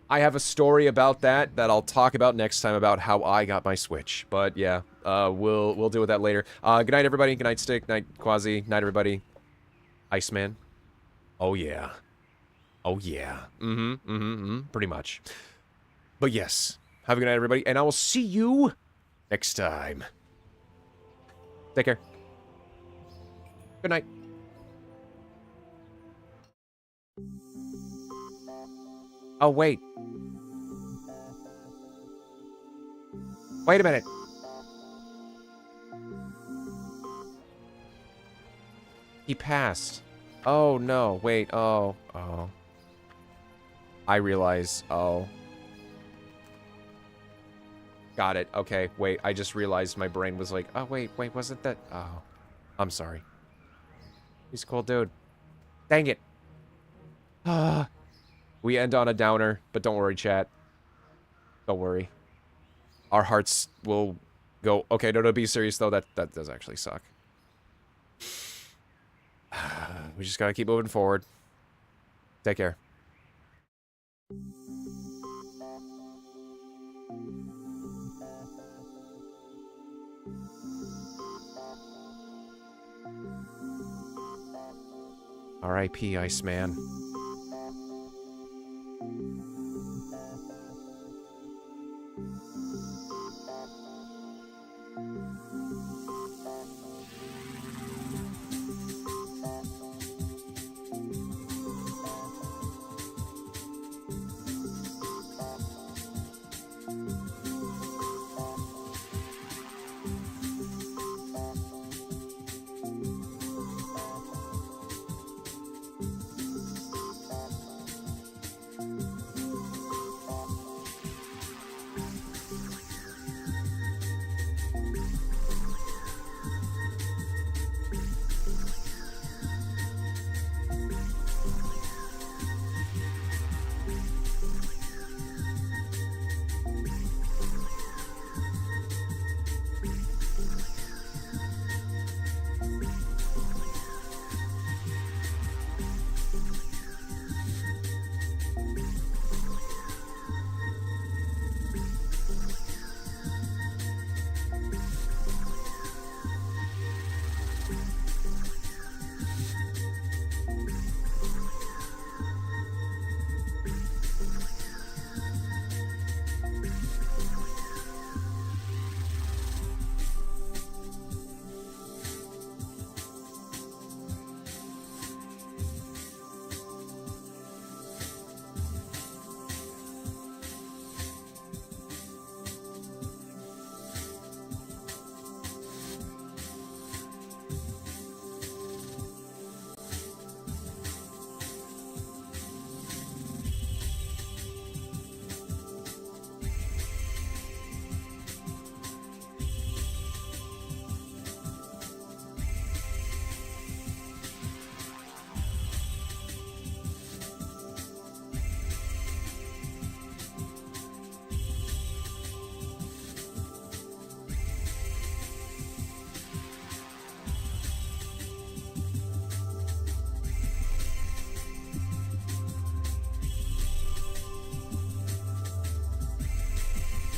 I have a story about that I'll talk about next time about how I got my Switch. But yeah, we'll deal with that later. Good night, everybody. Good night, Stick. Night, Quasi. Night, everybody. Iceman. Oh yeah. Oh yeah. Pretty much. But yes, have a good night, everybody, and I will see you next time. Take care. Good night. Oh, wait. Wait a minute. He passed. Oh, no. Wait. Oh. I realize. Oh. Got it. Okay. Wait. I just realized my brain was like, oh, wait. Wasn't that? Oh. I'm sorry. He's a cool dude. Dang it. We end on a downer, but don't worry, chat. Don't worry. Our hearts will go... Okay, no, be serious, though. That does actually suck. We just gotta keep moving forward. Take care. R.I.P. Iceman.